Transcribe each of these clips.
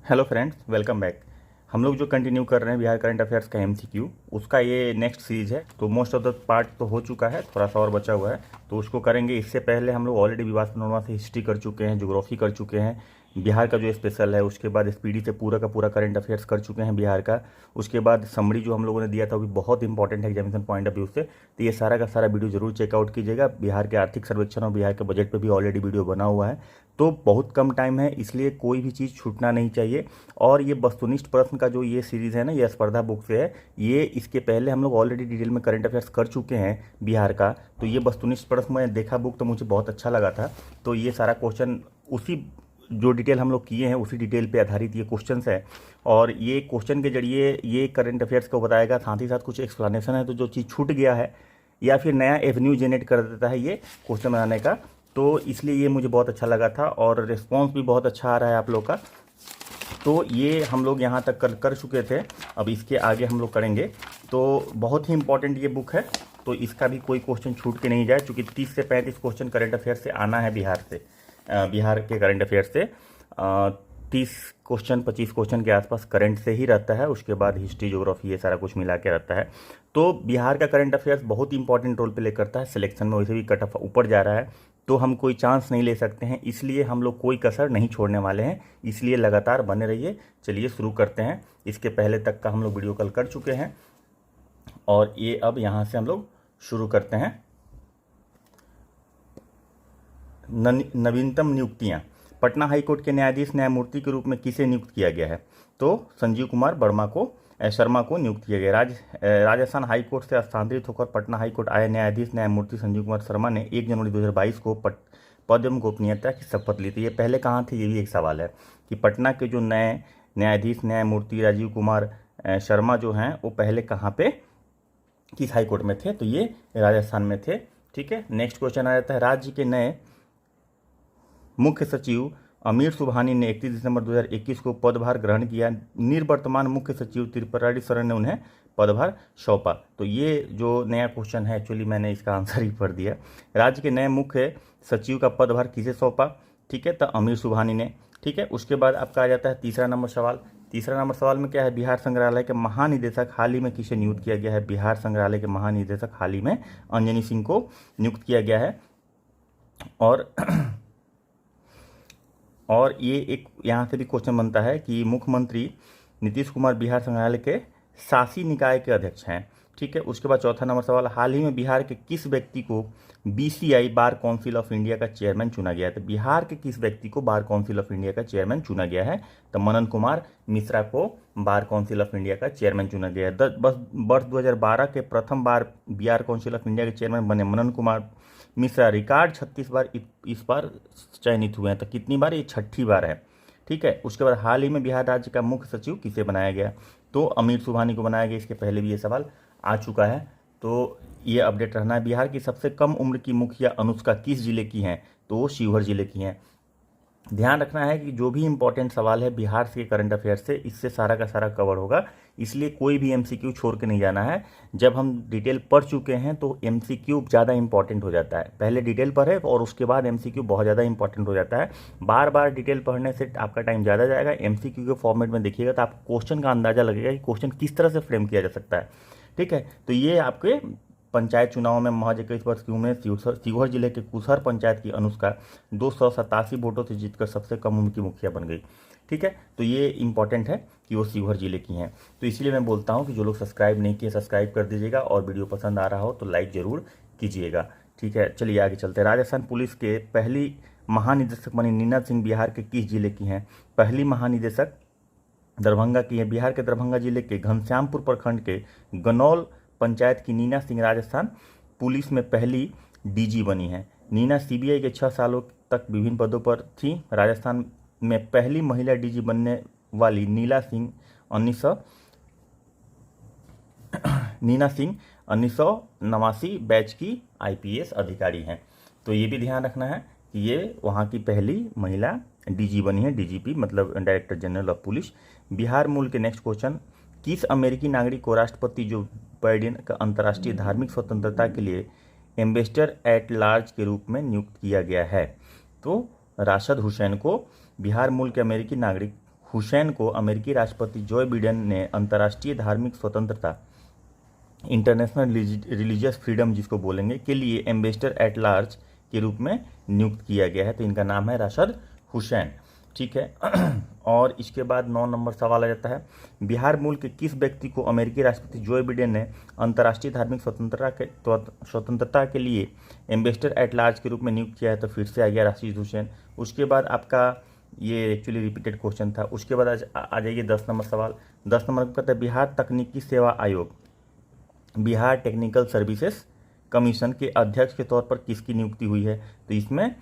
Hello friends, welcome back. हम लोग जो कंटिन्यू कर रहे हैं बिहार करंट अफेयर्स का एमसीक्यू, उसका ये नेक्स्ट सीरीज है। तो मोस्ट ऑफ द पार्ट तो हो चुका है, थोड़ा सा और बचा हुआ है, तो उसको करेंगे। इससे पहले हम लोग ऑलरेडी विवाद पनोरमा से हिस्ट्री कर चुके हैं, ज्योग्राफी कर चुके हैं, बिहार का जो स्पेशल है, उसके बाद स्पीडी से पूरा का पूरा करंट अफेयर्स कर चुके हैं बिहार का। उसके बाद समरी जो हम लोगों ने दिया था वो भी बहुत इंपॉर्टेंट है एग्जामिनेशन पॉइंट ऑफ व्यू से। तो ये सारा का सारा वीडियो जरूर चेकआउट कीजिएगा। बिहार के आर्थिक सर्वेक्षण और बिहार के बजट पे भी ऑलरेडी वीडियो बना हुआ है। तो बहुत कम टाइम है, इसलिए कोई भी चीज़ छूटना नहीं चाहिए। और ये वस्तुनिष्ठ प्रश्न का जो ये सीरीज़ है ना, ये स्पर्धा बुक से है। ये इसके पहले हम लोग ऑलरेडी डिटेल में करंट अफेयर्स कर चुके हैं बिहार का। तो ये वस्तुनिष्ठ प्रश्न मैं देखा बुक तो मुझे बहुत अच्छा लगा था। तो ये सारा क्वेश्चन उसी जो डिटेल हम लोग किए हैं उसी डिटेल पे आधारित ये क्वेश्चन है। और ये क्वेश्चन के जरिए ये करंट अफेयर्स को बताएगा, साथ ही साथ कुछ एक्सप्लेनेशन है। तो जो चीज़ छूट गया है या फिर नया एवेन्यू जनरेट कर देता है ये क्वेश्चन बनाने का। तो इसलिए ये मुझे बहुत अच्छा लगा था और रिस्पॉन्स भी बहुत अच्छा आ रहा है आप लोग का। तो ये हम लोग यहाँ तक कर चुके थे, अब इसके आगे हम लोग करेंगे। तो बहुत ही इंपॉर्टेंट ये बुक है, तो इसका भी कोई क्वेश्चन छूट के नहीं जाए, क्योंकि 30 से 35 क्वेश्चन करंट अफेयर से आना है बिहार से। बिहार के करंट अफेयर से 30 क्वेश्चन 25 क्वेश्चन के आसपास करंट से ही रहता है। उसके बाद हिस्ट्री, ज्योग्राफी, ये सारा कुछ मिला के रहता है। तो बिहार का करंट अफेयर्स बहुत इंपॉर्टेंट रोल प्ले करता है सिलेक्शन में। वैसे भी कट ऑफ ऊपर जा रहा है, तो हम कोई चांस नहीं ले सकते हैं, इसलिए हम लोग कोई कसर नहीं छोड़ने वाले हैं। इसलिए लगातार बने रहिए। चलिए शुरू करते हैं। इसके पहले तक का हम लोग वीडियो कल कर चुके हैं और ये अब यहाँ से हम लोग शुरू करते हैं। नवीनतम नियुक्तियां। पटना हाईकोर्ट के न्यायाधीश न्यायमूर्ति के रूप में किसे नियुक्त किया गया है? तो संजीव कुमार शर्मा को नियुक्त किया गया। राजस्थान हाईकोर्ट से स्थानांतरित होकर पटना हाईकोर्ट आए न्यायाधीश न्यायमूर्ति संजीव कुमार शर्मा ने 1 जनवरी 2022 को पद एवं गोपनीयता की शपथ ली थी। ये पहले कहाँ थे, ये भी एक सवाल है कि पटना के जो नए न्यायाधीश न्यायमूर्ति राजीव कुमार शर्मा जो हैं वो पहले कहाँ पे, किस हाईकोर्ट में थे? तो ये राजस्थान में थे। ठीक है, नेक्स्ट क्वेश्चन आ जाता है। राज्य के नए मुख्य सचिव अमीर सुबहानी ने 31 दिसंबर 2021 को पदभार ग्रहण किया। निवर्तमान मुख्य सचिव त्रिपुरारी शरण ने उन्हें पदभार सौंपा। तो ये जो नया क्वेश्चन है, एक्चुअली मैंने इसका आंसर ही पढ़ दिया। राज्य के नए मुख्य सचिव का पदभार किसे सौंपा? ठीक है, तो अमीर सुबहानी ने। ठीक है, उसके बाद आपका आ जाता है तीसरा नंबर सवाल। तीसरा नंबर सवाल में क्या है? बिहार संग्रहालय के महानिदेशक हाल ही में किसे नियुक्त किया गया है? बिहार संग्रहालय के महानिदेशक हाल ही में अंजनी सिंह को नियुक्त किया गया है। और ये एक यहाँ से भी क्वेश्चन बनता है कि मुख्यमंत्री नीतीश कुमार बिहार संग्रहालय के शासी निकाय के अध्यक्ष हैं। ठीक है, उसके बाद चौथा नंबर सवाल, हाल ही में बिहार के किस व्यक्ति को BCI bar council of India का चेयरमैन चुना गया है? तो बिहार के किस व्यक्ति को बार काउंसिल ऑफ इंडिया का चेयरमैन चुना गया है? तो मनन कुमार मिश्रा को बार काउंसिल ऑफ इंडिया का चेयरमैन चुना गया है। वर्ष 2012 के प्रथम बार बिहार काउंसिल ऑफ इंडिया के चेयरमैन बने मनन कुमार मिश्रा रिकॉर्ड 36 बार इस बार चयनित हुए हैं। तो कितनी बार? ये 6ठी बार है। ठीक है, उसके बाद हाल ही में बिहार राज्य का मुख्य सचिव किसे बनाया गया? तो अमीर सुबहानी को बनाया गया। इसके पहले भी ये सवाल आ चुका है, तो ये अपडेट रहना है। बिहार की सबसे कम उम्र की मुखिया अनुष्का किस जिले की हैं? तो वो शिवहर जिले की हैं। ध्यान रखना है कि जो भी इंपॉर्टेंट सवाल है बिहार से करंट अफेयर से, इससे सारा का सारा कवर होगा, इसलिए कोई भी एमसीक्यू छोड़ के नहीं जाना है। जब हम डिटेल पढ़ चुके हैं तो एमसीक्यू ज़्यादा इंपॉर्टेंट हो जाता है। पहले डिटेल पढ़े और उसके बाद एमसीक्यू बहुत ज़्यादा इंपॉर्टेंट हो जाता है। बार बार डिटेल पढ़ने से आपका टाइम ज़्यादा जाएगा। एमसीक्यू के फॉर्मेट में देखिएगा तो आपको क्वेश्चन का अंदाजा लगेगा कि क्वेश्चन किस तरह से फ्रेम किया जा सकता है। ठीक है, तो ये आपके पंचायत चुनाव में महज 21 वर्ष की उम्र में शिवहर जिले के कुसहर पंचायत की अनुष्का 287 वोटों से जीतकर सबसे कम उम्र की मुखिया बन गई। ठीक है, तो ये इंपॉर्टेंट है कि वो शिवहर जिले की हैं। तो इसलिए मैं बोलता हूँ कि जो लोग सब्सक्राइब नहीं किए सब्सक्राइब कर दीजिएगा, और वीडियो पसंद आ रहा हो तो लाइक जरूर कीजिएगा। ठीक है, चलिए आगे चलते हैं। राजस्थान पुलिस के पहली महानिदेशक बनी नीना सिंह बिहार के किस जिले की हैं? पहली महानिदेशक दरभंगा की है। बिहार के दरभंगा जिले के घनश्यामपुर प्रखंड के गनौल पंचायत की नीना सिंह राजस्थान पुलिस में पहली डीजी बनी है। नीना सीबीआई के 6 सालों तक विभिन्न पदों पर थी। राजस्थान में पहली महिला डीजी बनने वाली नीना सिंह 1989 बैच की आईपीएस अधिकारी हैं। तो ये भी ध्यान रखना है कि ये वहाँ की पहली महिला डीजी बनी है। डीजीपी मतलब director general of police. Bihar मूल के नेक्स्ट क्वेश्चन, किस अमेरिकी नागरिक को राष्ट्रपति जो बाइडेन का अंतर्राष्ट्रीय धार्मिक स्वतंत्रता के लिए एम्बेसडर एट लार्ज के रूप में नियुक्त किया गया है? तो राशिद हुसैन को बिहार मूल के अमेरिकी नागरिक हुसैन को अमेरिकी राष्ट्रपति जो बिडेन ने अंतर्राष्ट्रीय धार्मिक स्वतंत्रता, इंटरनेशनल रिलीजियस फ्रीडम जिसको बोलेंगे, के लिए एम्बेसडर एट लार्ज के रूप में नियुक्त किया गया है। तो इनका नाम है राशिद हुसैन। ठीक है। और इसके बाद 9 नंबर सवाल आ जाता है, बिहार मूल के किस व्यक्ति को अमेरिकी राष्ट्रपति जो बिडेन ने अंतर्राष्ट्रीय धार्मिक स्वतंत्रता के लिए एम्बेसडर एट लार्ज के रूप में नियुक्त किया है? तो फिर से आ गया राशिद हुसैन। उसके बाद आपका ये एक्चुअली रिपीटेड क्वेश्चन था। उसके बाद आ जाइए 10 नंबर सवाल। 10 नंबर को कहता है, बिहार तकनीकी सेवा आयोग, बिहार टेक्निकल सर्विसेज कमीशन के अध्यक्ष के तौर पर किसकी नियुक्ति हुई है? तो इसमें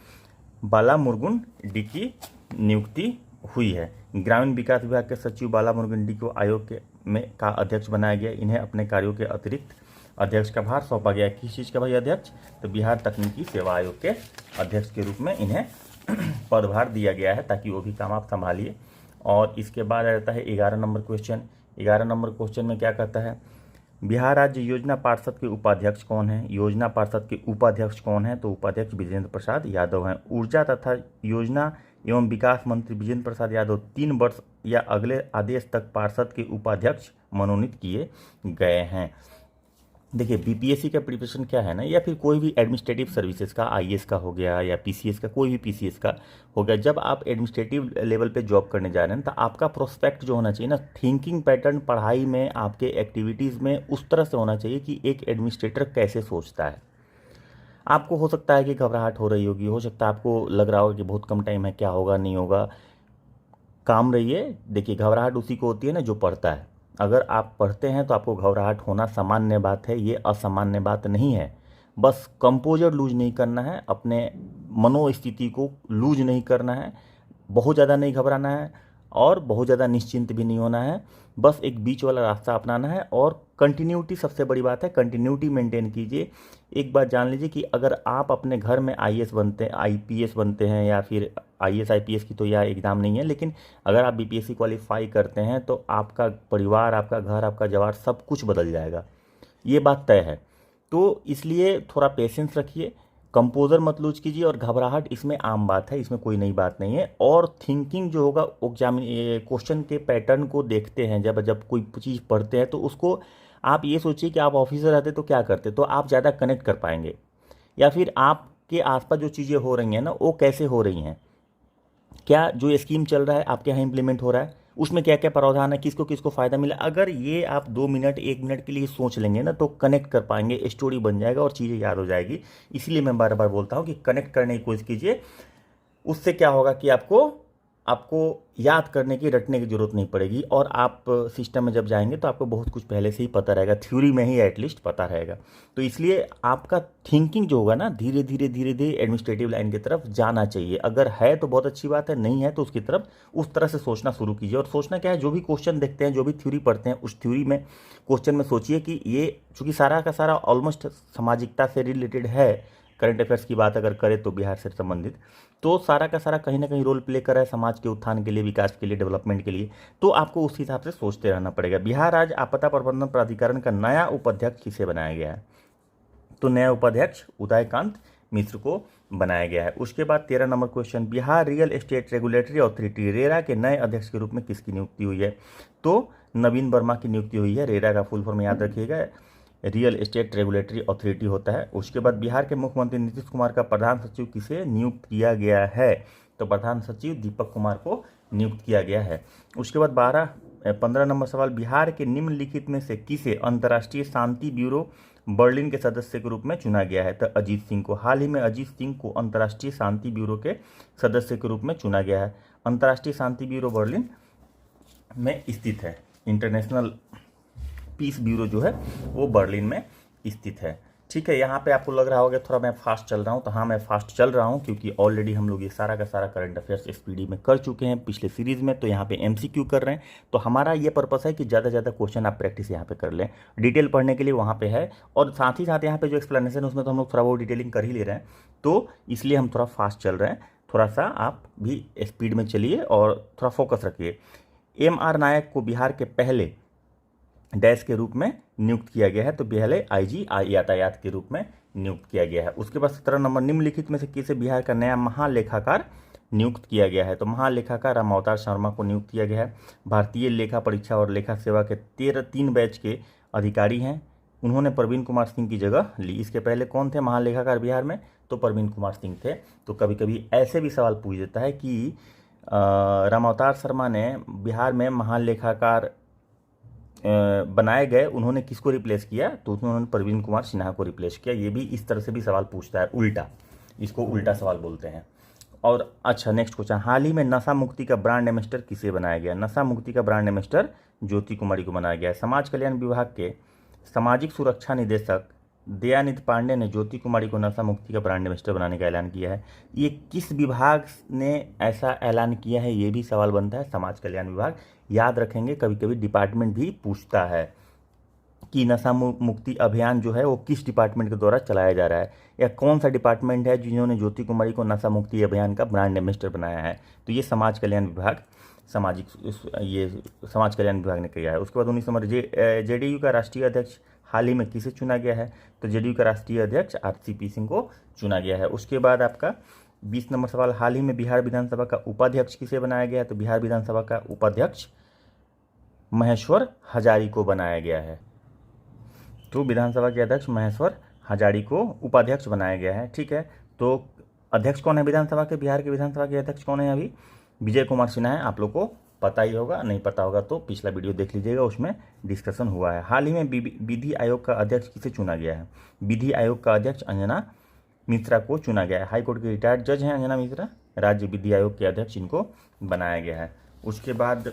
बालामुरुगन डी की नियुक्ति हुई है। ग्रामीण विकास विभाग के सचिव बालामुरुगन डी को आयोग का अध्यक्ष बनाया गया। इन्हें अपने कार्यों के अतिरिक्त अध्यक्ष का भार सौंपा गया। किस चीज़ का भाई अध्यक्ष? तो बिहार तकनीकी सेवा आयोग के अध्यक्ष के रूप में इन्हें पदभार दिया गया है, ताकि वो भी काम आप संभालिए। और इसके बाद आ जाता है 11 नंबर क्वेश्चन। 11 नंबर क्वेश्चन में क्या कहता है, बिहार राज्य योजना पार्षद के उपाध्यक्ष कौन है? योजना पार्षद के उपाध्यक्ष कौन है? तो उपाध्यक्ष विजेंद्र प्रसाद यादव हैं। ऊर्जा तथा योजना एवं विकास मंत्री विजेंद्र प्रसाद यादव 3 वर्ष या अगले आदेश तक पार्षद के उपाध्यक्ष मनोनीत किए गए हैं। देखिए, बीपीएससी का प्रिपरेशन क्या है ना, या फिर कोई भी एडमिनिस्ट्रेटिव सर्विसेज का, आईएएस का हो गया या पीसीएस का, कोई भी पीसीएस का हो गया, जब आप एडमिनिस्ट्रेटिव लेवल पे जॉब करने जा रहे हैं तो आपका प्रोस्पेक्ट जो होना चाहिए ना, थिंकिंग पैटर्न पढ़ाई में, आपके एक्टिविटीज़ में उस तरह से होना चाहिए कि एक एडमिनिस्ट्रेटर कैसे सोचता है। आपको हो सकता है कि घबराहट हो रही होगी, हो सकता है आपको लग रहा होगा कि बहुत कम टाइम है, क्या होगा नहीं होगा। काम रहिए। देखिए, घबराहट उसी को होती है ना जो पढ़ता है। अगर आप पढ़ते हैं तो आपको घबराहट होना सामान्य बात है, ये असामान्य बात नहीं है। बस कंपोजर लूज नहीं करना है, अपने मनोस्थिति को लूज नहीं करना है, बहुत ज़्यादा नहीं घबराना है और बहुत ज़्यादा निश्चिंत भी नहीं होना है। बस एक बीच वाला रास्ता अपनाना है और कंटिन्यूटी सबसे बड़ी बात है, कंटिन्यूटी मेंटेन कीजिए। एक बात जान लीजिए कि अगर आप अपने घर में आईएएस बनते हैं, आईपीएस बनते हैं, या फिर आईएएस आईपीएस की तो यह एग्ज़ाम नहीं है, लेकिन अगर आप बीपीएससी क्वालिफाई करते हैं तो आपका परिवार, आपका घर, आपका जवार सब कुछ बदल जाएगा, ये बात तय है। तो इसलिए थोड़ा पेशेंस रखिए, कंपोजर मत लूज कीजिए, और घबराहट इसमें आम बात है, इसमें कोई नई बात नहीं है। और थिंकिंग जो होगा, क्वेश्चन के पैटर्न को देखते हैं, जब कोई चीज़ पढ़ते हैं तो उसको आप ये सोचिए कि आप ऑफिसर रहते तो क्या करते, तो आप ज़्यादा कनेक्ट कर पाएंगे। या फिर आपके आसपास जो चीज़ें हो रही हैं ना, वो कैसे हो रही हैं, क्या जो स्कीम चल रहा है आपके यहाँ इंप्लीमेंट हो रहा है, उसमें क्या क्या प्रावधान है, किसको किसको फ़ायदा मिला। अगर ये आप 2 मिनट 1 मिनट के लिए सोच लेंगे ना, तो कनेक्ट कर पाएंगे, स्टोरी बन जाएगा और चीज़ें याद हो जाएगी। इसीलिए मैं बार बार बोलता हूँ कि कनेक्ट करने की कोशिश कीजिए। उससे क्या होगा कि आपको याद करने की, रटने की ज़रूरत नहीं पड़ेगी, और आप सिस्टम में जब जाएंगे तो आपको बहुत कुछ पहले से ही पता रहेगा, थ्योरी में ही एटलीस्ट पता रहेगा। तो इसलिए आपका थिंकिंग जो होगा ना, धीरे धीरे एडमिनिस्ट्रेटिव लाइन की तरफ जाना चाहिए। अगर है तो बहुत अच्छी बात है, नहीं है तो उसकी तरफ उस तरह से सोचना शुरू कीजिए। और सोचना क्या है, जो भी क्वेश्चन देखते हैं, जो भी थ्योरी पढ़ते हैं, उस थ्योरी में क्वेश्चन में सोचिए कि ये चूँकि सारा का सारा ऑलमोस्ट सामाजिकता से रिलेटेड है, करंट अफेयर्स की बात अगर करें तो बिहार से संबंधित, तो सारा का सारा कहीं ना कहीं रोल प्ले कर रहा है समाज के उत्थान के लिए, विकास के लिए, डेवलपमेंट के लिए। तो आपको उस हिसाब से सोचते रहना पड़ेगा। बिहार राज्य आपदा प्रबंधन प्राधिकरण का नया उपाध्यक्ष किसे बनाया गया है? तो नया उपाध्यक्ष उदयकांत मिश्र को बनाया गया है। उसके बाद 13 number question, Bihar real estate regulatory authority RERA के नए अध्यक्ष के रूप में किसकी नियुक्ति हुई है? तो नवीन वर्मा की नियुक्ति हुई है। रेरा का फुल फॉर्म याद रखिएगा, रियल एस्टेट रेगुलेटरी अथॉरिटी होता है। उसके बाद बिहार के मुख्यमंत्री नीतीश कुमार का प्रधान सचिव किसे नियुक्त किया गया है? तो प्रधान सचिव दीपक कुमार को नियुक्त किया गया है। उसके बाद 15 नंबर सवाल, बिहार के निम्नलिखित में से किसे अंतर्राष्ट्रीय शांति ब्यूरो बर्लिन के सदस्य के रूप में चुना गया है? तो अजीत सिंह को। हाल ही में अजीत सिंह को अंतर्राष्ट्रीय शांति ब्यूरो के सदस्य के रूप में चुना गया है। अंतर्राष्ट्रीय शांति ब्यूरो बर्लिन में स्थित है। इंटरनेशनल पीस ब्यूरो जो है वो बर्लिन में स्थित है। ठीक है, यहाँ पे आपको लग रहा होगा थोड़ा मैं फास्ट चल रहा हूँ, तो हाँ मैं फास्ट चल रहा हूँ क्योंकि ऑलरेडी हम लोग ये सारा का सारा करंट अफेयर्स स्पीडी में कर चुके हैं पिछले सीरीज़ में। तो यहाँ पे एमसीक्यू कर रहे हैं, तो हमारा ये पर्पस है कि ज़्यादा से ज़्यादा क्वेश्चन आप प्रैक्टिस यहाँ पे कर लें। डिटेल पढ़ने के लिए वहाँ पे है, और साथ ही साथ यहाँ पे जो एक्सप्लेनेशन है उसमें तो हम लोग थोड़ा वो डिटेलिंग कर ही ले रहे हैं, तो इसलिए हम थोड़ा फास्ट चल रहे हैं। थोड़ा सा आप भी स्पीड में चलिए और थोड़ा फोकस रखिए। MR नायक को बिहार के पहले डैश के रूप में नियुक्त किया गया है, तो पहले IG यातायात के रूप में नियुक्त किया गया है। उसके बाद 17 नंबर, निम्नलिखित में से किसे बिहार का नया महालेखाकार नियुक्त किया गया है? तो महालेखाकार रामावतार शर्मा को नियुक्त किया गया है। भारतीय लेखा परीक्षा और लेखा सेवा के 3 बैच के अधिकारी हैं, उन्होंने प्रवीण कुमार सिंह की जगह ली। इसके पहले कौन थे महालेखाकार बिहार में? तो प्रवीण कुमार सिंह थे। तो कभी कभी ऐसे भी सवाल पूछ देता है कि रामावतार शर्मा ने बिहार में महालेखाकार बनाए गए, उन्होंने किसको रिप्लेस किया? तो उन्होंने प्रवीण कुमार सिन्हा को रिप्लेस किया। ये भी इस तरह से भी सवाल पूछता है, उल्टा, इसको उल्टा सवाल बोलते हैं। और अच्छा, नेक्स्ट क्वेश्चन, हाल ही में नशा मुक्ति का ब्रांड एम्बेसडर किसे बनाया गया? नशा मुक्ति का ब्रांड एम्बेसडर ज्योति कुमारी को बनाया गया है। समाज कल्याण विभाग के सामाजिक सुरक्षा निदेशक दयानिधि पांडे ने ज्योति कुमारी को नशा मुक्ति का ब्रांड एम्बेसडर बनाने का ऐलान किया है। ये किस विभाग ने ऐसा ऐलान किया है, ये भी सवाल बनता है। समाज कल्याण विभाग, याद रखेंगे, कभी कभी डिपार्टमेंट भी पूछता है कि नशा मुक्ति अभियान जो है वो किस डिपार्टमेंट के द्वारा चलाया जा रहा है, या कौन सा डिपार्टमेंट है जिन्होंने ज्योति कुमारी को नशा मुक्ति अभियान का ब्रांड एम्बेसडर बनाया है? तो ये समाज कल्याण विभाग, ये समाज कल्याण विभाग ने किया है। उसके बाद 19 नंबर, जेडीयू का राष्ट्रीय अध्यक्ष हाल ही में किसे चुना गया है? तो जेडीयू का राष्ट्रीय अध्यक्ष आरसीपी सिंह को चुना गया है। उसके बाद आपका 20 नंबर सवाल, हाल ही में बिहार विधानसभा का उपाध्यक्ष किसे बनाया गया है? तो बिहार विधानसभा का उपाध्यक्ष महेश्वर हजारी को बनाया गया है। तो विधानसभा के अध्यक्ष महेश्वर हजारी को उपाध्यक्ष बनाया गया है। ठीक है, तो अध्यक्ष कौन है विधानसभा के? बिहार के विधानसभा के अध्यक्ष कौन है? अभी विजय कुमार सिन्हा है। आप लोग को पता ही होगा, नहीं पता होगा तो पिछला वीडियो देख लीजिएगा, उसमें डिस्कशन हुआ है। हाल ही में विधि आयोग का अध्यक्ष किसे चुना गया है? विधि आयोग का अध्यक्ष अंजना मिश्रा को चुना गया है। हाईकोर्ट के रिटायर्ड जज हैं अंजना मिश्रा, राज्य विधि आयोग के अध्यक्ष इनको बनाया गया है। उसके बाद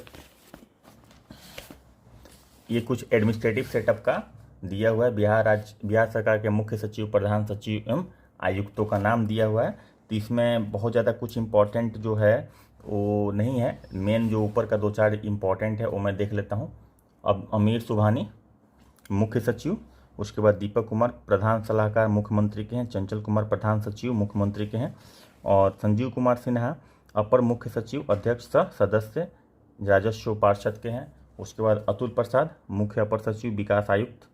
ये कुछ एडमिनिस्ट्रेटिव सेटअप का दिया हुआ है। बिहार सरकार के मुख्य सचिव, प्रधान सचिव एवं आयुक्तों का नाम दिया हुआ है। तो इसमें बहुत ज़्यादा कुछ इम्पोर्टेंट जो है वो नहीं है, मेन जो ऊपर का 2-4 इम्पोर्टेंट है वो मैं देख लेता हूँ। अब अमीर सुबहानी मुख्य सचिव, उसके बाद दीपक कुमार प्रधान सलाहकार मुख्यमंत्री के हैं, चंचल कुमार प्रधान सचिव मुख्यमंत्री के हैं, और संजीव कुमार सिन्हा अपर मुख्य सचिव अध्यक्ष सह सदस्य राजस्व पार्षद के हैं। उसके बाद अतुल प्रसाद मुख्य अपर सचिव विकास आयुक्त।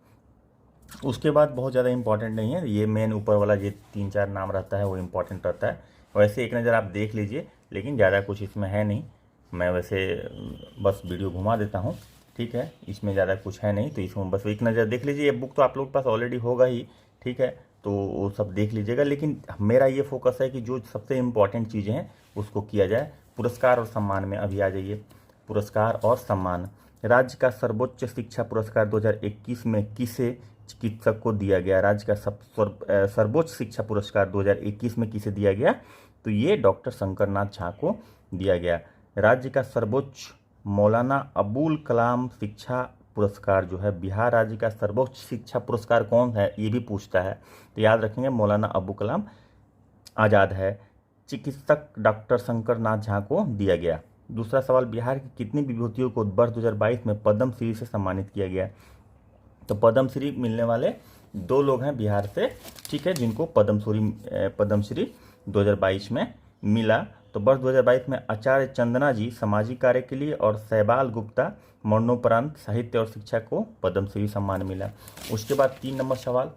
उसके बाद बहुत ज़्यादा इंपॉर्टेंट नहीं है, ये मेन ऊपर वाला ये 3-4 नाम रहता है वो इम्पोर्टेंट रहता है। वैसे एक नज़र आप देख लीजिए, लेकिन ज़्यादा कुछ इसमें है नहीं, मैं वैसे बस वीडियो घुमा देता हूँ। ठीक है, इसमें ज़्यादा कुछ है नहीं, तो इसमें बस एक नज़र देख लीजिए। ये बुक तो आप लोग के पास ऑलरेडी होगा ही, ठीक है, तो वो सब देख लीजिएगा। लेकिन मेरा ये फोकस है कि जो सबसे इम्पॉर्टेंट चीज़ें हैं उसको किया जाए। पुरस्कार और सम्मान में अभी आ जाइए। पुरस्कार और सम्मान, राज्य का सर्वोच्च शिक्षा पुरस्कार 2021 में किसे चिकित्सक को दिया गया? राज्य का सर्वोच्च शिक्षा पुरस्कार 2021 में किसे दिया गया? तो ये डॉक्टर शंकर नाथ झा को दिया गया। राज्य का सर्वोच्च मौलाना अबुल कलाम शिक्षा पुरस्कार जो है, बिहार राज्य का सर्वोच्च शिक्षा पुरस्कार कौन है ये भी पूछता है, तो याद रखेंगे मौलाना अबुल कलाम आज़ाद है। चिकित्सक डॉक्टर शंकर नाथ झा को दिया गया। दूसरा सवाल, बिहार की कितनी विभूतियों को वर्ष 2022 में पद्मश्री से सम्मानित किया गया? तो पद्मश्री मिलने वाले 2 लोग हैं बिहार से, ठीक है, जिनको पद्मश्री 2022 में मिला। तो वर्ष 2022 में आचार्य चंदना जी सामाजिक कार्य के लिए और शैवाल गुप्ता मरणोपरांत साहित्य और शिक्षा को पद्मश्री सम्मान मिला। उसके बाद 3 नंबर सवाल,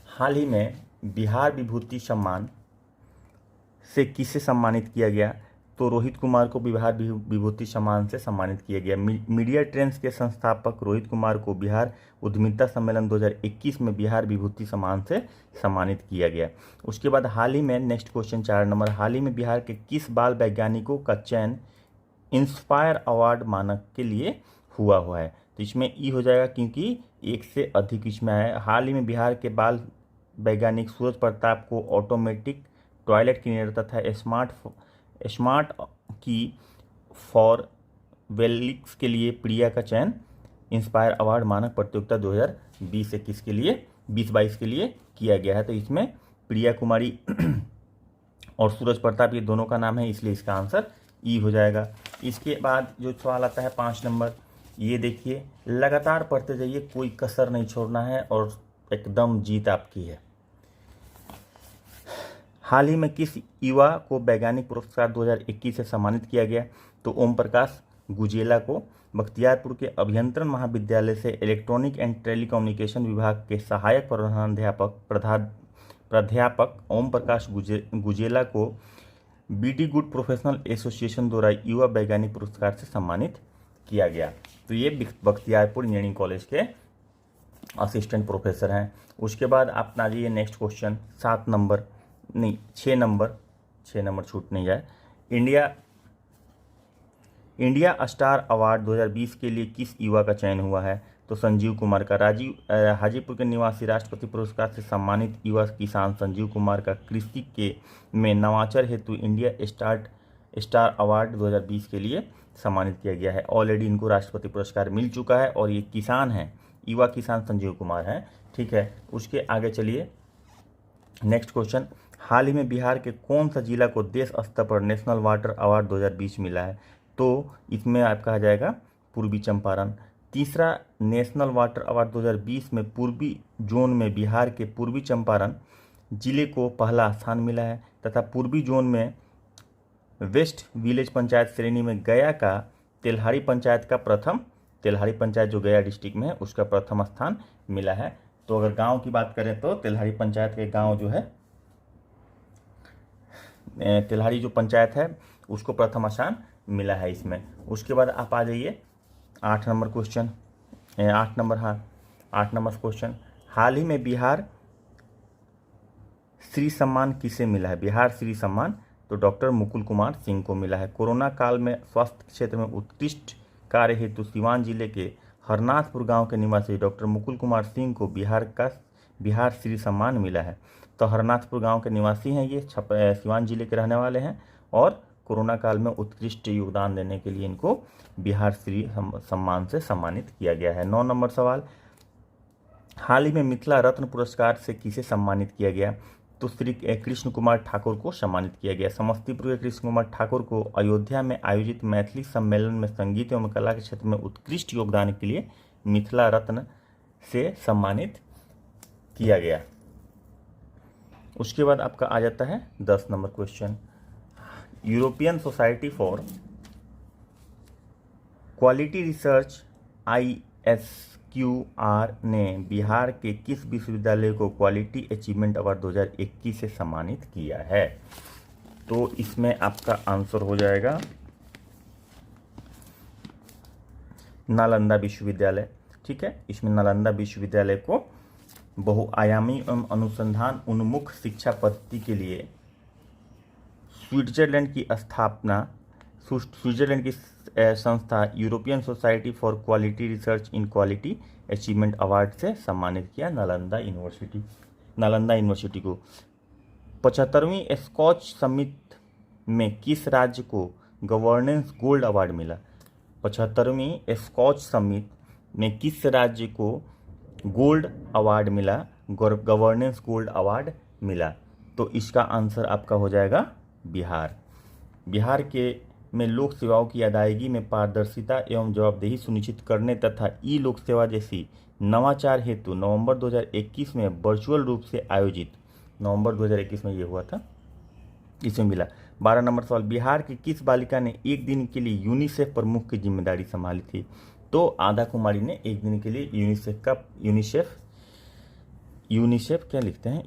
हाल ही में बिहार विभूति सम्मान से किसे सम्मानित किया गया? तो रोहित कुमार को बिहार विभूति सम्मान से सम्मानित किया गया। मीडिया ट्रेंड्स के संस्थापक रोहित कुमार को बिहार उद्यमिता सम्मेलन 2021 में बिहार विभूति सम्मान से सम्मानित किया गया। उसके बाद हाल ही में, नेक्स्ट क्वेश्चन 4 नंबर, हाल ही में बिहार के किस बाल वैज्ञानिकों का चयन इंस्पायर अवार्ड मानक के लिए हुआ है? तो इसमें ई हो जाएगा क्योंकि एक से अधिक इसमें है। हाल ही में बिहार के बाल वैज्ञानिक सूरज प्रताप को ऑटोमेटिक टॉयलेट क्लीनर तथा स्मार्ट की फॉर वेलिक्स के लिए प्रिया का चयन इंस्पायर अवार्ड मानक प्रतियोगिता 2020-21 के लिए 2022 के लिए किया गया है। तो इसमें प्रिया कुमारी और सूरज प्रताप ये दोनों का नाम है, इसलिए इसका आंसर ई हो जाएगा। इसके बाद जो सवाल आता है 5 नंबर, ये देखिए, लगातार पढ़ते जाइए, कोई कसर नहीं छोड़ना है और एकदम जीत आपकी है। हाल ही में किस युवा को वैज्ञानिक पुरस्कार 2021 से सम्मानित किया गया? तो ओम प्रकाश गुजेला को बख्तियारपुर के अभियंत्रण महाविद्यालय से इलेक्ट्रॉनिक एंड टेलीकम्युनिकेशन विभाग के सहायक प्राध्यापक ओम प्रकाश गुजेला को बीडी गुड प्रोफेशनल एसोसिएशन द्वारा युवा वैज्ञानिक पुरस्कार से सम्मानित किया गया। तो ये बख्तियारपुर इंजीनियरिंग कॉलेज के असिस्टेंट प्रोफेसर हैं। उसके बाद आप ना जाइए नेक्स्ट क्वेश्चन 7 नंबर नहीं 6 नंबर छूट नहीं जाए। इंडिया स्टार अवार्ड 2020 के लिए किस युवा का चयन हुआ है? तो संजीव कुमार का। हाजीपुर के निवासी राष्ट्रपति पुरस्कार से सम्मानित युवा किसान संजीव कुमार का कृषि के में नवाचार हेतु इंडिया स्टार अवार्ड 2020 के लिए सम्मानित किया गया है। ऑलरेडी इनको राष्ट्रपति पुरस्कार मिल चुका है और ये किसान हैं, युवा किसान संजीव कुमार हैं। ठीक है, उसके आगे चलिए नेक्स्ट क्वेश्चन। हाल ही में बिहार के कौन सा जिला को देश स्तर पर नेशनल वाटर अवार्ड 2020 मिला है? तो इसमें आप कहा जाएगा पूर्वी चंपारण। तीसरा नेशनल वाटर अवार्ड 2020 में पूर्वी जोन में बिहार के पूर्वी चंपारण जिले को पहला स्थान मिला है तथा पूर्वी जोन में वेस्ट विलेज पंचायत श्रेणी में गया का तेल्हाड़ी पंचायत जो गया डिस्ट्रिक्ट में है उसका प्रथम स्थान मिला है। तो अगर गांव की बात करें तो तेल्हाड़ी पंचायत के गांव जो है तेल्हाड़ी जो पंचायत है उसको प्रथम स्थान मिला है इसमें। उसके बाद आप आ जाइए 8 नंबर क्वेश्चन। हाल ही में बिहार श्री सम्मान किसे मिला है? बिहार श्री सम्मान तो डॉक्टर मुकुल कुमार सिंह को मिला है। कोरोना काल में स्वास्थ्य क्षेत्र में उत्कृष्ट कार्य हेतु सिवान जिले के हरनाथपुर गांव के निवासी डॉक्टर मुकुल कुमार सिंह को बिहार श्री सम्मान मिला है। तो हरनाथपुर गांव के निवासी हैं ये, सिवान जिले के रहने वाले हैं और कोरोना काल में उत्कृष्ट योगदान देने के लिए इनको बिहार श्री सम्मान से सम्मानित किया गया है। 9 नंबर सवाल। हाल ही में मिथिला रत्न पुरस्कार से किसे सम्मानित किया गया? तो श्री कृष्ण कुमार ठाकुर को सम्मानित किया गया। समस्तीपुर के कृष्ण कुमार ठाकुर को अयोध्या में आयोजित मैथिली सम्मेलन में संगीत एवं कला के क्षेत्र में उत्कृष्ट योगदान के लिए मिथिला रत्न से सम्मानित किया गया। उसके बाद आपका आ जाता है 10 number question. European society for quality research ISQR ने बिहार के किस विश्वविद्यालय को क्वालिटी अचीवमेंट अवार्ड 2021 से सम्मानित किया है? तो इसमें आपका आंसर हो जाएगा नालंदा विश्वविद्यालय। ठीक है, इसमें नालंदा विश्वविद्यालय को बहुआयामी एवं अनुसंधान उन्मुख शिक्षा पद्धति के लिए स्विट्जरलैंड की संस्था European society for quality research in quality achievement award से सम्मानित किया नालंदा यूनिवर्सिटी को। 75वीं स्कॉच समिट में किस राज्य को गवर्नेंस गोल्ड अवार्ड मिला? 75वीं स्कॉच समिट में किस राज्य को गोल्ड अवार्ड मिला, गवर्नेंस गोल्ड अवार्ड मिला? तो इसका आंसर आपका हो जाएगा बिहार के में लोक सेवाओं की अदायगी में पारदर्शिता एवं जवाबदेही सुनिश्चित करने तथा ई लोक सेवा जैसी नवाचार हेतु नवंबर 2021 में वर्चुअल रूप से आयोजित नवंबर 2021 में ये हुआ था, इसमें मिला। 12 नंबर सवाल। बिहार की किस बालिका ने एक दिन के लिए यूनिसेफ प्रमुख की जिम्मेदारी संभाली थी? तो आधा कुमारी ने एक दिन के लिए यूनिसेफ क्या लिखते हैं,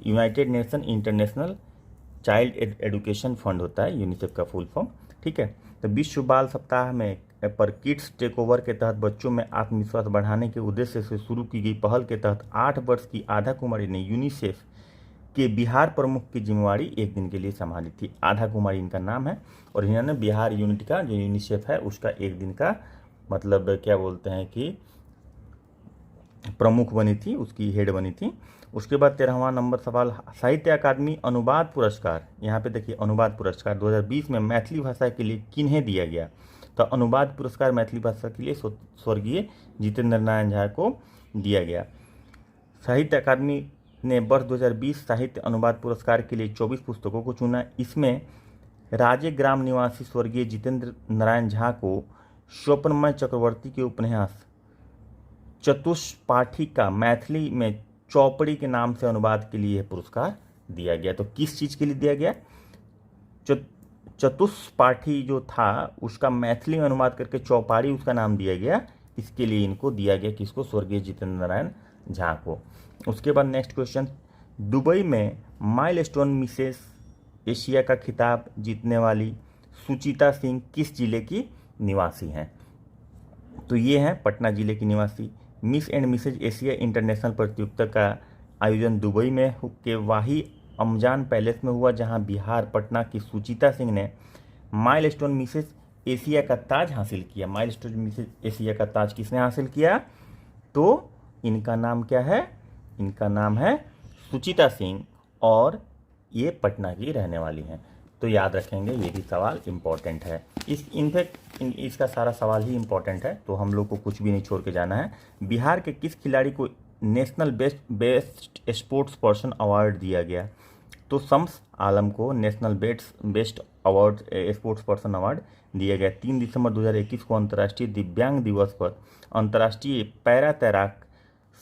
United nation international child education fund होता है यूनिसेफ का फुल फॉर्म। ठीक है, तो विश्व बाल सप्ताह में पर किड्स टेक ओवर के तहत बच्चों में आत्मविश्वास बढ़ाने के उद्देश्य से शुरू की गई पहल के तहत 8 वर्ष की आधा कुमारी ने यूनिसेफ के बिहार प्रमुख की जिम्मेवारी एक दिन के लिए संभाली थी। आधा कुमारी इनका नाम है और इन्होंने बिहार यूनिट का जो यूनिसेफ है उसका एक दिन का मतलब क्या बोलते हैं कि प्रमुख बनी थी, उसकी हेड बनी थी। उसके बाद 13वां नंबर सवाल। साहित्य अकादमी अनुवाद पुरस्कार, यहाँ पे देखिए अनुवाद पुरस्कार 2020 में मैथिली भाषा के लिए किन्हें दिया गया? तो अनुवाद पुरस्कार मैथिली भाषा के लिए स्वर्गीय जितेंद्र नारायण झा को दिया गया। साहित्य अकादमी ने वर्ष 2020 साहित्य अनुवाद पुरस्कार के लिए 24 पुस्तकों को चुना। इसमें राजे ग्राम निवासी स्वर्गीय जितेंद्र नारायण झा को स्वप्नमय चक्रवर्ती के उपन्यास चतुष्पाठी का मैथिली में चौपड़ी के नाम से अनुवाद के लिए पुरस्कार दिया गया। तो किस चीज़ के लिए दिया गया? चतुष्पाठी जो था उसका मैथिली में अनुवाद करके चौपाड़ी उसका नाम दिया गया, इसके लिए इनको दिया गया किसको? स्वर्गीय जितेंद्र नारायण झा को। उसके बाद नेक्स्ट क्वेश्चन दुबई में माइलस्टोन मिसेस एशिया का खिताब जीतने वाली सुचिता सिंह किस जिले की निवासी हैं? तो ये हैं पटना जिले की निवासी। Miss and Mrs Asia International प्रतियोगिता का आयोजन दुबई में के वाही अमजान पैलेस में हुआ, जहां बिहार पटना की सुचिता सिंह ने माइलस्टोन मिसेज एशिया का ताज हासिल किया। माइलस्टोन मिसेज एशिया का ताज किसने हासिल किया? तो इनका नाम क्या है? इनका नाम है सुचिता सिंह और ये पटना की रहने वाली हैं। तो याद रखेंगे, ये भी सवाल इम्पोर्टेंट है। इसका सारा सवाल ही इम्पोर्टेंट है, तो हम लोग को कुछ भी नहीं छोड़ के जाना है। बिहार के किस खिलाड़ी को national best sports person award दिया गया? तो शम्स आलम को national best award sports person award दिया गया। 3 दिसंबर 2021 को अंतर्राष्ट्रीय दिव्यांग दिवस पर अंतर्राष्ट्रीय पैरा तैराक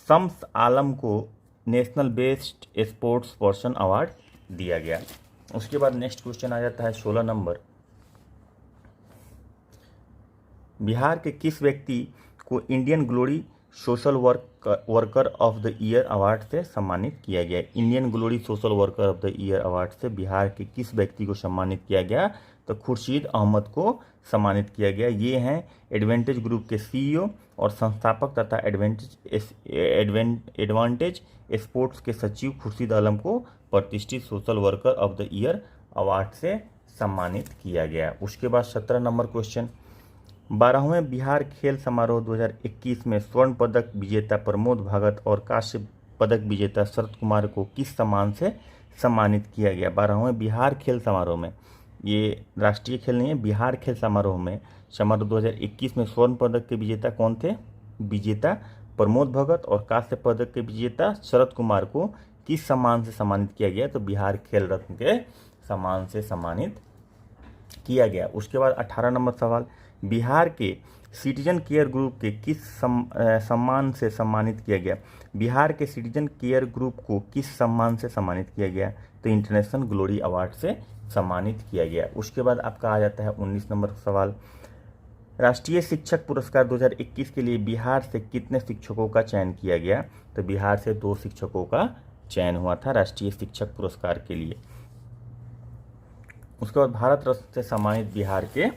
शम्स आलम को national best sports person award दिया गया। उसके बाद नेक्स्ट क्वेश्चन आ जाता है 16 नंबर। बिहार के किस व्यक्ति को Indian glory social worker of the year award से सम्मानित किया गया? Indian glory social worker of the year award से बिहार के किस व्यक्ति को सम्मानित किया गया? तो खुर्शीद अहमद को सम्मानित किया गया। ये हैं एडवांटेज ग्रुप के सीईओ और संस्थापक तथा एडवांटेज स्पोर्ट्स के सचिव खुर्शीद आलम को प्रतिष्ठित social worker of the year award से सम्मानित किया गया। उसके बाद 17 नंबर क्वेश्चन। 12वें बिहार खेल समारोह 2021 में स्वर्ण पदक विजेता प्रमोद भगत और कांस्य पदक विजेता शरद कुमार को किस सम्मान से सम्मानित किया गया? 12वें बिहार खेल समारोह में, ये राष्ट्रीय खेल नहीं है, बिहार खेल समारोह 2021 में स्वर्ण पदक के विजेता कौन थे? विजेता प्रमोद भगत और कांस्य पदक के विजेता शरद कुमार को किस सम्मान से सम्मानित किया गया? तो बिहार खेल रत्न के सम्मान से सम्मानित किया गया। उसके बाद 18 नंबर सवाल। बिहार के सिटीजन केयर ग्रुप के किस सम्मान से सम्मानित किया गया? बिहार के सिटीजन केयर ग्रुप को किस सम्मान से सम्मानित किया गया? तो इंटरनेशनल ग्लोरी अवार्ड से सम्मानित किया गया। उसके बाद आपका आ जाता है 19 नंबर सवाल। राष्ट्रीय शिक्षक पुरस्कार 2021 के लिए बिहार से कितने शिक्षकों का चयन किया गया? तो बिहार से 2 शिक्षकों का चयन हुआ था राष्ट्रीय शिक्षक पुरस्कार के लिए। उसके बाद भारत रत्न से सम्मानित बिहार के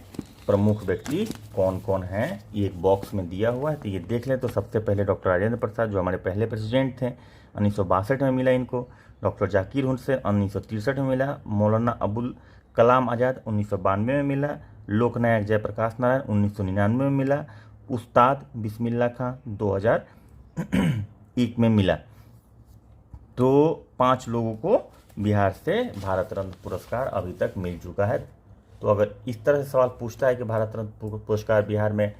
प्रमुख व्यक्ति कौन कौन हैं, ये एक बॉक्स में दिया हुआ है, तो ये देख लें। तो सबसे पहले डॉक्टर राजेंद्र प्रसाद, जो हमारे पहले प्रेसिडेंट थे, 1962 में मिला इनको। डॉक्टर जाकिर हुसैन 1963 में मिला। मौलाना अबुल कलाम आज़ाद 1992 में मिला। लोकनायक जयप्रकाश नारायण 1999 में मिला। उस्ताद बिस्मिल्लाह खां 2001 में मिला। तो 5 लोगों को बिहार से भारत रत्न पुरस्कार अभी तक मिल चुका है। तो अगर इस तरह से सवाल पूछता है कि भारत रत्न पुरस्कार बिहार में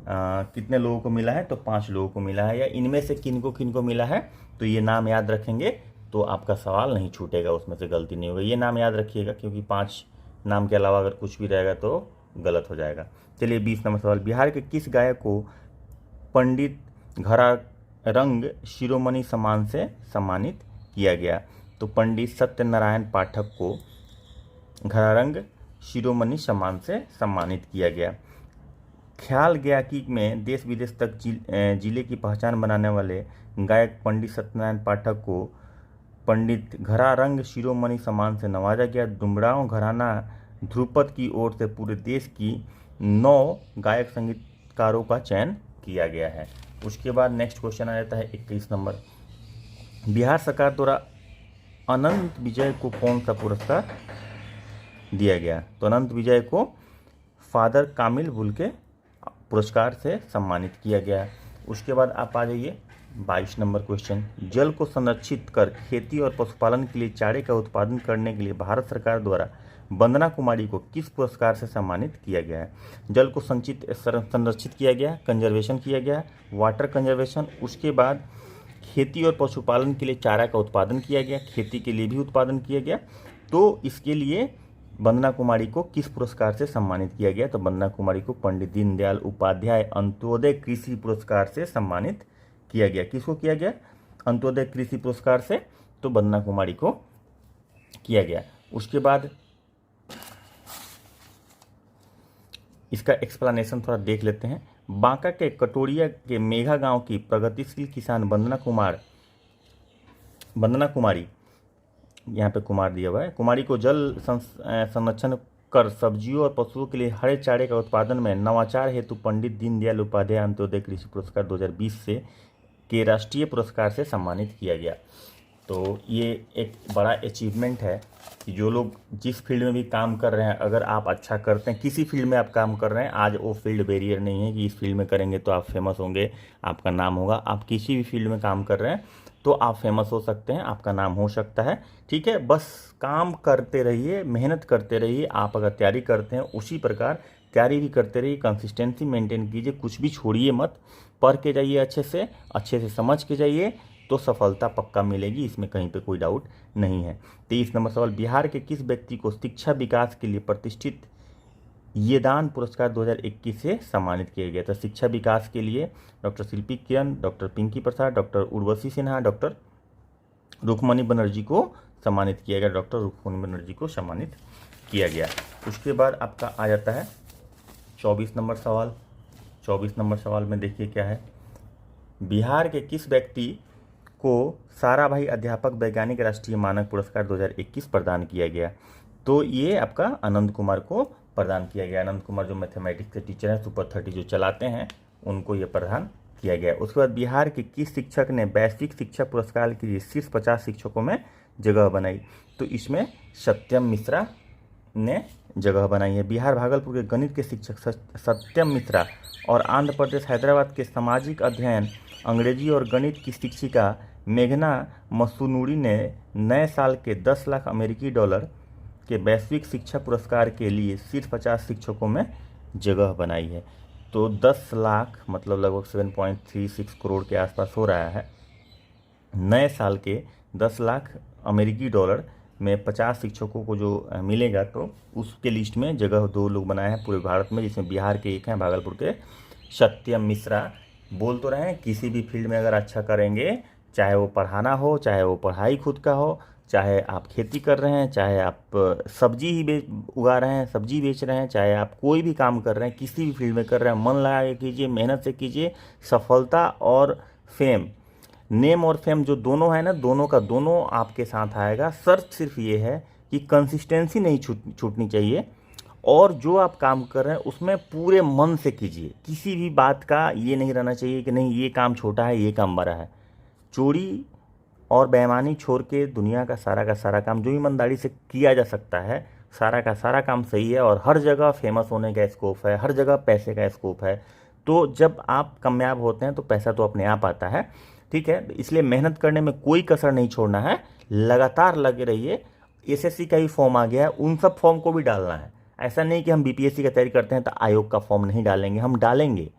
कितने लोगों को मिला है, तो 5 लोगों को मिला है, या इनमें से किनको मिला है, तो ये नाम याद रखेंगे तो आपका सवाल नहीं छूटेगा, उसमें से गलती नहीं होगी। ये नाम याद रखिएगा, क्योंकि 5 नाम के अलावा अगर कुछ भी रहेगा तो गलत हो जाएगा। चलिए 20 नंबर सवाल। बिहार के किस गायक को पंडित घरारंग शिरोमणि सम्मान से सम्मानित किया गया? तो पंडित सत्यनारायण पाठक को घरारंग शिरोमणि सम्मान से सम्मानित किया गया। ख्याल गायकी में देश विदेश तक जिले की पहचान बनाने वाले गायक पंडित सत्यनारायण पाठक को पंडित घरारंग शिरोमणि सम्मान से नवाजा गया। डुमरांव घराना ध्रुपद की ओर से पूरे देश की 9 गायक संगीतकारों का चयन किया गया है। उसके बाद नेक्स्ट क्वेश्चन आ जाता है 21 नंबर। बिहार सरकार द्वारा अनंत विजय को कौन सा पुरस्कार दिया गया? तो अनंत विजय को फादर कामिल बुल के पुरस्कार से सम्मानित किया गया। उसके बाद आप आ जाइए 22 नंबर क्वेश्चन। जल को संरक्षित कर खेती और पशुपालन के लिए चारे का उत्पादन करने के लिए भारत सरकार द्वारा वंदना कुमारी को किस पुरस्कार से सम्मानित किया गया है? जल को संरक्षित किया गया, कंजर्वेशन किया गया, वाटर कंजर्वेशन। उसके बाद खेती और पशुपालन के लिए चारा का उत्पादन किया गया, खेती के लिए भी उत्पादन किया गया। तो इसके लिए वंदना कुमारी को किस पुरस्कार से सम्मानित किया गया? तो वंदना कुमारी को पंडित दीनदयाल उपाध्याय अंत्योदय कृषि पुरस्कार से सम्मानित किया गया। किसको किया गया? अंत्योदय कृषि पुरस्कार से तो वंदना कुमारी को किया गया। उसके बाद इसका एक्सप्लेनेशन थोड़ा देख लेते हैं। बांका के कटोरिया के मेघा गांव की प्रगतिशील किसान वंदना कुमार वंदना कुमारी, यहाँ पे कुमार दिया हुआ है, कुमारी को जल संरक्षण कर सब्जियों और पशुओं के लिए हरे चारे का उत्पादन में नवाचार हेतु पंडित दीनदयाल उपाध्याय अंत्योदय कृषि पुरस्कार 2020 से के राष्ट्रीय पुरस्कार से सम्मानित किया गया। तो ये एक बड़ा अचीवमेंट है कि जो लोग जिस फील्ड में भी काम कर रहे हैं, अगर आप अच्छा करते हैं, किसी फील्ड में आप काम कर रहे हैं, आज वो फील्ड बैरियर नहीं है कि इस फील्ड में करेंगे तो आप फेमस होंगे, आपका नाम होगा। आप किसी भी फील्ड में काम कर रहे हैं तो आप फेमस हो सकते हैं, आपका नाम हो सकता है। ठीक है, बस काम करते रहिए, मेहनत करते रहिए। आप अगर तैयारी करते हैं उसी प्रकार तैयारी भी करते रहिए, कंसिस्टेंसी मेंटेन कीजिए, कुछ भी छोड़िए मत, पढ़ के जाइए, अच्छे से समझ के जाइए, तो सफलता पक्का मिलेगी, इसमें कहीं पे कोई डाउट नहीं है। 23 नंबर सवाल, बिहार के किस व्यक्ति को शिक्षा विकास के लिए प्रतिष्ठित येदान पुरस्कार 2021 से सम्मानित किया गया था? शिक्षा विकास के लिए डॉक्टर शिल्पी किरण, डॉक्टर पिंकी प्रसाद, डॉक्टर उर्वशी सिन्हा, डॉक्टर रुक्मणी बनर्जी को सम्मानित किया गया। डॉक्टर रुक्मणी बनर्जी को सम्मानित किया गया। उसके बाद आपका आ जाता है 24 नंबर सवाल। 24 नंबर सवाल में देखिए क्या है, बिहार के किस व्यक्ति को साराभाई अध्यापक वैज्ञानिक राष्ट्रीय मानक पुरस्कार 2021 प्रदान किया गया? तो ये आपका आनंद कुमार को प्रदान किया गया। आनंद कुमार जो मैथमेटिक्स के टीचर हैं, सुपर 30 जो चलाते हैं, उनको ये प्रदान किया गया। उसके बाद बिहार के किस शिक्षक ने वैश्विक शिक्षा पुरस्कार के लिए शीर्ष 50 शिक्षकों में जगह बनाई? तो इसमें सत्यम मिश्रा ने जगह बनाई है। बिहार भागलपुर के गणित के शिक्षक सत्यम मिश्रा और आंध्र प्रदेश हैदराबाद के सामाजिक अध्ययन, अंग्रेजी और गणित की शिक्षिका मेघना मसूनुरी ने नए साल के 10 लाख अमेरिकी डॉलर के वैश्विक शिक्षा पुरस्कार के लिए शीर्ष 50 शिक्षकों में जगह बनाई है। तो 10 लाख मतलब लगभग 7.36 करोड़ के आसपास हो रहा है। नए साल के 10 लाख अमेरिकी डॉलर में 50 शिक्षकों को जो मिलेगा, तो उसके लिस्ट में जगह 2 लोग बनाए हैं पूरे भारत में, जिसमें बिहार के एक हैं, भागलपुर के सत्यम मिश्रा। बोल तो रहे हैं किसी भी फील्ड में अगर अच्छा करेंगे, चाहे वो पढ़ाना हो, चाहे वो पढ़ाई खुद का हो, चाहे आप खेती कर रहे हैं, चाहे आप सब्जी ही उगा रहे हैं, सब्जी बेच रहे हैं, चाहे आप कोई भी काम कर रहे हैं, किसी भी फील्ड में कर रहे हैं, मन लगा के कीजिए, मेहनत से कीजिए, सफलता और फेम, नेम और फेम जो दोनों है ना, दोनों का दोनों आपके साथ आएगा। शर्त सिर्फ ये है कि कंसिस्टेंसी नहीं छूटनी चाहिए, और जो आप काम कर रहे हैं उसमें पूरे मन से कीजिए। किसी भी बात का ये नहीं रहना चाहिए कि नहीं ये काम छोटा है, ये काम बड़ा है। चोरी और बेईमानी छोड़ के दुनिया का सारा काम जो ईमानदारी से किया जा सकता है, सारा का सारा काम सही है, और हर जगह फेमस होने का स्कोप है, हर जगह पैसे का स्कोप है। तो जब आप कामयाब होते हैं तो पैसा तो अपने आप आता है। ठीक है, इसलिए मेहनत करने में कोई कसर नहीं छोड़ना है, लगातार लगे रहिए। एसएससी का ही फॉर्म आ गया है, उन सब फॉर्म को भी डालना है। ऐसा नहीं कि हम बीपीएससी का तैयारी करते हैं तो आयोग का फॉर्म नहीं डालेंगे, हम डालेंगे।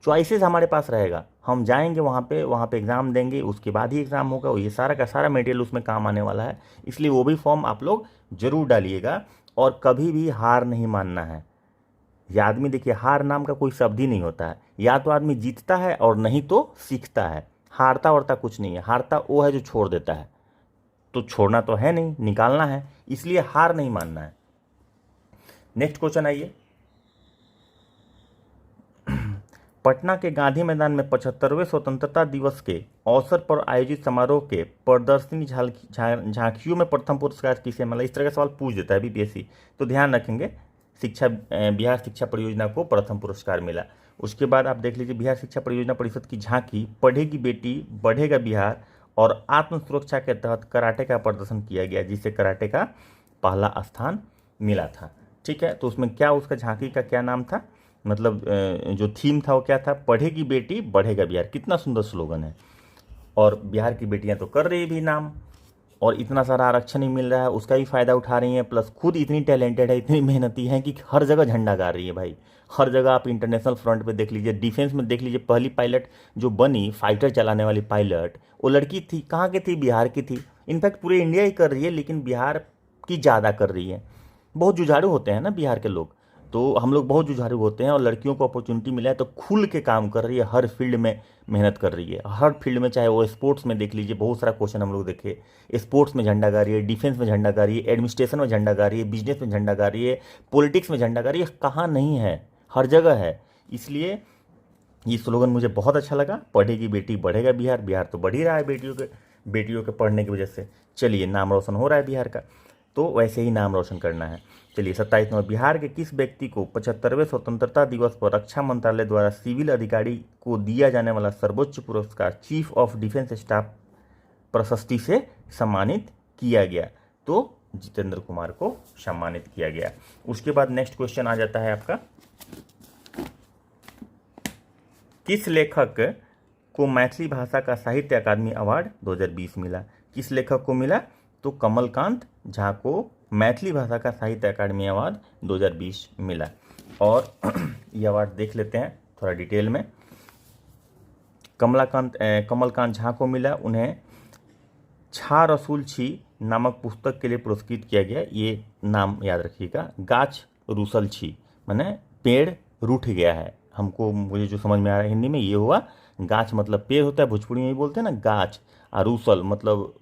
चॉइसेस हमारे पास रहेगा, हम जाएंगे वहाँ पे एग्ज़ाम देंगे, उसके बाद ही एग्ज़ाम होगा। ये सारा का सारा मटेरियल उसमें काम आने वाला है, इसलिए वो भी फॉर्म आप लोग ज़रूर डालिएगा। और कभी भी हार नहीं मानना है। ये आदमी देखिए, हार नाम का कोई शब्द ही नहीं होता है। या तो आदमी जीतता है और नहीं तो सीखता है। हारता वारता कुछ नहीं है, हारता वो है जो छोड़ देता है। तो छोड़ना तो है नहीं, निकालना है, इसलिए हार नहीं मानना है। नेक्स्ट क्वेश्चन आइए, पटना के गांधी मैदान में 75वें स्वतंत्रता दिवस के अवसर पर आयोजित समारोह के प्रदर्शनी झांकियों में प्रथम पुरस्कार किसे मिला? इस तरह का सवाल पूछ देता है बीपीएससी, तो ध्यान रखेंगे। बिहार शिक्षा परियोजना को प्रथम पुरस्कार मिला। उसके बाद आप देख लीजिए, बिहार शिक्षा परियोजना परिषद की झांकी पढ़ेगी बेटी बढ़ेगा बिहार और आत्म सुरक्षा के तहत कराटे का प्रदर्शन किया गया, जिसे कराटे का पहला स्थान मिला था। ठीक है, तो उसमें क्या, उसका झांकी का क्या नाम था, मतलब जो थीम था वो क्या था? पढ़ेगी बेटी बढ़ेगा बिहार। कितना सुंदर स्लोगन है। और बिहार की बेटियां तो कर रही भी नाम, और इतना सारा आरक्षण ही मिल रहा है, उसका भी फ़ायदा उठा रही हैं। प्लस खुद इतनी टैलेंटेड है, इतनी मेहनती हैं कि हर जगह झंडा गा रही है भाई। हर जगह आप इंटरनेशनल फ्रंट पे देख लीजिए, डिफेंस में देख लीजिए, पहली पायलट जो बनी, फाइटर चलाने वाली पायलट, वो लड़की थी। कहाँ की थी? बिहार की थी। इनफैक्ट पूरे इंडिया ही कर रही है, लेकिन बिहार की ज़्यादा कर रही है। बहुत जुझारू होते हैं ना बिहार के लोग, तो हम लोग बहुत जुझारू होते हैं, और लड़कियों को अपॉर्चुनिटी मिला है तो खुल के काम कर रही है, हर फील्ड में मेहनत कर रही है, हर फील्ड में। चाहे वो स्पोर्ट्स में देख लीजिए, बहुत सारा क्वेश्चन हम लोग देखे, स्पोर्ट्स में झंडा गा रही है, डिफेंस में झंडा गा रही है, एडमिनिस्ट्रेशन में झंडा गा रही है, बिजनेस में झंडा गा रही है, पॉलिटिक्स में झंडा गा रही है। कहाँ नहीं है, हर जगह है। इसलिए ये स्लोगन मुझे बहुत अच्छा लगा, पढ़ेगी बेटी बढ़ेगा बिहार। बिहार तो बढ़ ही रहा है बेटियों के बेटियों के पढ़ने की वजह से। चलिए, नाम रोशन हो रहा है बिहार का, तो वैसे ही नाम रोशन करना है। चलिए 27 नंबर, बिहार के किस व्यक्ति को 75वें स्वतंत्रता दिवस पर रक्षा मंत्रालय द्वारा सिविल अधिकारी को दिया जाने वाला सर्वोच्च पुरस्कार चीफ ऑफ डिफेंस स्टाफ प्रशस्ति से सम्मानित किया गया? तो जितेंद्र कुमार को सम्मानित किया गया। उसके बाद नेक्स्ट क्वेश्चन आ जाता है आपका, किस लेखक को मैथिली भाषा का साहित्य अकादमी अवार्ड 2020 मिला? किस लेखक को मिला? तो कमलकांत झा को मैथिली भाषा का साहित्य अकादमी अवार्ड 2020 मिला। और ये अवार्ड देख लेते हैं थोड़ा डिटेल में। कमलकांत झा को मिला, उन्हें छा रसूल छी नामक पुस्तक के लिए पुरस्कृत किया गया। ये नाम याद रखिएगा, गाछ रूसल छी माने पेड़ रूठ गया है। मुझे जो समझ में आ रहा है हिंदी में ये हुआ, गाछ मतलब पेड़ होता है, भोजपुरी में भी बोलते हैं ना गाछ, और रूसल मतलब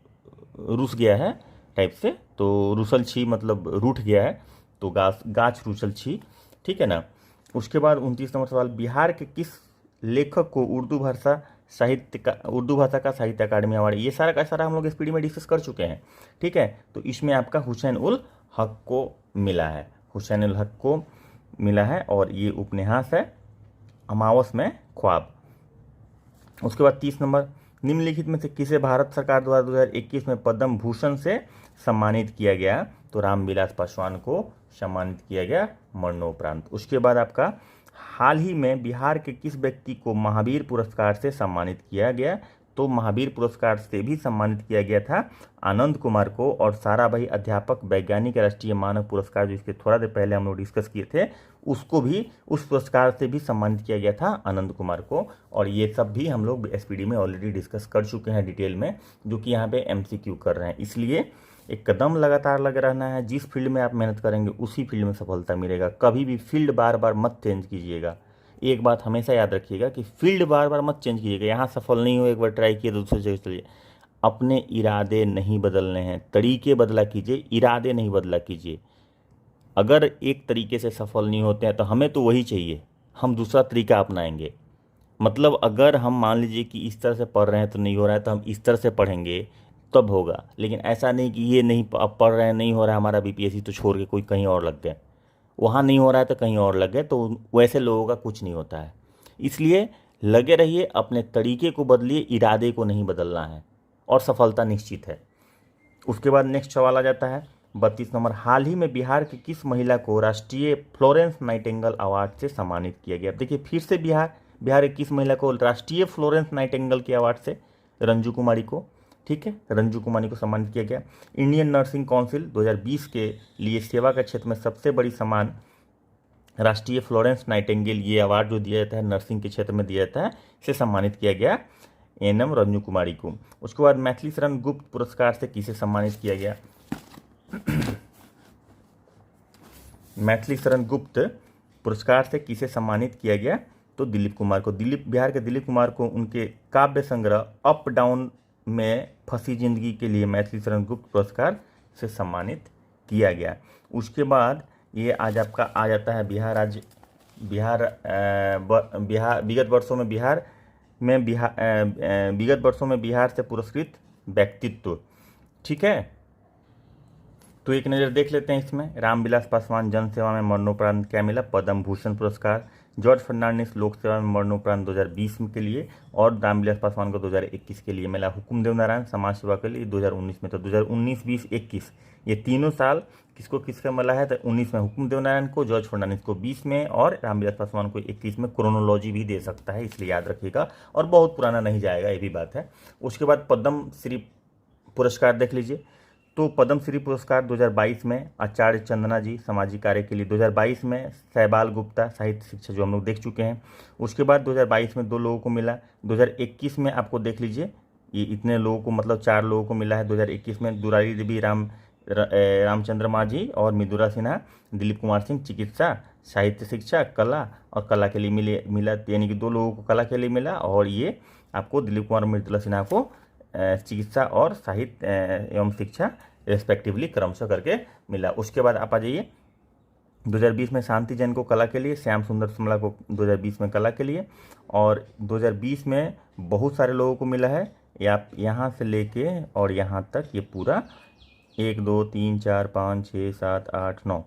रूस गया है टाइप से, तो रूसल छी मतलब रूठ गया है, तो गाछ रूसल छी, ठीक है ना। उसके बाद 29 नंबर सवाल, बिहार के किस लेखक को उर्दू भाषा का साहित्य अकादमी अवार्ड? ये सारा का सारा हम लोग स्पीड में डिस्कस कर चुके हैं, ठीक है। तो इसमें आपका हुसैन उल हक को मिला है, हुसैन उल हक को मिला है, और ये उपन्यास है अमावस में ख्वाब। उसके बाद 30 नंबर, निम्नलिखित में से किसे भारत सरकार द्वारा 2021 में पद्म भूषण से सम्मानित किया गया? तो रामविलास पासवान को सम्मानित किया गया मरणोपरांत। उसके बाद आपका, हाल ही में बिहार के किस व्यक्ति को महावीर पुरस्कार से सम्मानित किया गया? तो महावीर पुरस्कार से भी सम्मानित किया गया था आनंद कुमार को, और साराभाई अध्यापक वैज्ञानिक राष्ट्रीय मानव पुरस्कार जो इसके थोड़ा देर पहले हम लोग डिस्कस किए थे, उसको भी उस पुरस्कार से भी सम्मानित किया गया था आनंद कुमार को। और ये सब भी हम लोग एसपीडी में ऑलरेडी डिस्कस कर चुके हैं डिटेल में, जो कि यहाँ पे एमसीक्यू कर रहे हैं। इसलिए एक कदम लगातार लगे रहना है, जिस फील्ड में आप मेहनत करेंगे उसी फील्ड में सफलता मिलेगा। कभी भी फील्ड बार बार मत चेंज कीजिएगा। एक बात हमेशा याद रखिएगा कि फील्ड बार बार मत चेंज कीजिएगा। यहाँ सफल नहीं हो, एक बार ट्राई किए, दूसरी जगह चलिए। अपने इरादे नहीं बदलने हैं, तरीके बदला कीजिए, इरादे नहीं बदला कीजिए। अगर एक तरीके से सफल नहीं होते हैं तो हमें तो वही चाहिए, हम दूसरा तरीका अपनाएंगे। मतलब अगर हम मान लीजिए कि इस तरह से पढ़ रहे हैं तो नहीं हो रहा है, तो हम इस तरह से पढ़ेंगे तब होगा। लेकिन ऐसा नहीं कि ये नहीं पढ़ रहे हैं, नहीं हो रहा है हमारा बीपीएससी, तो छोड़ के कोई कहीं और लग गए, वहाँ नहीं हो रहा है तो कहीं और लग गए, तो वैसे लोगों का कुछ नहीं होता है। इसलिए लगे रहिए, अपने तरीके को बदलिए, इरादे को नहीं बदलना है, और सफलता निश्चित है। उसके बाद नेक्स्ट सवाल आ जाता है 32 नंबर, हाल ही में बिहार की किस महिला को राष्ट्रीय फ्लोरेंस नाइटिंगेल अवार्ड से सम्मानित किया गया? देखिए फिर से बिहार की किस महिला को राष्ट्रीय फ्लोरेंस नाइटिंगेल के अवार्ड से? रंजू कुमारी को, ठीक है, रंजू कुमारी को सम्मानित किया गया। इंडियन नर्सिंग काउंसिल 2020 के लिए सेवा के क्षेत्र में सबसे बड़ी सम्मान राष्ट्रीय फ्लोरेंस नाइटिंगेल, ये अवार्ड जो दिया जाता है नर्सिंग के क्षेत्र में दिया जाता है, से सम्मानित किया गया एनएम रंजू कुमारी को। उसके बाद मैथिली शरण गुप्त पुरस्कार से किसे सम्मानित किया गया? मैथिली शरण गुप्त पुरस्कार से किसे सम्मानित किया गया? तो दिलीप कुमार को। बिहार के दिलीप कुमार को उनके काव्य संग्रह अप डाउन में फंसी जिंदगी के लिए मैथिली शरण गुप्त पुरस्कार से सम्मानित किया गया। उसके बाद ये आज आपका आ जाता है विगत वर्षों में बिहार से पुरस्कृत व्यक्तित्व, ठीक है। तो एक नज़र देख लेते हैं इसमें। रामविलास पासवान जन सेवा में मरणोपरांत क्या मिला? पद्म भूषण पुरस्कार। जॉर्ज फर्नांडिस लोक सेवा में मरणोपरांत 2020 के लिए, और रामविलास पासवान को 2021 के लिए मिला। हुकुमदेव नारायण समाज सेवा के लिए 2019 में। तो 2019, 20, 21 ये तीनों साल किसको मिला है? तो 19 में हुकुमदेव नारायण को, जॉर्ज फर्नांडिस को 20 में, और रामविलास पासवान को 21 में। क्रोनोलॉजी भी दे सकता है, इसलिए याद रखिएगा, और बहुत पुराना नहीं जाएगा, ये भी बात है। उसके बाद पद्म श्री पुरस्कार देख लीजिए। तो पद्म श्री पुरस्कार 2022 में आचार्य चंदना जी सामाजिक कार्य के लिए, 2022 में सहबाल गुप्ता साहित्य शिक्षा, जो हम लोग देख चुके हैं। उसके बाद 2022 में 2 लोगों को मिला। 2021 में आपको देख लीजिए, ये इतने लोगों को मतलब 4 लोगों को मिला है 2021 में। दुरारी देवी रामचंद्र माझी और मिदुरा सिन्हा। दिलीप कुमार सिंह चिकित्सा साहित्य शिक्षा कला, और कला के लिए मिला, यानी कि 2 लोगों को कला के लिए मिला, और ये आपको दिलीप कुमार और मृदुला सिन्हा को चिकित्सा और साहित्य एवं शिक्षा रेस्पेक्टिवली क्रमशः करके मिला। उसके बाद आप आ जाइए 2020 में शांति जैन को कला के लिए, श्याम सुंदर समला को 2020 में कला के लिए, और 2020 में बहुत सारे लोगों को मिला है या यहाँ से लेके और यहाँ तक ये पूरा 1 2 3 4 5 6 7 8 9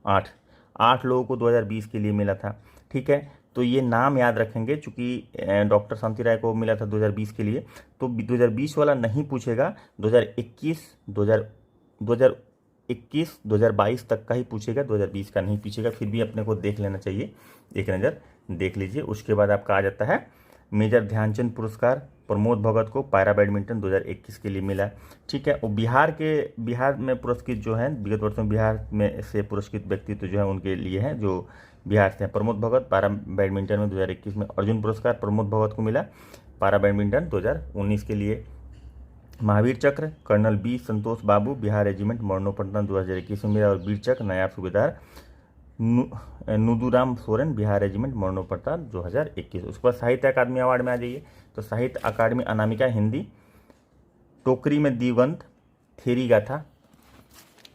8 लोगों को 2020 के लिए मिला था। ठीक है, तो ये नाम याद रखेंगे, चूंकि डॉक्टर शांति राय को मिला था 2020 के लिए, तो 2020 वाला नहीं पूछेगा, 2022 तक का ही पूछेगा, 2020 का नहीं पूछेगा। फिर भी अपने को देख लेना चाहिए, एक नज़र देख लीजिए। उसके बाद आपका आ जाता है मेजर ध्यानचंद पुरस्कार प्रमोद भगत को पैरा बैडमिंटन 2021 के लिए मिला। ठीक है, और बिहार में पुरस्कृत जो है विगत वर्षों में बिहार में से पुरस्कृत व्यक्तित्व जो है उनके लिए है जो बिहार से हैं। प्रमोद भगत पैरा बैडमिंटन में 2021 में अर्जुन पुरस्कार प्रमोद भगत को मिला पैरा बैडमिंटन 2019 के लिए। महावीर चक्र कर्नल बी संतोष बाबू बिहार रेजिमेंट मरणोपंतन 2021 में मिला। और वीर चक्र नायब सूबेदार नुदुराम सोरेन बिहार रेजिमेंट मरणोपंतन 2021। उसके बाद साहित्य अकादमी अवार्ड में आ जाइए, तो साहित्य अकादमी अनामिका हिंदी टोकरी में दिवंत थेरी गाथा,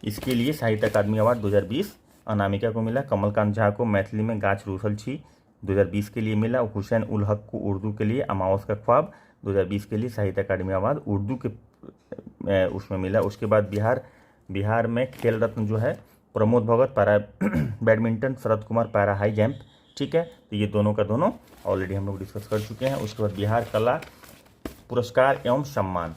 इसके लिए साहित्य अकादमी अवार्ड 2020 अनामिका को मिला। कमलकांत झा को मैथिली में गाछ रूसल छी 2020 के लिए मिला। हुसैन उल हक को उर्दू के लिए अमावस का ख्वाब 2020 के लिए साहित्य अकादमी अवार्ड उर्दू के उसमें मिला। उसके बाद बिहार में खेल रत्न जो है Pramod Bhagat para badminton, Sharad Kumar para high jump. ठीक है, तो ये दोनों का दोनों ऑलरेडी हम लोग डिस्कस कर चुके हैं। उसके बाद बिहार कला पुरस्कार एवं सम्मान,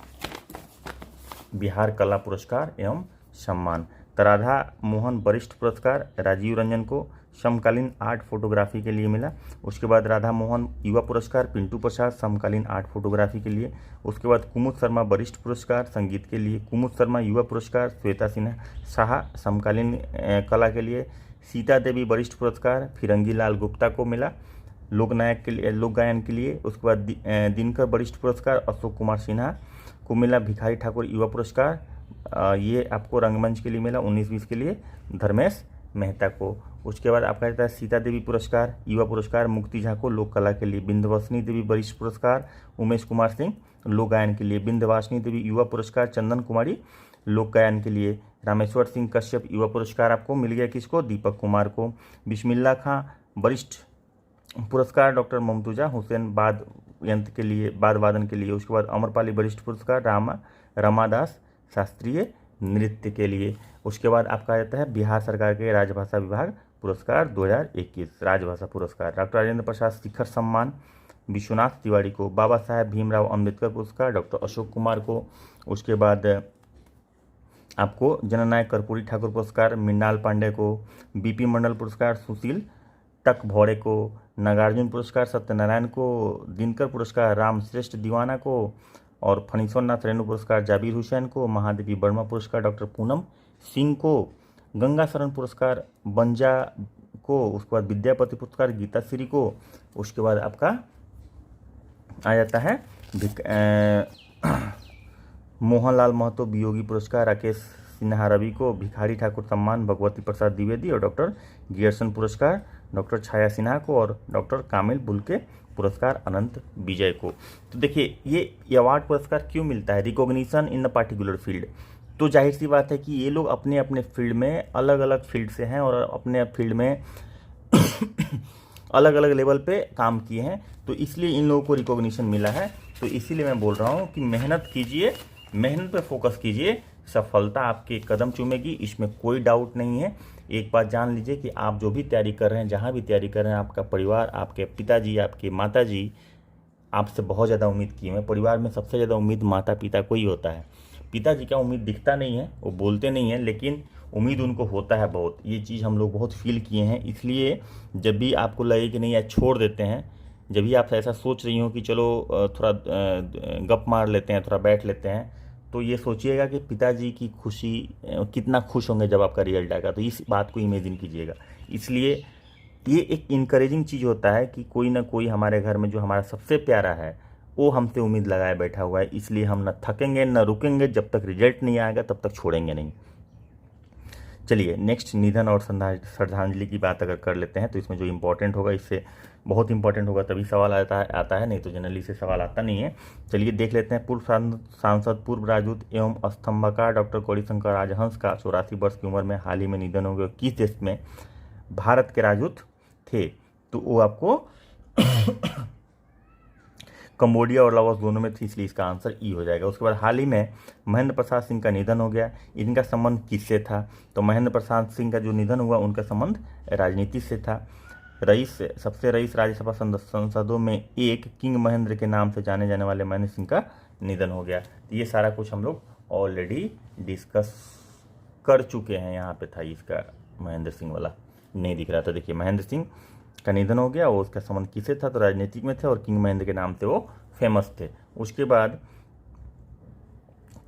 बिहार कला पुरस्कार एवं सम्मान। राधा मोहन वरिष्ठ पुरस्कार राजीव रंजन को समकालीन आर्ट फोटोग्राफी के लिए मिला। उसके बाद राधा मोहन युवा पुरस्कार पिंटू प्रसाद समकालीन आर्ट फोटोग्राफी के लिए। उसके बाद कुमुद शर्मा वरिष्ठ पुरस्कार संगीत के लिए। कुमुद शर्मा युवा पुरस्कार श्वेता सिन्हा शाह समकालीन कला के लिए। सीता देवी वरिष्ठ पुरस्कार फिरंगी लाल गुप्ता को मिला लोकनायक के लिए, लोक गायन के लिए। उसके बाद दिनकर वरिष्ठ पुरस्कार अशोक कुमार सिन्हा को मिला। भिखारी ठाकुर युवा पुरस्कार ये आपको रंगमंच के लिए मिला 19-20 के लिए धर्मेश मेहता को। उसके बाद आपका रहता है सीता देवी पुरस्कार युवा पुरस्कार मुक्ति झा को लोक कला के लिए। विंध्यवासिनी देवी वरिष्ठ पुरस्कार उमेश कुमार सिंह लोक गायन के लिए। विंध्यवासिनी देवी युवा पुरस्कार चंदन कुमारी लोक गायन के लिए। रामेश्वर सिंह कश्यप युवा पुरस्कार आपको मिल गया किसको, दीपक कुमार को। बिस्मिल्ला खां वरिष्ठ पुरस्कार डॉक्टर ममतूजा हुसैन बाद यंत्र के लिए, बाद वादन के लिए। उसके बाद अमरपाली वरिष्ठ पुरस्कार रमादास शास्त्रीय नृत्य के लिए। उसके बाद आपका रहता है बिहार सरकार के राजभाषा विभाग पुरस्कार 2021 राजभाषा पुरस्कार। डॉक्टर राजेंद्र प्रसाद शिखर सम्मान विश्वनाथ तिवारी को। बाबा साहेब भीमराव अम्बेडकर पुरस्कार डॉक्टर अशोक कुमार को। उसके बाद आपको जननायक कर्पूरी ठाकुर पुरस्कार मृणाल पांडे को। बीपी मंडल पुरस्कार सुशील टक भौड़े को। नागार्जुन पुरस्कार सत्यनारायण को। दिनकर पुरस्कार राम श्रेष्ठ दीवाना को। और फणीश्वर नाथ रेणु पुरस्कार जाबिर हुसैन को। महादेवी वर्मा पुरस्कार डॉक्टर पूनम सिंह को। गंगा शरण पुरस्कार बंजा को। उसके बाद विद्यापति पुरस्कार गीता श्री को। उसके बाद आपका आ जाता है मोहनलाल महतो वियोगी पुरस्कार राकेश सिन्हा रवि को। भिखारी ठाकुर सम्मान भगवती प्रसाद द्विवेदी और डॉक्टर गियर्सन पुरस्कार डॉक्टर छाया सिन्हा को। और डॉक्टर कामिल बुल्के पुरस्कार अनंत विजय को। तो देखिए ये अवार्ड पुरस्कार क्यों मिलता है, recognition in the particular field. तो जाहिर सी बात है कि ये लोग अपने अपने फील्ड में अलग अलग फील्ड से हैं और अपने फील्ड में अलग अलग लेवल पे काम किए हैं, तो इसलिए इन लोगों को रिकॉग्निशन मिला है। तो इसीलिए मैं बोल रहा हूँ कि मेहनत कीजिए, मेहनत पे फोकस कीजिए, सफलता आपके कदम चूमेगी, इसमें कोई डाउट नहीं है। एक बात जान लीजिए कि आप जो भी तैयारी कर रहे हैं, जहाँ भी तैयारी कर रहे हैं, आपका परिवार, आपके पिताजी, आपके माताजी आपसे बहुत ज़्यादा उम्मीद किए हैं। परिवार में सबसे ज़्यादा उम्मीद माता पिता को ही होता है। पिताजी का उम्मीद दिखता नहीं है, वो बोलते नहीं हैं, लेकिन उम्मीद उनको होता है बहुत। ये चीज़ हम लोग बहुत फील किए हैं। इसलिए जब भी आपको लगे कि नहीं यार छोड़ देते हैं, जब भी आप ऐसा सोच रही हो कि चलो थोड़ा गप मार लेते हैं, थोड़ा बैठ लेते हैं, तो ये सोचिएगा कि पिताजी की खुशी कितना खुश होंगे जब आपका रिजल्ट आएगा। तो इस बात को इमेजिन कीजिएगा। इसलिए ये एक इनकरेजिंग चीज़ होता है कि कोई ना कोई हमारे घर में जो हमारा सबसे प्यारा है वो हमसे उम्मीद लगाए बैठा हुआ है। इसलिए हम न थकेंगे न रुकेंगे, जब तक रिजल्ट नहीं आएगा तब तक छोड़ेंगे नहीं। चलिए नेक्स्ट निधन और श्रद्धांजलि की बात अगर कर लेते हैं, तो इसमें जो इम्पोर्टेंट होगा, इससे बहुत इंपॉर्टेंट होगा तभी सवाल आता है, नहीं तो जनरली से सवाल आता नहीं है। चलिए देख लेते हैं। पूर्व सांसद पूर्व राजदूत एवं स्तंभकार डॉक्टर गौरीशंकर राजहंस का 84 वर्ष की उम्र में हाल ही में निधन हो गया। किस देश में भारत के राजदूत थे? तो वो आपको कंबोडिया और लाओस दोनों में थी, इसलिए इसका आंसर ई हो जाएगा। उसके बाद हाल ही में महेंद्र प्रसाद सिंह का निधन हो गया। इनका संबंध किससे था? तो महेंद्र प्रसाद सिंह का जो निधन हुआ उनका संबंध राजनीति से था। सबसे रईस राज्यसभा संसदों में एक किंग महेंद्र के नाम से जाने जाने वाले महेंद्र सिंह का निधन हो गया। तो ये सारा कुछ हम लोग ऑलरेडी डिस्कस कर चुके हैं। यहाँ पे था इसका महेंद्र सिंह वाला, नहीं दिख रहा था। देखिए महेंद्र सिंह का निधन हो गया, वो उसका संबंध किससे था? तो राजनीतिक में थे और किंग महेंद्र के नाम से वो फेमस थे। उसके बाद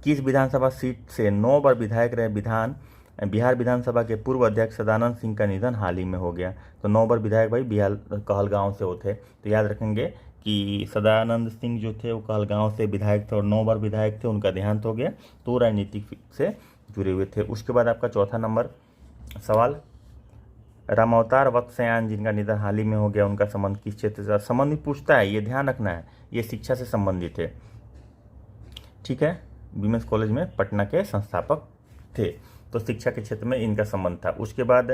किस विधानसभा सीट से 9 बार विधायक रहे बिहार विधानसभा के पूर्व अध्यक्ष सदानंद सिंह का निधन हाल ही में हो गया। तो 9 बार विधायक भाई बिहार कहलगांव से वो थे। तो याद रखेंगे कि सदानंद सिंह जो थे वो कहलगांव से विधायक थे और 9 बार विधायक थे, उनका देहांत हो गया, तो राजनीतिक से जुड़े हुए थे। उसके बाद आपका चौथा नंबर सवाल, रामावतार वत्सयान जिनका निधन हाल ही में हो गया, उनका संबंध किस क्षेत्र से? संबंध भी पूछता है, ये ध्यान रखना है, ये शिक्षा से संबंधित है। ठीक है, वीमेंस कॉलेज में पटना के संस्थापक थे, तो शिक्षा के क्षेत्र में इनका संबंध था। उसके बाद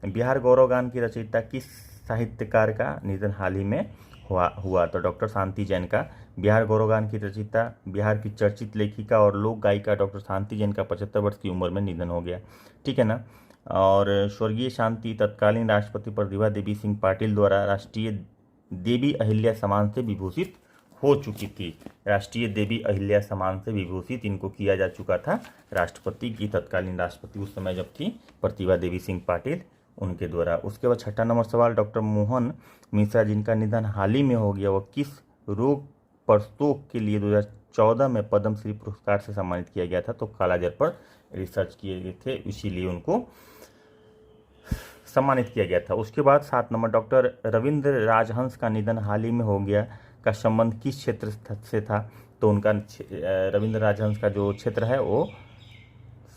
बिहार गौरव गान की रचयिता किस साहित्यकार का निधन हाल ही में हुआ? तो डॉक्टर शांति जैन का। बिहार गौरव गान की रचयिता, बिहार की चर्चित लेखिका और लोक गायिका डॉक्टर शांति जैन का 75 वर्ष की उम्र में निधन हो गया। ठीक है ना। और स्वर्गीय शांति तत्कालीन राष्ट्रपति प्रतिभा देवी सिंह पाटिल द्वारा राष्ट्रीय देवी अहिल्या सम्मान से विभूषित हो चुकी थी। राष्ट्रीय देवी अहिल्या सम्मान से विभूषित इनको किया जा चुका था राष्ट्रपति की, तत्कालीन राष्ट्रपति उस समय जब थी प्रतिभा देवी सिंह पाटिल, उनके द्वारा। उसके बाद छठा नंबर सवाल, डॉक्टर मोहन मिश्रा जिनका निधन हाल ही में हो गया, वह किस रोग प्रस्तोक के लिए 2014 में पद्मश्री पुरस्कार से सम्मानित किया गया था? तो कालाजार पर रिसर्च किए गए थे, इसीलिए उनको सम्मानित किया गया था। उसके बाद 7 नंबर, डॉक्टर रविंद्र राजहंस का निधन हाल ही में हो गया, का संबंध किस क्षेत्र से था? तो उनका रविंद्र राजहंस का जो क्षेत्र है वो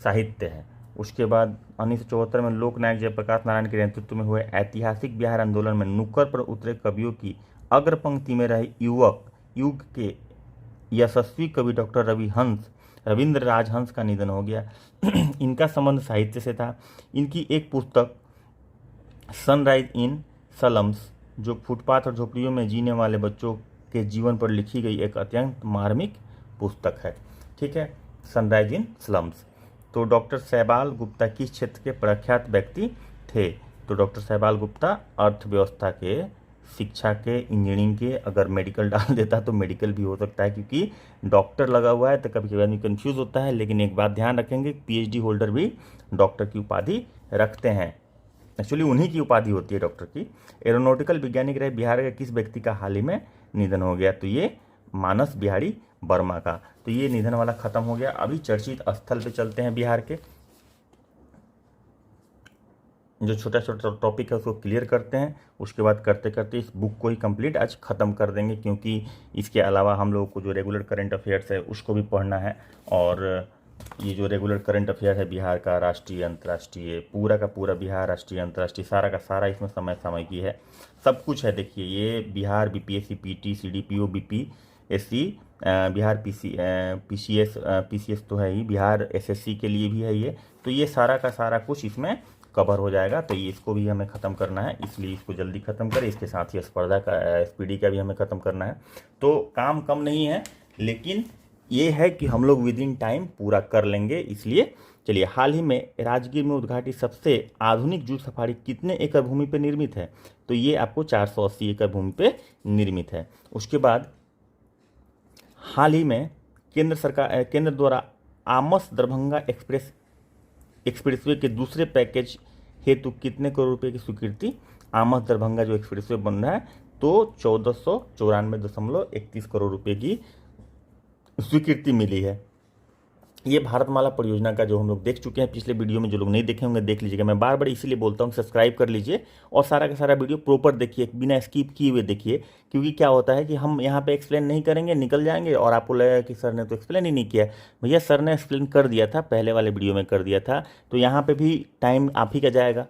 साहित्य है। उसके बाद 1974 में लोकनायक जयप्रकाश नारायण के नेतृत्व में हुए ऐतिहासिक बिहार आंदोलन में नुक्कड़ पर उतरे कवियों की अग्र पंक्ति में रहे युग के यशस्वी कवि डॉक्टर रविंद्र राजहंस का निधन हो गया। इनका संबंध साहित्य से था। इनकी एक पुस्तक सनराइज इन स्लम्स, जो फुटपाथ और झोपड़ियों में जीने वाले बच्चों के जीवन पर लिखी गई एक अत्यंत मार्मिक पुस्तक है। ठीक है, सनराइज इन स्लम्स। तो डॉक्टर सहबाल गुप्ता किस क्षेत्र के प्रख्यात व्यक्ति थे? तो डॉक्टर सहबाल गुप्ता अर्थव्यवस्था के, शिक्षा के, इंजीनियरिंग के, अगर मेडिकल डाल देता तो मेडिकल भी हो सकता है, क्योंकि डॉक्टर लगा हुआ है तो कभी कभी आदमी कन्फ्यूज होता है। लेकिन एक बात ध्यान रखेंगे, पीएचडी होल्डर भी डॉक्टर की उपाधि रखते हैं, एक्चुअली उन्हीं की उपाधि होती है डॉक्टर की। एरोनॉटिकल वैज्ञानिक रहे बिहार के किस व्यक्ति का हाल ही में निधन हो गया? तो ये मानस बिहारी वर्मा का। तो ये निधन वाला खत्म हो गया। अभी चर्चित स्थल पे चलते हैं बिहार के, जो छोटा छोटा टॉपिक है उसको क्लियर करते हैं। उसके बाद करते करते इस बुक को ही कंप्लीट आज ख़त्म कर देंगे, क्योंकि इसके अलावा हम लोगों को जो रेगुलर करंट अफेयर्स है उसको भी पढ़ना है। और ये जो रेगुलर करंट अफेयर है बिहार का, राष्ट्रीय अंतर्राष्ट्रीय, पूरा का पूरा बिहार राष्ट्रीय अंतर्राष्ट्रीय सारा का सारा इसमें समय की है, सब कुछ है। देखिए ये Bihar BPSC PT CDPO BPSC, Bihar PCS तो है ही, बिहार एसएससी के लिए भी है ये। तो ये सारा का सारा कुछ इसमें कवर हो जाएगा। तो ये इसको भी हमें ख़त्म करना है, इसलिए इसको जल्दी ख़त्म करें। इसके साथ ही स्पर्धा का एसपीडी का भी हमें ख़त्म करना है। तो काम कम नहीं है, लेकिन ये है कि हम लोग विद इन टाइम पूरा कर लेंगे। इसलिए चलिए, हाल ही में राजगीर में उद्घाटित सबसे आधुनिक जूट सफारी कितने एकड़ भूमि पर निर्मित है? तो ये आपको 480 एकड़ भूमि पे निर्मित है। उसके बाद हाल ही में केंद्र द्वारा आमस दरभंगा एक्सप्रेसवे के दूसरे पैकेज हेतु कितने करोड़ रुपए की स्वीकृति? आमस दरभंगा जो एक्सप्रेसवे बन रहा है तो 1494.31 करोड़ रुपए की स्वीकृति मिली है। ये भारतमाला परियोजना का जो हम लोग देख चुके हैं पिछले वीडियो में, जो लोग नहीं देखे होंगे देख लीजिएगा। मैं बार बार इसीलिए बोलता हूँ सब्सक्राइब कर लीजिए और सारा का सारा वीडियो प्रॉपर देखिए, बिना स्किप किए हुए देखिए। क्योंकि क्या होता है कि हम यहाँ पे एक्सप्लेन नहीं करेंगे, निकल जाएंगे और आपको लगेगा कि सर ने तो एक्सप्लेन ही नहीं किया। भैया सर ने एक्सप्लेन कर दिया था, पहले वाले वीडियो में कर दिया था, तो यहाँ पर भी टाइम आप ही का जाएगा।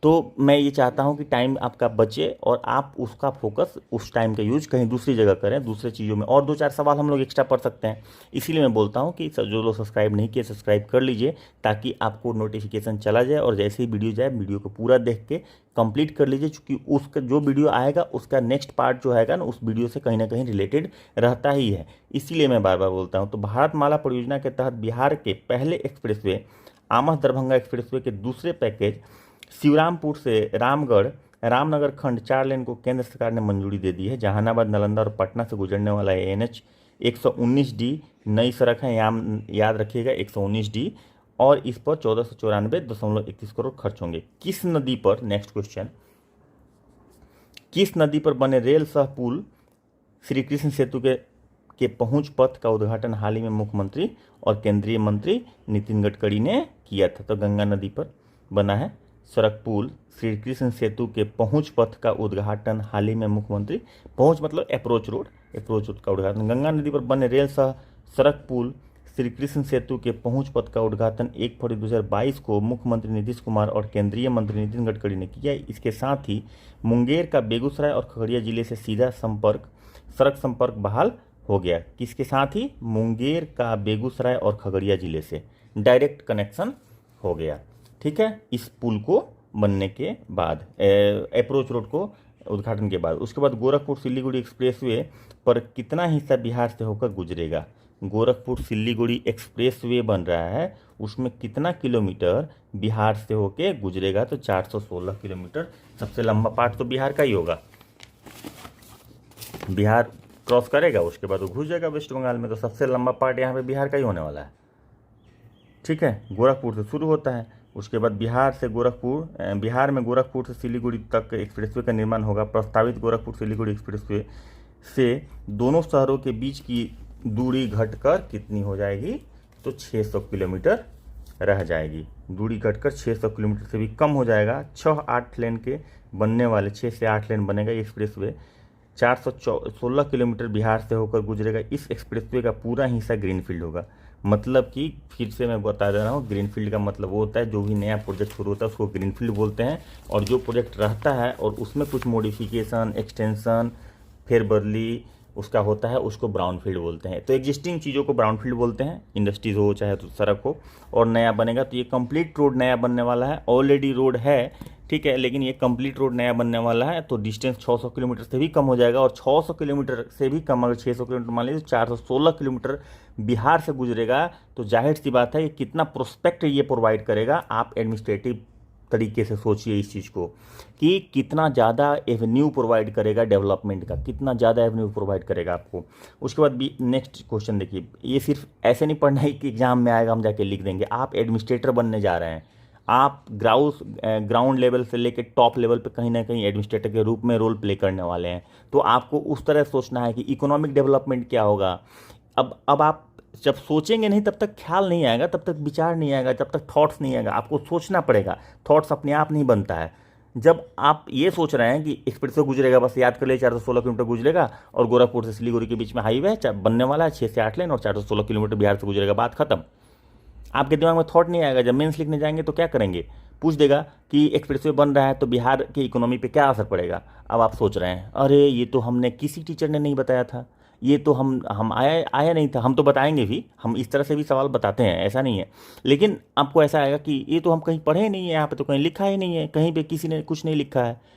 तो मैं ये चाहता हूँ कि टाइम आपका बचे और आप उसका फोकस उस टाइम का यूज कहीं दूसरी जगह करें, दूसरे चीज़ों में। और 2-4 सवाल हम लोग एक्स्ट्रा पढ़ सकते हैं। इसीलिए मैं बोलता हूँ कि जो लोग सब्सक्राइब नहीं किए सब्सक्राइब कर लीजिए, ताकि आपको नोटिफिकेशन चला जाए और जैसे ही वीडियो जाए वीडियो को पूरा देख के कंप्लीट कर लीजिए, क्योंकि उसका जो वीडियो आएगा उसका नेक्स्ट पार्ट जो आएगा ना उस वीडियो से कहीं ना कहीं रिलेटेड रहता ही है। इसीलिए मैं बार बार बोलता हूँ। तो भारतमाला परियोजना के तहत बिहार के पहले एक्सप्रेसवे आमस दरभंगा एक्सप्रेसवे के दूसरे पैकेज शिवरामपुर से रामगढ़ रामनगर खंड 4 लेन को केंद्र सरकार ने मंजूरी दे दी है। जहानाबाद, नालंदा और पटना से गुजरने वाला NH 119D नई सड़क है, याद रखिएगा 119D, और इस पर 1494.31 करोड़ खर्च होंगे। किस नदी पर, नेक्स्ट क्वेश्चन, किस नदी पर बने रेल सह पुल श्री कृष्ण सेतु के पहुंच पथ का उद्घाटन हाल ही में मुख्यमंत्री और केंद्रीय मंत्री नितिन गडकरी ने किया था? तो गंगा नदी पर बना है सड़क पुल श्री कृष्ण सेतु के पहुंच पथ का उद्घाटन हाल ही में मुख्यमंत्री, पहुंच मतलब अप्रोच रोड का उद्घाटन। गंगा नदी पर बने रेल सह सड़क पुल श्री कृष्ण सेतु के पहुंच पथ का उद्घाटन 1 फरवरी 2022 को मुख्यमंत्री नीतीश कुमार और केंद्रीय मंत्री नितिन गडकरी ने किया। इसके साथ ही मुंगेर का बेगूसराय और खगड़िया जिले से सीधा सड़क संपर्क बहाल हो गया। किसके साथ ही? मुंगेर का बेगूसराय और खगड़िया जिले से डायरेक्ट कनेक्शन हो गया। ठीक है, इस पुल को बनने के बाद, अप्रोच रोड को उद्घाटन के बाद। उसके बाद गोरखपुर सिलीगुड़ी एक्सप्रेसवे पर कितना हिस्सा बिहार से होकर गुजरेगा? गोरखपुर सिलीगुड़ी एक्सप्रेसवे बन रहा है, उसमें कितना किलोमीटर बिहार से होके गुजरेगा? तो 416 किलोमीटर। सबसे लंबा पार्ट तो बिहार का ही होगा, बिहार क्रॉस करेगा उसके बाद वो घुस जाएगा वेस्ट बंगाल में। तो सबसे लंबा पार्ट यहाँ पे बिहार का ही होने वाला है। ठीक है, गोरखपुर से शुरू होता है, उसके बाद बिहार में गोरखपुर से सिलीगुड़ी तक एक्सप्रेसवे का निर्माण होगा। प्रस्तावित गोरखपुर सिलीगुड़ी एक्सप्रेसवे से दोनों शहरों के बीच की दूरी घटकर कितनी हो जाएगी? तो 600 किलोमीटर रह जाएगी। दूरी घटकर 600 किलोमीटर से भी कम हो जाएगा। 6-8 लेन के बनने वाले, 6 से 8 लेन बनेगा ये एक्सप्रेसवे। 416 किलोमीटर बिहार से होकर गुजरेगा। इस एक्सप्रेसवे का पूरा हिस्सा ग्रीनफील्ड होगा। मतलब कि फिर से मैं बता दे रहा हूँ, ग्रीनफील्ड का मतलब वो होता है जो भी नया प्रोजेक्ट शुरू होता है उसको ग्रीनफील्ड बोलते हैं, और जो प्रोजेक्ट रहता है और उसमें कुछ मॉडिफिकेशन, एक्सटेंशन, फेरबदली उसका होता है उसको ब्राउनफील्ड बोलते हैं। तो एग्जिस्टिंग चीज़ों को ब्राउनफील्ड बोलते हैं, इंडस्ट्रीज हो चाहे तो सड़क हो, और नया बनेगा तो ये कंप्लीट रोड नया बनने वाला है। ऑलरेडी रोड है, ठीक है, लेकिन ये कंप्लीट रोड नया बनने वाला है। तो डिस्टेंस 600 किलोमीटर से भी कम हो जाएगा, और 600 किलोमीटर से भी कम, अगर 600 किलोमीटर मान लीजिए, 416 किलोमीटर बिहार से गुजरेगा। तो जाहिर सी बात है ये कितना प्रोस्पेक्ट ये प्रोवाइड करेगा। आप एडमिनिस्ट्रेटिव तरीके से सोचिए इस चीज़ को कि कितना ज़्यादा एवेन्यू प्रोवाइड करेगा डेवलपमेंट का, कितना ज़्यादा एवेन्यू प्रोवाइड करेगा आपको। उसके बाद भी नेक्स्ट क्वेश्चन देखिए, ये सिर्फ ऐसे नहीं पढ़ना है कि एग्जाम में आएगा हम जाके लिख देंगे। आप एडमिनिस्ट्रेटर बनने जा रहे हैं, आप ग्राउंड लेवल से लेकर टॉप लेवल पे कहीं ना कहीं एडमिनिस्ट्रेटर के रूप में रोल प्ले करने वाले हैं। तो आपको उस तरह सोचना है कि इकोनॉमिक डेवलपमेंट क्या होगा। अब आप जब सोचेंगे नहीं तब तक ख्याल नहीं आएगा, तब तक विचार नहीं आएगा, तब तक थॉट्स नहीं आएगा। आपको सोचना पड़ेगा, थॉट्स अपने आप नहीं बनता है। जब आप ये सोच रहे हैं कि एक्सप्रेसवे गुजरेगा, बस याद कर ले 416 किलोमीटर गुजरेगा, और गोरखपुर से सिलीगुड़ी के बीच में हाईवे बनने वाला है 6 से 8 लेन, और 416 किलोमीटर बिहार से गुजरेगा, बात खत्म। आपके दिमाग में थॉट नहीं आएगा। जब मेंस लिखने जाएंगे तो क्या करेंगे? पूछ देगा कि एक्सप्रेसवे बन रहा है तो बिहार की इकोनॉमी पे क्या असर पड़ेगा। अब आप सोच रहे हैं, अरे ये तो हमने किसी टीचर ने नहीं बताया था, ये तो हम आया नहीं था। हम तो बताएंगे भी, हम इस तरह से भी सवाल बताते हैं, ऐसा नहीं है। लेकिन आपको ऐसा आएगा कि ये तो हम कहीं पढ़े नहीं है, यहाँ पे तो कहीं लिखा ही नहीं है, कहीं पे किसी ने कुछ नहीं लिखा है,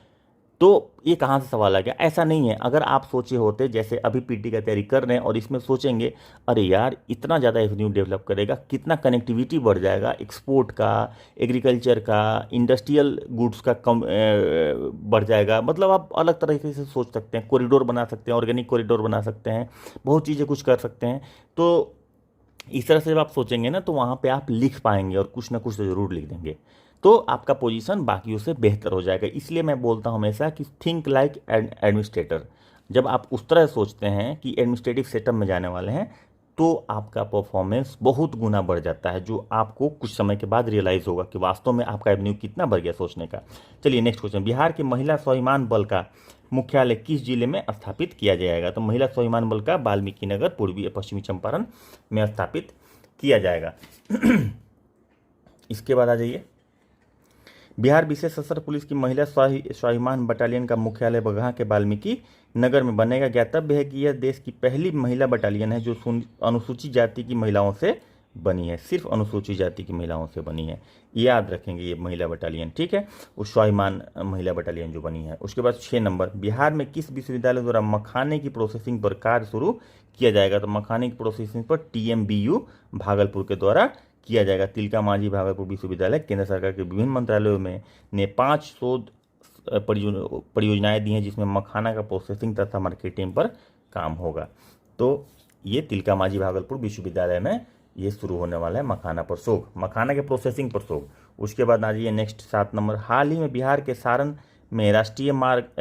तो ये कहाँ से सवाल आ गया? ऐसा नहीं है। अगर आप सोचे होते, जैसे अभी पीटी का तैयारी कर रहे हैं और इसमें सोचेंगे, अरे यार इतना ज़्यादा एवेन्यू डेवलप करेगा, कितना कनेक्टिविटी बढ़ जाएगा, एक्सपोर्ट का, एग्रीकल्चर का, इंडस्ट्रियल गुड्स का कम बढ़ जाएगा। मतलब आप अलग तरीके से सोच सकते हैं, कॉरिडोर बना सकते हैं, ऑर्गेनिक कॉरिडोर बना सकते हैं, बहुत चीज़ें कुछ कर सकते हैं। तो इस तरह से जब आप सोचेंगे ना तो वहाँ पे आप लिख पाएंगे, और कुछ ना कुछ तो ज़रूर लिख देंगे, तो आपका पोजीशन बाकियों से बेहतर हो जाएगा। इसलिए मैं बोलता हूँ हमेशा कि थिंक लाइक एडमिनिस्ट्रेटर। जब आप उस तरह सोचते हैं कि एडमिनिस्ट्रेटिव सेटअप में जाने वाले हैं, तो आपका परफॉर्मेंस बहुत गुना बढ़ जाता है, जो आपको कुछ समय के बाद रियलाइज़ होगा कि वास्तव में आपका एवेन्यू कितना बढ़ गया सोचने का। चलिए नेक्स्ट क्वेश्चन, बिहार के महिला स्वाभिमान बल का मुख्यालय किस जिले में स्थापित किया जाएगा? तो महिला स्वाभिमान बल का वाल्मीकि नगर, पूर्वी पश्चिमी चंपारण में स्थापित किया जाएगा। इसके बाद आ जाइए, बिहार विशेष सशस्त्र पुलिस की महिला स्वाभिमान बटालियन का मुख्यालय बगहा के वाल्मीकि नगर में बनेगा। ज्ञातव्य है कि यह देश की पहली महिला बटालियन है जो अनुसूचित जाति की महिलाओं से बनी है, सिर्फ अनुसूचित जाति की महिलाओं से बनी है, याद रखेंगे ये महिला बटालियन, ठीक है, उस स्वाभिमान महिला बटालियन जो बनी है। उसके बाद 6 नंबर, बिहार में किस विश्वविद्यालय द्वारा मखाने की प्रोसेसिंग पर कार्य शुरू किया जाएगा? तो मखाने की प्रोसेसिंग पर TMBU भागलपुर के द्वारा किया जाएगा। तिलका मांझी भागलपुर विश्वविद्यालय केंद्र सरकार के विभिन्न मंत्रालयों में ने 5 शोध परियोजनाएं दी हैं जिसमें मखाना का प्रोसेसिंग तथा मार्केटिंग पर काम होगा। तो ये तिलका मांझी भागलपुर विश्वविद्यालय में ये शुरू होने वाला है मखाना पर शोध, मखाना के प्रोसेसिंग पर शोध। उसके बाद आ जाइए नेक्स्ट 7 नंबर, हाल ही में बिहार के सारण में राष्ट्रीय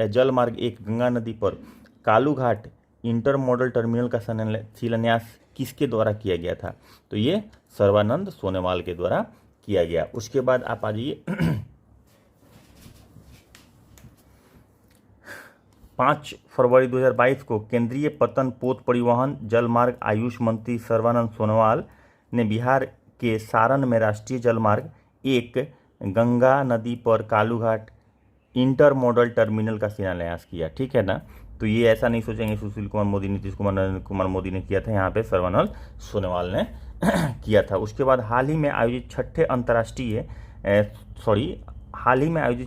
जल मार्ग 1 गंगा नदी पर कालूघाट इंटर मॉडल टर्मिनल का शिलान्यास किसके द्वारा किया गया था? तो ये सर्बानंद सोनोवाल के द्वारा किया गया। उसके बाद आप आ जाइए 5 फरवरी 2022 को केंद्रीय पतन पोत परिवहन जल मार्ग आयुष मंत्री सर्बानंद सोनोवाल ने बिहार के सारण में राष्ट्रीय जल मार्ग 1 गंगा नदी पर कालूघाट इंटर मॉडल टर्मिनल का शिलान्यास किया, ठीक है ना। तो ये ऐसा नहीं सोचेंगे सुशील कुमार मोदी, नीतीश कुमार, नरेंद्र कुमार मोदी ने किया था, यहाँ पे सर्बानंद सोनोवाल ने किया था। उसके बाद हाल ही में आयोजित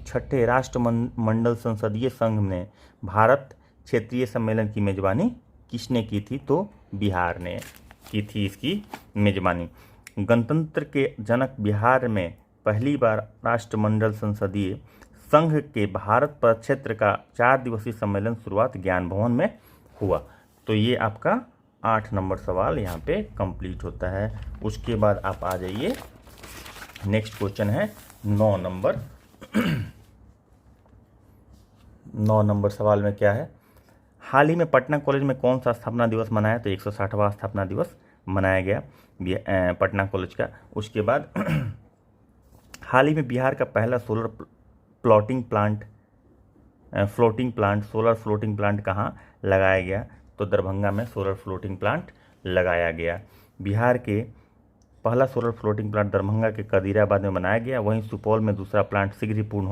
छठे राष्ट्रमंडल संसदीय संघ ने भारत क्षेत्रीय सम्मेलन की मेजबानी किसने की थी? तो बिहार ने की थी इसकी मेजबानी। गणतंत्र के जनक बिहार में पहली बार राष्ट्रमंडल संसदीय संघ के भारत प्रक्षेत्र का 4 दिवसीय सम्मेलन शुरुआत ज्ञान भवन में हुआ। तो ये आपका 8 नंबर सवाल यहाँ पे कंप्लीट होता है। उसके बाद आप आ जाइए, नेक्स्ट क्वेश्चन है 9 नंबर। 9 नंबर सवाल में क्या है? हाल ही में पटना कॉलेज में कौन सा स्थापना दिवस मनाया? तो 160वां स्थापना दिवस मनाया गया पटना कॉलेज का। उसके बाद हाल ही में बिहार का पहला सोलर फ्लोटिंग प्लांट कहाँ लगाया गया? तो दरभंगा में सोलर फ्लोटिंग प्लांट लगाया गया। बिहार के पहला सोलर फ्लोटिंग प्लांट दरभंगा के कदीराबाद में बनाया गया। वहीं सुपौल में दूसरा प्लांट शीघ्र ही पूर्ण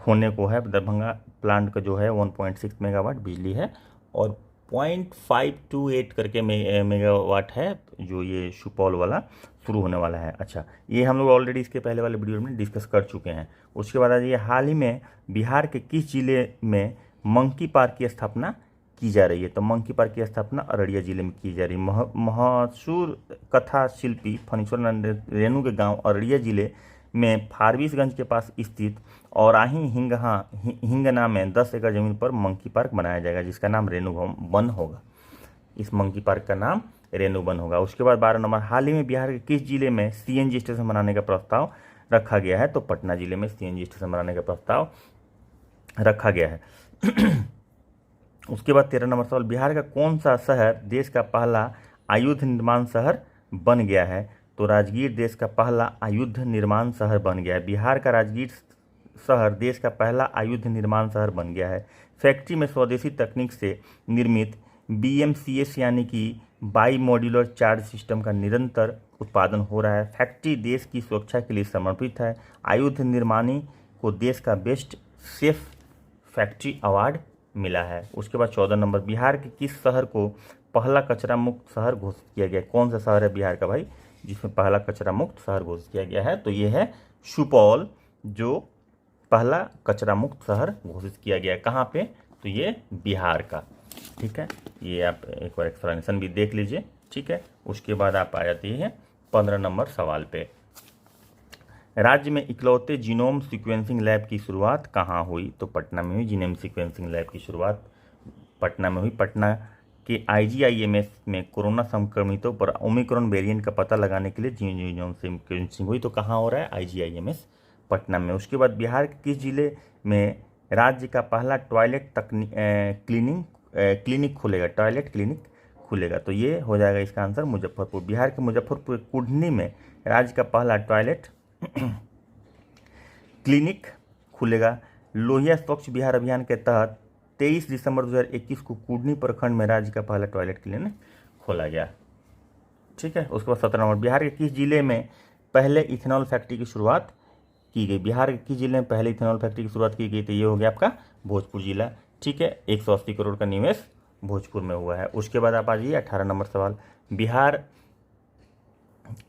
होने को है। दरभंगा प्लांट का जो है 1.6 मेगावाट बिजली है और 0.528 करके मेगावाट है जो ये सुपौल वाला शुरू होने वाला है। अच्छा, ये हम लोग ऑलरेडी इसके पहले वाले वीडियो में डिस्कस कर चुके हैं। उसके बाद आ जाइए, हाल ही में बिहार के किस जिले में मंकी पार्क की स्थापना की जा रही है? तो मंकी पार्क की स्थापना अररिया जिले में की जा रही है। मशहूर कथा शिल्पी फणीश्वर रेणु के गांव अररिया जिले में फारबिसगंज के पास स्थित औराही हिंगना में 10 एकड़ जमीन पर मंकी पार्क बनाया जाएगा जिसका नाम रेणु वन होगा। इस मंकी पार्क का नाम रेणु वन होगा। उसके बाद 12 नंबर, हाल ही में बिहार के किस जिले में CNG स्टेशन बनाने का प्रस्ताव रखा गया है? तो पटना जिले में CNG स्टेशन बनाने का प्रस्ताव रखा गया है। उसके बाद 13 नंबर सवाल, बिहार का कौन सा शहर देश का पहला आयुध निर्माण शहर बन गया है? तो राजगीर देश का पहला आयुध निर्माण शहर बन गया है। बिहार का राजगीर शहर देश का पहला आयुध निर्माण शहर बन गया है। फैक्ट्री में स्वदेशी तकनीक से निर्मित BMCS यानी कि बाई मॉड्यूलर चार्ज सिस्टम का निरंतर उत्पादन हो रहा है। फैक्ट्री देश की सुरक्षा के लिए समर्पित है। आयुध निर्माणी को देश का बेस्ट सेफ फैक्ट्री अवार्ड मिला है। उसके बाद 14 नंबर, बिहार के किस शहर को पहला कचरा मुक्त शहर घोषित किया गया? कौन सा शहर है बिहार का भाई जिसमें पहला कचरा मुक्त शहर घोषित किया गया है? तो ये है सुपौल, जो पहला कचरा मुक्त शहर घोषित किया गया है। कहाँ पे? तो ये बिहार का, ठीक है। ये आप एक बार एक्सप्लेनेशन भी देख लीजिए, ठीक है। उसके बाद आप आ जाती है 15 नंबर सवाल पे। राज्य में इकलौते जीनोम सीक्वेंसिंग लैब की शुरुआत कहाँ हुई? तो पटना में हुई। जीनोम सीक्वेंसिंग लैब की शुरुआत पटना में हुई। पटना के IGIMS में कोरोना संक्रमितों पर ओमिक्रॉन वेरिएंट का पता लगाने के लिए जीनोम सीक्वेंसिंग हुई। तो कहाँ हो रहा है? IGIMS पटना में। उसके बाद बिहार के किस जिले में राज्य का पहला टॉयलेट क्लिनिक खुलेगा? टॉयलेट क्लिनिक खुलेगा। तो ये हो जाएगा इसका आंसर मुजफ्फरपुर। बिहार के मुजफ्फरपुर कुढ़नी में राज्य का पहला टॉयलेट क्लिनिक खुलेगा। लोहिया स्वच्छ बिहार अभियान के तहत 23 दिसंबर 2021 को कुढ़नी प्रखंड में राज्य का पहला टॉयलेट क्लिनिक खोला गया, ठीक है। उसके बाद 17 नंबर, बिहार के किस जिले में पहले इथेनॉल फैक्ट्री की शुरुआत की गई, बिहार के किस जिले में पहले इथेनॉल फैक्ट्री की शुरुआत की गई? तो ये हो गया आपका भोजपुर जिला। ठीक है, 180 करोड़ का निवेश भोजपुर में हुआ है। उसके बाद आप आ जाइए 18 नंबर सवाल, बिहार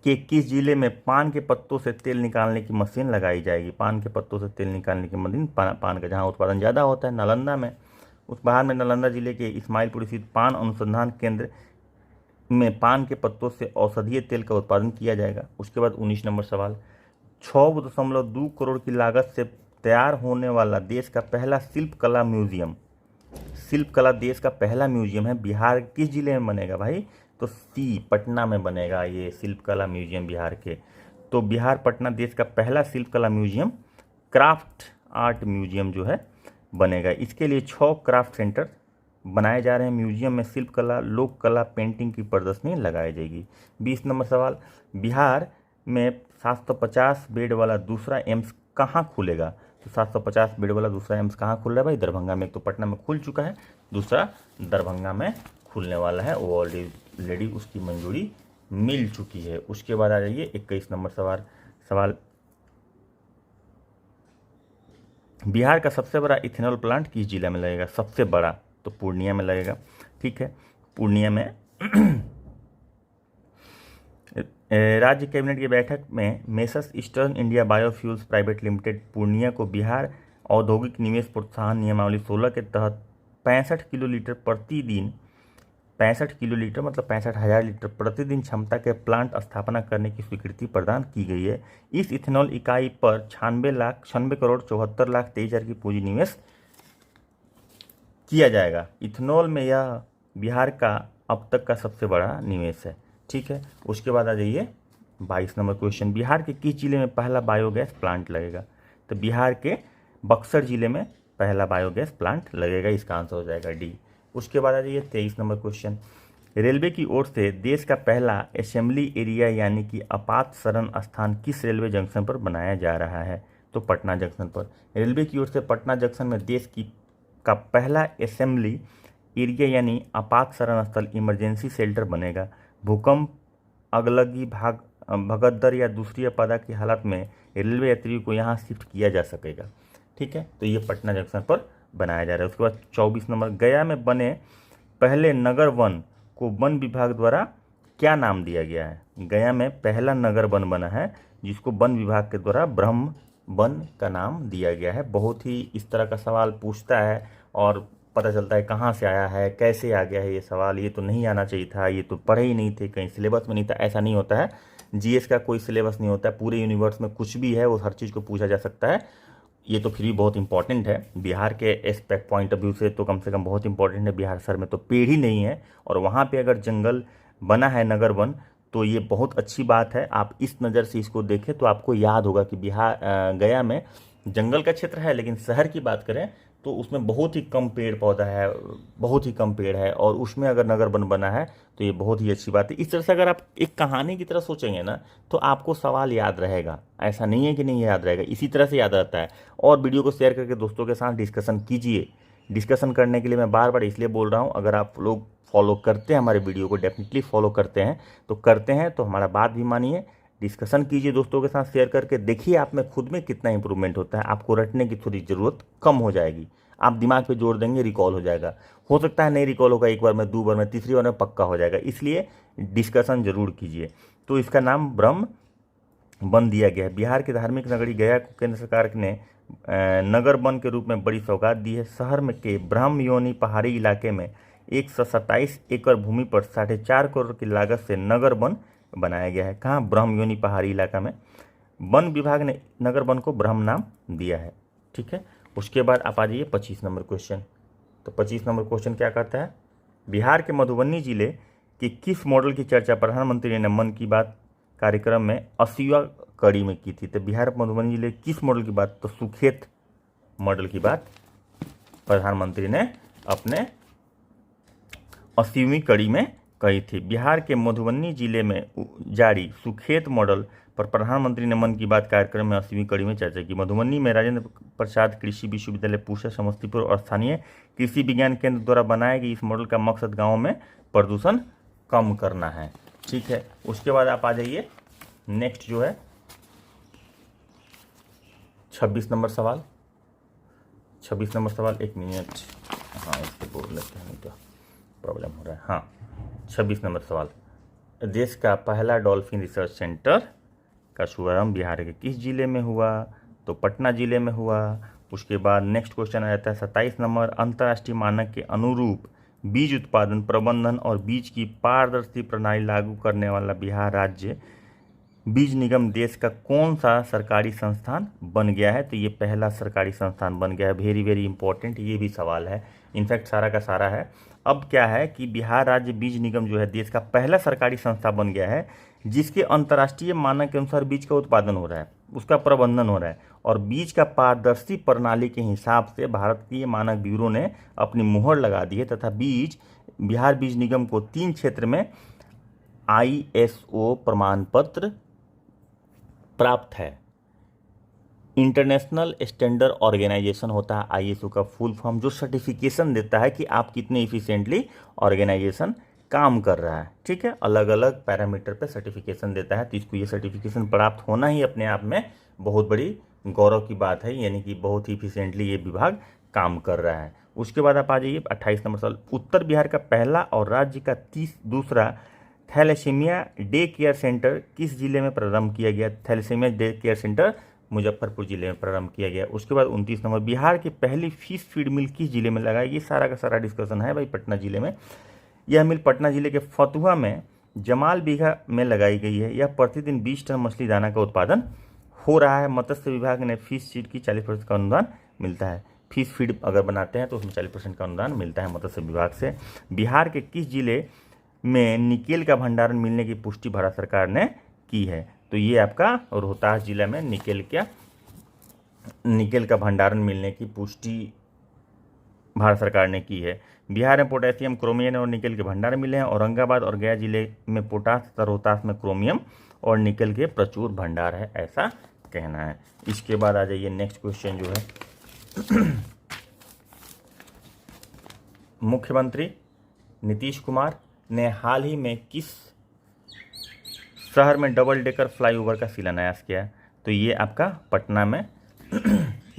के किस जिले में पान के पत्तों से तेल निकालने की मशीन लगाई जाएगी? पान के पत्तों से तेल निकालने की मशीन, पान का जहाँ उत्पादन ज़्यादा होता है नालंदा में, उस बिहार में नालंदा जिले के इस्माइलपुर स्थित पान अनुसंधान केंद्र में पान के पत्तों से औषधीय तेल का उत्पादन किया जाएगा। उसके बाद 19 नंबर सवाल, 6.2 करोड़ की लागत से तैयार होने वाला देश का पहला शिल्पकला म्यूजियम, शिल्पकला देश का पहला म्यूजियम है, बिहार किस जिले में बनेगा भाई? तो पटना में बनेगा ये शिल्पकला म्यूजियम बिहार के। तो बिहार पटना देश का पहला शिल्पकला म्यूजियम, क्राफ्ट आर्ट म्यूजियम जो है बनेगा। इसके लिए 6 क्राफ्ट सेंटर बनाए जा रहे हैं। म्यूजियम में शिल्पकला, लोक कला, पेंटिंग की प्रदर्शनी लगाई जाएगी। 20 नंबर सवाल, बिहार में 750 बेड वाला दूसरा एम्स कहाँ खुलेगा? तो 750 बेड वाला दूसरा एम्स कहाँ खुल रहा है भाई? दरभंगा में। एक तो पटना में खुल चुका है, दूसरा दरभंगा में खुलने वाला है, वो ऑलरेडी उसकी मंजूरी मिल चुकी है। उसके बाद आ जाइए 21 नंबर सवाल, बिहार का सबसे बड़ा इथेनॉल प्लांट किस जिला में लगेगा? सबसे बड़ा तो पूर्णिया में लगेगा। ठीक है, पूर्णिया में राज्य कैबिनेट की बैठक में messrs eastern India biofuels private limited Purnia को बिहार औद्योगिक निवेश प्रोत्साहन नियमावली 16 के तहत 65 किलोलीटर प्रतिदिन, 65 किलोलीटर मतलब 65,000 लीटर प्रतिदिन क्षमता के प्लांट स्थापना करने की स्वीकृति प्रदान की गई है। इस इथेनॉल इकाई पर 96 करोड़ 74 लाख 23 हज़ार की पूंजी निवेश किया जाएगा। इथेनॉल में यह बिहार का अब तक का सबसे बड़ा निवेश है। ठीक है, उसके बाद आ जाइए 22 नंबर क्वेश्चन, बिहार के किस जिले में पहला बायोगैस प्लांट लगेगा? तो बिहार के बक्सर जिले में पहला बायोगैस प्लांट लगेगा, इसका आंसर हो जाएगा डी। उसके बाद आ जाइए 23 नंबर क्वेश्चन, रेलवे की ओर से देश का पहला असेंबली एरिया यानी कि आपात शरण स्थान किस रेलवे जंक्शन पर बनाया जा रहा है? तो पटना जंक्शन पर। रेलवे की ओर से पटना जंक्शन में देश का पहला असेंबली एरिया यानी आपात शरण स्थल, इमरजेंसी शेल्टर बनेगा। भूकंप, अगलगी, भगदड़ या दूसरी आपदा की हालत में रेलवे यात्रियों को यहाँ शिफ्ट किया जा सकेगा। ठीक है, तो ये पटना जंक्शन पर बनाया जा रहा है। उसके बाद 24 नंबर, गया में बने पहले नगर वन को वन विभाग द्वारा क्या नाम दिया गया है? गया में पहला नगर वन बना है जिसको वन विभाग के द्वारा ब्रह्म वन का नाम दिया गया है। बहुत ही इस तरह का सवाल पूछता है और पता चलता है कहाँ से आया है, कैसे आ गया है ये सवाल, ये तो नहीं आना चाहिए था, ये तो पढ़े ही नहीं थे, कहीं सिलेबस में नहीं था। ऐसा नहीं होता है, जीएस का कोई सिलेबस नहीं होता है, पूरे यूनिवर्स में कुछ भी है वो हर चीज़ को पूछा जा सकता है। ये तो फिर भी बहुत इंपॉर्टेंट है बिहार के एस्पेक्ट पॉइंट ऑफ व्यू से, तो कम से कम बहुत इंपॉर्टेंट है। बिहार शहर में तो पेड़ ही नहीं है और वहाँ पे अगर जंगल बना है नगर वन, तो ये बहुत अच्छी बात है। आप इस नज़र से इसको देखें तो आपको याद होगा कि गया में जंगल का क्षेत्र है, लेकिन शहर की बात करें तो उसमें बहुत ही कम पेड़ पौधा है, बहुत ही कम पेड़ है, और उसमें अगर नगर वन बना है तो ये बहुत ही अच्छी बात है। इस तरह से अगर आप एक कहानी की तरह सोचेंगे ना तो आपको सवाल याद रहेगा, ऐसा नहीं है कि नहीं याद रहेगा, इसी तरह से याद रहता है। और वीडियो को शेयर करके दोस्तों के साथ डिस्कशन कीजिए। डिस्कशन करने के लिए मैं बार बार इसलिए बोल रहा हूँ, अगर आप लोग फॉलो करते हैं हमारे वीडियो को, डेफिनेटली फॉलो करते हैं तो हमारा बात भी मानिए, डिस्कशन कीजिए दोस्तों के साथ शेयर करके, देखिए आप में खुद में कितना इंप्रूवमेंट होता है। आपको रटने की थोड़ी ज़रूरत कम हो जाएगी, आप दिमाग पे जोर देंगे, रिकॉल हो जाएगा। हो सकता है नहीं रिकॉल होगा एक बार में, 2 बार में, तीसरी बार में पक्का हो जाएगा, इसलिए डिस्कशन जरूर कीजिए। तो इसका नाम ब्रह्म वन दिया गया है। बिहार की धार्मिक नगरी गया को केंद्र सरकार ने नगर वन के रूप में बड़ी सौगात दी है। शहर में के ब्रह्मयोनी पहाड़ी इलाके में 127 एकड़ भूमि पर 4.5 करोड़ की लागत से नगर वन बनाया गया है। कहाँ? ब्रह्मयोनी पहाड़ी इलाका में। वन विभाग ने नगर वन को ब्रह्म नाम दिया है। ठीक है, उसके बाद आप आ जाइए 25 नंबर क्वेश्चन। तो 25 नंबर क्वेश्चन क्या कहता है? बिहार के मधुबनी जिले के किस मॉडल की चर्चा प्रधानमंत्री ने मन की बात कार्यक्रम में 80वां कड़ी में की थी? तो बिहार मधुबनी जिले किस मॉडल की बात? तो सुखेत मॉडल की बात प्रधानमंत्री ने अपने 80वीं कड़ी में कही थी। बिहार के मधुबनी जिले में जारी सुखेत मॉडल पर प्रधानमंत्री ने मन की बात कार्यक्रम में 80वीं कड़ी में चर्चा की। मधुबनी में राजेंद्र प्रसाद कृषि विश्वविद्यालय पूसा, समस्तीपुर और स्थानीय कृषि विज्ञान केंद्र द्वारा बनाए गए इस मॉडल का मकसद गाँव में प्रदूषण कम करना है। ठीक है, उसके बाद आप आ जाइए नेक्स्ट जो है 26 नंबर सवाल, 26 नंबर सवाल, एक मिनट, हाँ इसको बोल लेते हैं, नहीं तो प्रॉब्लम हो रहा है। हाँ 26 नंबर सवाल, देश का पहला डॉल्फिन रिसर्च सेंटर का शुभारंभ बिहार के किस जिले में हुआ? तो पटना जिले में हुआ। उसके बाद नेक्स्ट क्वेश्चन आ जाता है 27 नंबर, अंतर्राष्ट्रीय मानक के अनुरूप बीज उत्पादन प्रबंधन और बीज की पारदर्शी प्रणाली लागू करने वाला बिहार राज्य बीज निगम देश का कौन सा सरकारी संस्थान बन गया है? तो ये पहला सरकारी संस्थान बन गया है। वेरी वेरी इंपॉर्टेंट ये भी सवाल है, इनफैक्ट सारा का सारा है। अब क्या है कि बिहार राज्य बीज निगम जो है देश का पहला सरकारी संस्था बन गया है जिसके अंतर्राष्ट्रीय मानक के अनुसार बीज का उत्पादन हो रहा है, उसका प्रबंधन हो रहा है और बीज का पारदर्शी प्रणाली के हिसाब से भारतीय मानक ब्यूरो ने अपनी मुहर लगा दी है तथा बिहार बीज निगम को 3 क्षेत्र में ISO प्रमाण पत्र प्राप्त है। इंटरनेशनल स्टैंडर्ड ऑर्गेनाइजेशन होता है ISO का फुल फॉर्म, जो सर्टिफिकेशन देता है कि आप कितने इफिशिएंटली ऑर्गेनाइजेशन काम कर रहा है। ठीक है, अलग अलग पैरामीटर पे सर्टिफिकेशन देता है, तो इसको ये सर्टिफिकेशन प्राप्त होना ही अपने आप में बहुत बड़ी गौरव की बात है, यानी कि बहुत ही इफिशिएंटली ये विभाग काम कर रहा है। उसके बाद आप आ जाइए 28 नंबर सवाल, उत्तर बिहार का पहला और राज्य का दूसरा थैलेसीमिया डे केयर सेंटर किस जिले में प्रारंभ किया गया? Thalassemia day care centre Muzaffarpur जिले में प्रारंभ किया गया। उसके बाद 29 नंबर, बिहार की पहली फिश फीड मिल किस जिले में लगा? ये सारा का सारा डिस्कशन है भाई पटना जिले में। यह मिल पटना जिले के फतुहा में जमाल बीघा में लगाई गई है। यह प्रतिदिन 20 टन मछली दाना का उत्पादन हो रहा है। मत्स्य विभाग ने फिश फीड की 40% का अनुदान मिलता है। फिश फीड अगर बनाते हैं तो उसमें 40% का अनुदान मिलता है मत्स्य विभाग से। बिहार के किस जिले में निकेल का भंडारण मिलने की पुष्टि भारत सरकार ने की है? तो ये आपका रोहतास जिला में निकेल का भंडारण मिलने की पुष्टि भारत सरकार ने की है। बिहार में पोटेशियम, क्रोमियम और निकेल के भंडार मिले हैं। औरंगाबाद और गया जिले में पोटास तथा रोहतास में क्रोमियम और निकेल के प्रचुर भंडार है, ऐसा कहना है। इसके बाद आ जाइए नेक्स्ट क्वेश्चन जो है मुख्यमंत्री नीतीश कुमार ने हाल ही में किस शहर में डबल डेकर फ्लाईओवर का शिलान्यास किया? तो ये आपका पटना में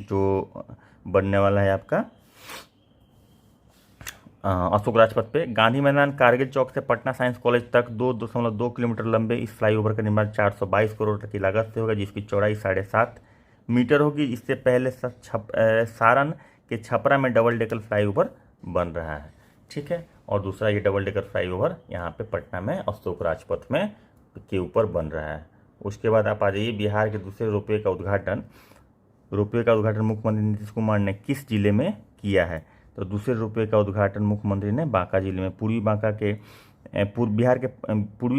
जो बनने वाला है आपका अशोक राजपथ पे। गांधी मैदान कारगिल चौक से पटना साइंस कॉलेज तक 2.2 किलोमीटर लंबे इस फ्लाईओवर का निर्माण 422 करोड़ की लागत से होगा, जिसकी चौड़ाई 7.5 मीटर होगी। इससे पहले सारण के छपरा में डबल डेकर फ्लाईओवर बन रहा है। ठीक है, और दूसरा ये डबल डेकर फ्लाईओवर यहाँ पे पटना में अशोक राजपथ में के ऊपर बन रहा है। उसके बाद आप आ जाइए बिहार के दूसरे रोपवे का उद्घाटन मुख्यमंत्री नीतीश कुमार ने किस जिले में किया है? तो दूसरे रोपवे का उद्घाटन मुख्यमंत्री ने बांका जिले में पूर्वी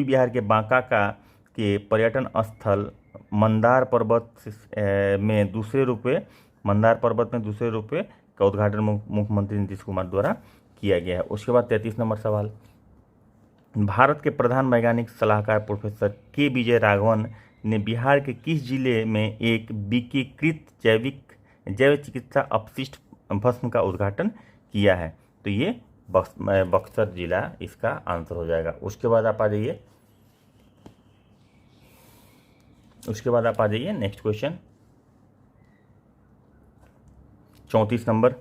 बिहार के बांका के पर्यटन स्थल मंदार पर्वत में दूसरे रोपवे का उद्घाटन मुख्यमंत्री नीतीश कुमार द्वारा किया गया है। उसके बाद 33 नंबर सवाल, भारत के प्रधान वैज्ञानिक सलाहकार प्रोफेसर के विजय राघवन ने बिहार के किस जिले में एक विकीकृत जैव चिकित्सा अपशिष्ट भस्म का उद्घाटन किया है? तो ये बक्सर जिला इसका आंसर हो जाएगा। उसके बाद आप आ जाइए नेक्स्ट क्वेश्चन 34 नंबर,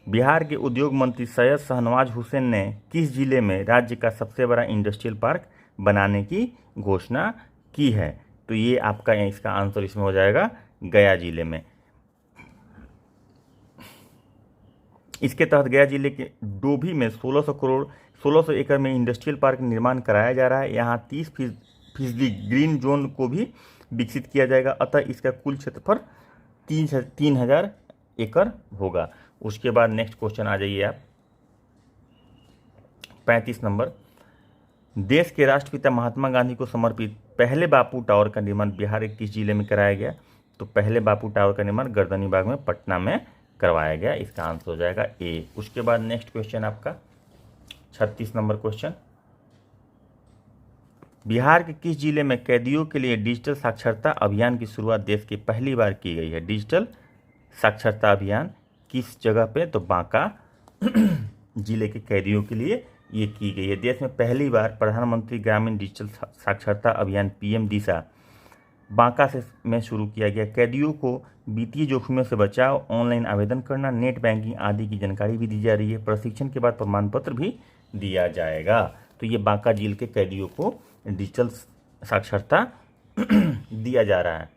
बिहार के उद्योग मंत्री सैयद शाहनवाज हुसैन ने किस जिले में राज्य का सबसे बड़ा इंडस्ट्रियल पार्क बनाने की घोषणा की है? तो ये आपका इसका आंसर इसमें हो जाएगा गया जिले में। इसके तहत गया जिले के डोभी में 1600 एकड़ में इंडस्ट्रियल पार्क निर्माण कराया जा रहा है। यहाँ 30% ग्रीन जोन को भी विकसित किया जाएगा, अतः इसका कुल क्षेत्रफल 3000 एकड़ होगा। उसके बाद नेक्स्ट क्वेश्चन आ जाइए आप 35 नंबर, देश के राष्ट्रपिता महात्मा गांधी को समर्पित पहले बापू टावर का निर्माण बिहार के किस जिले में कराया गया? तो पहले बापू टावर का निर्माण गर्दनीबाग में पटना में करवाया गया, इसका आंसर हो जाएगा ए। उसके बाद नेक्स्ट क्वेश्चन आपका 36 नंबर क्वेश्चन, बिहार के किस जिले में कैदियों के लिए डिजिटल साक्षरता अभियान की शुरुआत देश की पहली बार की गई है? डिजिटल साक्षरता अभियान किस जगह पे? तो बांका जिले के कैदियों के लिए ये की गई है। देश में पहली बार प्रधानमंत्री ग्रामीण डिजिटल साक्षरता अभियान PM दिशा बांका से में शुरू किया गया। कैदियों को वित्तीय जोखिमों से बचाव, ऑनलाइन आवेदन करना, नेट बैंकिंग आदि की जानकारी भी दी जा रही है। प्रशिक्षण के बाद प्रमाण पत्र भी दिया जाएगा। तो ये बांका जेल के कैदियों को डिजिटल साक्षरता दिया जा रहा है।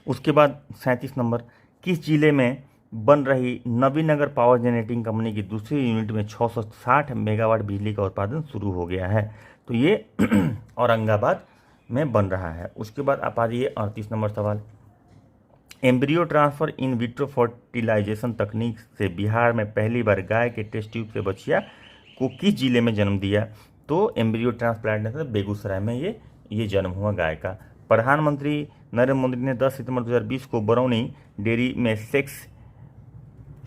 उसके बाद 37 नंबर, किस जिले में बन रही नवीनगर पावर जनरेटिंग कंपनी की दूसरी यूनिट में 660 मेगावाट बिजली का उत्पादन शुरू हो गया है? तो ये औरंगाबाद में बन रहा है। उसके बाद आप आ जाइए 38 नंबर सवाल, embryo transfer in vitro fertilisation तकनीक से बिहार में पहली बार गाय के टेस्ट ट्यूब से बछिया को किस जिले में जन्म दिया? तो एम्ब्रियो ट्रांसप्लांटेशन बेगूसराय में ये जन्म हुआ गाय का। प्रधानमंत्री नरेंद्र मोदी ने 10 सितंबर 2020 को बरौनी डेयरी में सेक्स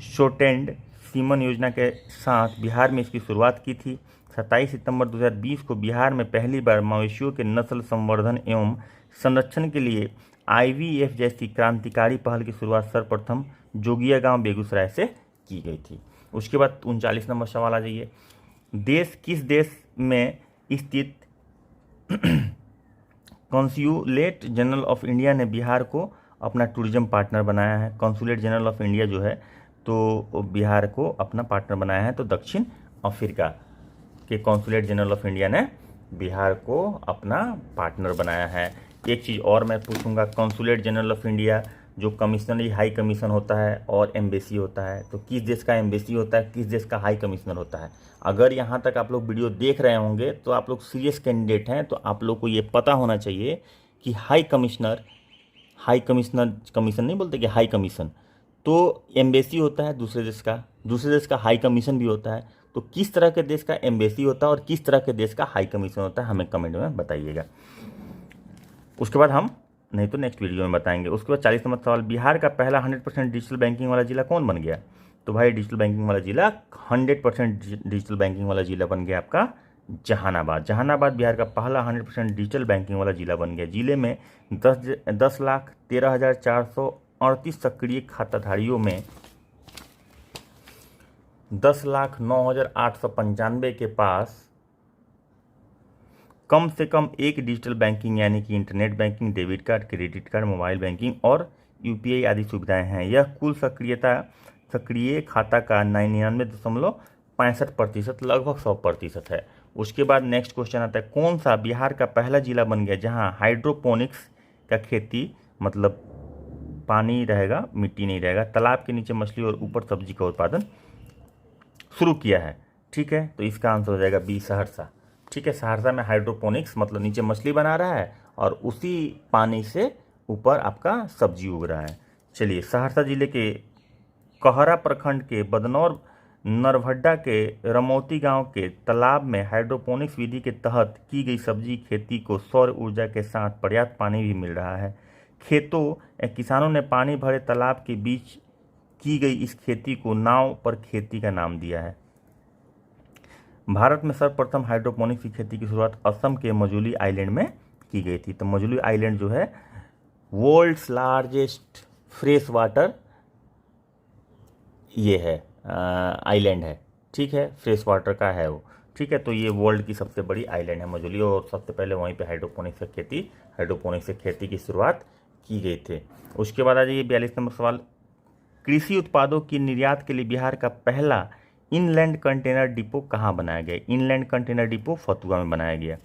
शॉर्टेंड सीमन योजना के साथ बिहार में इसकी शुरुआत की थी। 27 सितंबर 2020 को बिहार में पहली बार मवेशियों के नस्ल संवर्धन एवं संरक्षण के लिए IVF जैसी क्रांतिकारी पहल की शुरुआत सर्वप्रथम जोगिया गांव बेगूसराय से की गई थी। उसके बाद 39 नंबर सवाल आ जाइए, किस देश में स्थित कॉन्सुलेट जनरल ऑफ इंडिया ने बिहार को अपना टूरिज्म पार्टनर बनाया है? कॉन्सुलेट जनरल ऑफ इंडिया जो है तो बिहार को अपना पार्टनर बनाया है। तो दक्षिण अफ्रीका के कॉन्सुलेट जनरल ऑफ इंडिया ने बिहार को अपना पार्टनर बनाया है। एक चीज़ और मैं पूछूंगा, कॉन्सुलेट जनरल ऑफ इंडिया जो कमिश्नरी हाई कमीशन होता है और एम्बेसी होता है, तो किस देश का एम्बेसी होता है, किस देश का हाई कमिश्नर होता है? अगर यहाँ तक आप लोग वीडियो देख रहे होंगे तो आप लोग सीरियस कैंडिडेट हैं, तो आप लोग को ये पता होना चाहिए कि हाई कमिश्नर कमीशन नहीं बोलते कि हाई कमीशन, तो एम्बेसी होता है दूसरे देश का हाई कमीशन भी होता है। तो किस तरह के देश का एम्बेसी होता है और किस तरह के देश का हाई कमीशन होता है, हमें कमेंट में बताइएगा। उसके बाद हम नहीं तो नेक्स्ट वीडियो में बताएंगे। उसके बाद 40 नंबर सवाल, बिहार का पहला 100% डिजिटल बैंकिंग वाला जिला कौन बन गया? तो भाई डिजिटल बैंकिंग वाला जिला 100% डिजिटल बैंकिंग वाला जिला बन गया आपका जहानाबाद। जहानाबाद बिहार का पहला 100% डिजिटल बैंकिंग वाला जिला बन गया। जिले में 10,13,438 सक्रिय खाताधारियों में 10,09,895 के पास कम से कम एक डिजिटल बैंकिंग यानी कि internet banking, debit card, credit card, mobile banking और UPI आदि सुविधाएं हैं। यह कुल सक्रिय खाता का 99.65% लगभग 100% है। उसके बाद नेक्स्ट क्वेश्चन आता है, कौन सा बिहार का पहला जिला बन गया जहां हाइड्रोपोनिक्स का खेती, मतलब पानी रहेगा मिट्टी नहीं रहेगा, तालाब के नीचे मछली और ऊपर सब्जी का उत्पादन शुरू किया है? ठीक है, तो इसका आंसर हो जाएगा बी, सहरसा। ठीक है, सहरसा में हाइड्रोपोनिक्स मतलब नीचे मछली बना रहा है और उसी पानी से ऊपर आपका सब्जी उग रहा है। चलिए, सहरसा जिले के कहरा प्रखंड के बदनौर नरभड्डा के रमौती गांव के तालाब में हाइड्रोपोनिक्स विधि के तहत की गई सब्जी खेती को सौर ऊर्जा के साथ पर्याप्त पानी भी मिल रहा है। किसानों ने पानी भरे तालाब के बीच की गई इस खेती को नाव पर खेती का नाम दिया है। भारत में सर्वप्रथम हाइड्रोपोनिक्स की खेती की शुरुआत असम के मजुली आइलैंड में की गई थी। तो मजुली आइलैंड जो है वर्ल्ड्स लार्जेस्ट फ्रेश वाटर ये है आइलैंड है। ठीक है, फ्रेश वाटर का है वो। ठीक है, तो ये वर्ल्ड की सबसे बड़ी आइलैंड है मजुली, और सबसे पहले वहीं पे हाइड्रोपोनिक्स से खेती की शुरुआत की गई थी। उसके बाद आ जाइए 42 नंबर सवाल, कृषि उत्पादों की निर्यात के लिए बिहार का पहला इनलैंड कंटेनर डिपो कहाँ बनाया गया? इनलैंड कंटेनर डिपो फतुहा में बनाया गया।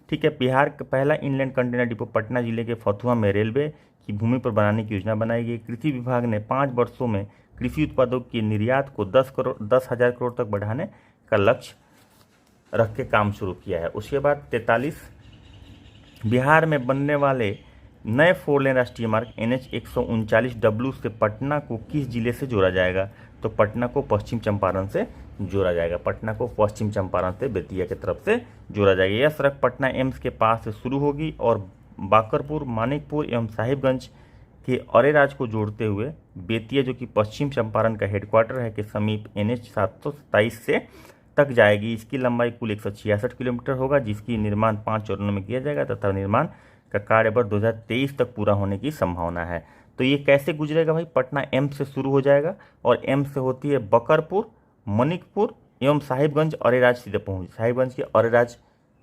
ठीक है, बिहार का पहला इनलैंड कंटेनर डिपो पटना जिले के फतुहा में रेलवे की भूमि पर बनाने की योजना बनाई गई। कृषि विभाग ने 5 वर्षों में कृषि उत्पादों की निर्यात को 10,000 करोड़ तक बढ़ाने का लक्ष्य रख के काम शुरू किया है। उसके बाद 43, बिहार में बनने वाले नए 4 लेन राष्ट्रीय मार्ग NH 139W से पटना को किस जिले से जोड़ा जाएगा? तो पटना को पश्चिम चंपारण से जोड़ा जाएगा। पटना को पश्चिम चंपारण से बेतिया की तरफ से जोड़ा जाएगा। यह सड़क पटना एम्स के पास से शुरू होगी और बाकरपुर, मानिकपुर एवं साहिबगंज के अरेराज को जोड़ते हुए बेतिया, जो कि पश्चिम चंपारण का हेडक्वार्टर है, के समीप NH 727 से तक जाएगी। इसकी लंबाई कुल 166 किलोमीटर होगा, जिसकी निर्माण 5 चरणों में किया जाएगा तथा निर्माण का कार्य वर्ष 2023 तक पूरा होने की संभावना है। तो ये कैसे गुजरेगा भाई? पटना एम्स से शुरू हो जाएगा और एम्स से होती है बकरपुर, मनिकपुर एवं साहिबगंज, अरेराज सीधे साहिबगंज के अरेराज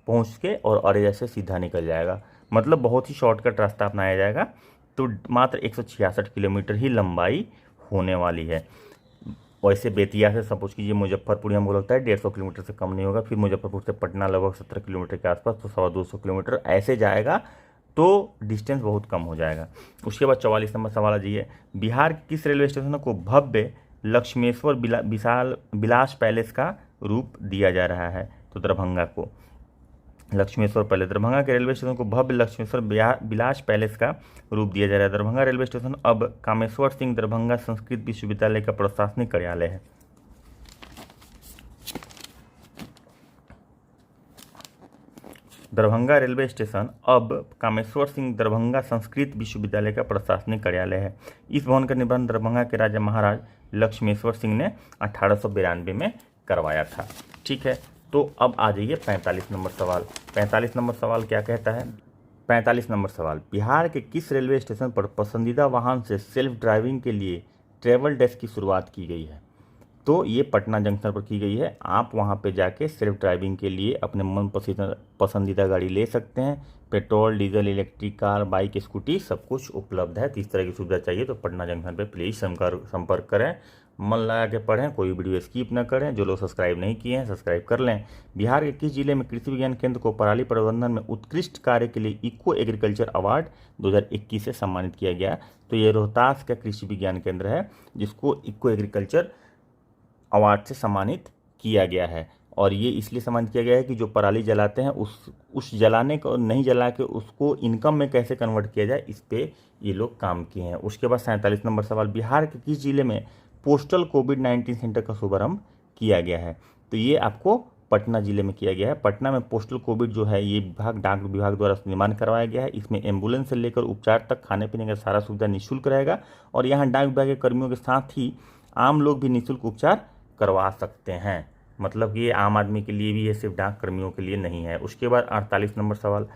पहुँच के और अरेराज से सीधा निकल जाएगा। मतलब बहुत ही शॉर्टकट रास्ता अपनाया जाएगा। तो मात्र 166 किलोमीटर ही लंबाई होने वाली है। वैसे बेतिया से सपोज कीजिए मुजफ्फरपुर हमको लगता है 150 किलोमीटर से कम नहीं होगा। फिर मुजफ्फरपुर से पटना लगभग 70 किलोमीटर के आसपास, तो 250 किलोमीटर ऐसे जाएगा, तो डिस्टेंस बहुत कम हो जाएगा। उसके बाद 44 नंबर सवाल आ जाइए, बिहार के किस रेलवे स्टेशन को भव्य लक्ष्मेश्वर विशाल विलास पैलेस का रूप दिया जा रहा है? तो दरभंगा को लक्ष्मेश्वर पैलेस, दरभंगा के रेलवे स्टेशन को भव्य लक्ष्मेश्वर विलास पैलेस का रूप दिया जा रहा है। दरभंगा रेलवे स्टेशन अब कामेश्वर सिंह दरभंगा संस्कृत विश्वविद्यालय का प्रशासनिक कार्यालय है। दरभंगा रेलवे स्टेशन अब कामेश्वर सिंह दरभंगा संस्कृत विश्वविद्यालय का प्रशासनिक कार्यालय है। इस भवन का निर्माण दरभंगा के राजा महाराज लक्ष्मेश्वर सिंह ने 1892 में करवाया था। ठीक है, तो अब आ जाइए 45 नंबर सवाल। 45 नंबर सवाल क्या कहता है? 45 नंबर सवाल, बिहार के किस रेलवे स्टेशन पर पसंदीदा वाहन से सेल्फ ड्राइविंग के लिए ट्रेवल डेस्क की शुरुआत की गई है? तो ये पटना जंक्शन पर की गई है। आप वहाँ पे जाके सेल्फ ड्राइविंग के लिए अपने मन पसंदीदा गाड़ी ले सकते हैं। Petrol, diesel, electric car, bike, scooty सब कुछ उपलब्ध है। तो इस तरह की सुविधा चाहिए तो पटना जंक्शन पे प्लीज़ संपर्क करें। मन लगा के पढ़ें, कोई वीडियो स्किप न करें। जो लोग सब्सक्राइब नहीं किए हैं सब्सक्राइब कर लें। बिहार के किस जिले में कृषि विज्ञान केंद्र को पराली प्रबंधन में उत्कृष्ट कार्य के लिए इको एग्रीकल्चर अवार्ड 2021 से सम्मानित किया गया? तो ये रोहतास का कृषि विज्ञान केंद्र है जिसको इको एग्रीकल्चर अवार्ड से सम्मानित किया गया है। और ये इसलिए सम्मानित किया गया है कि जो पराली जलाते हैं उस जलाने को नहीं जला के उसको इनकम में कैसे कन्वर्ट किया जाए, इस पे ये लोग काम किए हैं। उसके बाद 47 नंबर सवाल, बिहार के किस जिले में पोस्टल कोविड-19 सेंटर का शुभारंभ किया गया है? तो ये आपको पटना जिले में किया गया है। पटना में पोस्टल कोविड जो है ये विभाग डाक विभाग द्वारा निर्माण करवाया गया है। इसमें एम्बुलेंस से लेकर उपचार तक खाने पीने का सारा सुविधा निःशुल्क रहेगा। और यहाँ डाक विभाग के कर्मियों के साथ ही आम लोग भी निःशुल्क उपचार करवा सकते हैं। मतलब कि ये आम आदमी के लिए भी है, सिर्फ डाक कर्मियों के लिए नहीं है। उसके बाद 48 नंबर सवाल,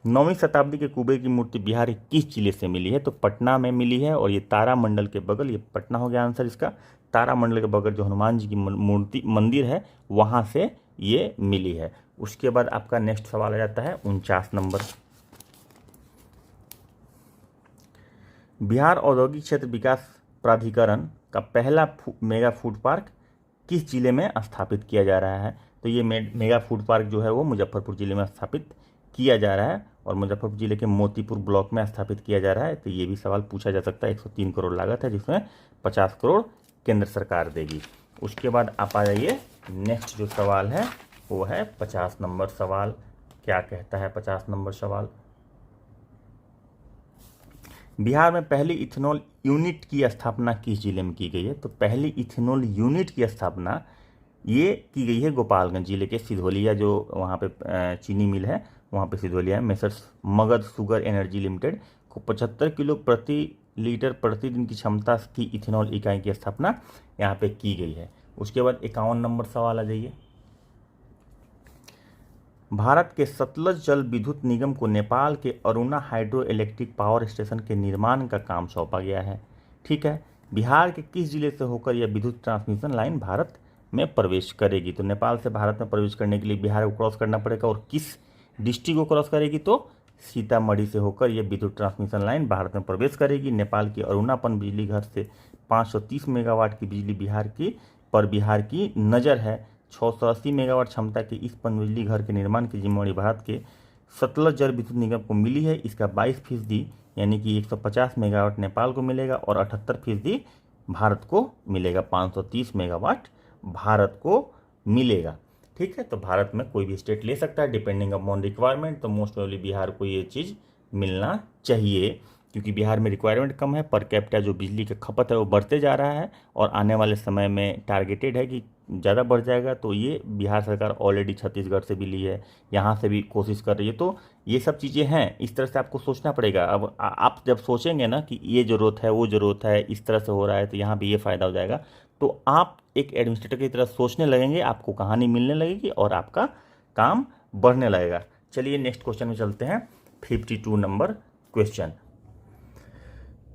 9वीं शताब्दी के कुबेर की मूर्ति बिहार के किस जिले से मिली है? तो पटना में मिली है। और ये तारामंडल के बगल, ये पटना हो गया आंसर इसका। तारामंडल के बगल जो हनुमान जी की मूर्ति मंदिर है वहाँ से ये मिली है। उसके बाद आपका नेक्स्ट सवाल आ जाता है 49 नंबर, बिहार औद्योगिक क्षेत्र विकास प्राधिकरण का पहला मेगा फूड पार्क किस जिले में स्थापित किया जा रहा है? तो ये मेगा फूड पार्क जो है वो मुजफ्फरपुर जिले में स्थापित किया जा रहा है और मुजफ्फरपुर जिले के मोतीपुर ब्लॉक में स्थापित किया जा रहा है। तो ये भी सवाल पूछा जा सकता है। 103 करोड़ लागत है जिसमें 50 करोड़ केंद्र सरकार देगी। उसके बाद आप आ जाइए, नेक्स्ट जो सवाल है वो है 50 नंबर सवाल। क्या कहता है 50 नंबर सवाल, बिहार में पहली इथेनॉल यूनिट की स्थापना किस जिले में की गई है? तो पहली इथेनॉल यूनिट की स्थापना ये की गई है गोपालगंज जिले के सिधोलिया, जो वहाँ पे चीनी मिल है वहाँ पे सिधोलिया है। Messrs Magadh sugar energy limited को 75 किलो प्रति लीटर प्रतिदिन की क्षमता की इथेनॉल इकाई की स्थापना यहाँ पे की गई है। उसके बाद 51 नंबर सवाल आ जाइए, भारत के सतलज जल विद्युत निगम को नेपाल के Aruna hydro electric power station के निर्माण का काम सौंपा गया है। ठीक है, बिहार के किस जिले से होकर यह विद्युत ट्रांसमिशन लाइन भारत में प्रवेश करेगी? तो नेपाल से भारत में प्रवेश करने के लिए बिहार को क्रॉस करना पड़ेगा। और किस डिस्ट्रिक्ट को क्रॉस करेगी? तो सीतामढ़ी से होकर यह विद्युत ट्रांसमिशन लाइन भारत में प्रवेश करेगी। नेपाल की अरुणापन बिजली घर से 530 मेगावाट की बिजली बिहार की नज़र है। 680 मेगावाट क्षमता के इस पनबिजली घर के निर्माण की जिम्मेदारी भारत के सतलज जल विद्युत निगम को मिली है। इसका 22% यानी कि 150 मेगावाट नेपाल को मिलेगा और 78% भारत को मिलेगा। 530 मेगावाट भारत को मिलेगा। ठीक है, तो भारत में कोई भी स्टेट ले सकता है डिपेंडिंग अपॉन रिक्वायरमेंट। तो मोस्ट ऑफली बिहार को ये चीज़ मिलना चाहिए क्योंकि बिहार में रिक्वायरमेंट कम है। पर कैपिटा जो बिजली का खपत है वो बढ़ते जा रहा है और आने वाले समय में टारगेटेड है कि ज़्यादा बढ़ जाएगा। तो ये बिहार सरकार ऑलरेडी छत्तीसगढ़ से भी ली है, यहाँ से भी कोशिश कर रही है। तो ये सब चीज़ें हैं, इस तरह से आपको सोचना पड़ेगा। अब आप जब सोचेंगे ना कि ये ज़रूरत है वो ज़रूरत है, इस तरह से हो रहा है, तो यहाँ भी ये फ़ायदा हो जाएगा। तो आप एक एडमिनिस्ट्रेटर की तरह सोचने लगेंगे, आपको कहानी मिलने लगेगी और आपका काम बढ़ने लगेगा। चलिए नेक्स्ट क्वेश्चन में चलते हैं। 52 नंबर क्वेश्चन,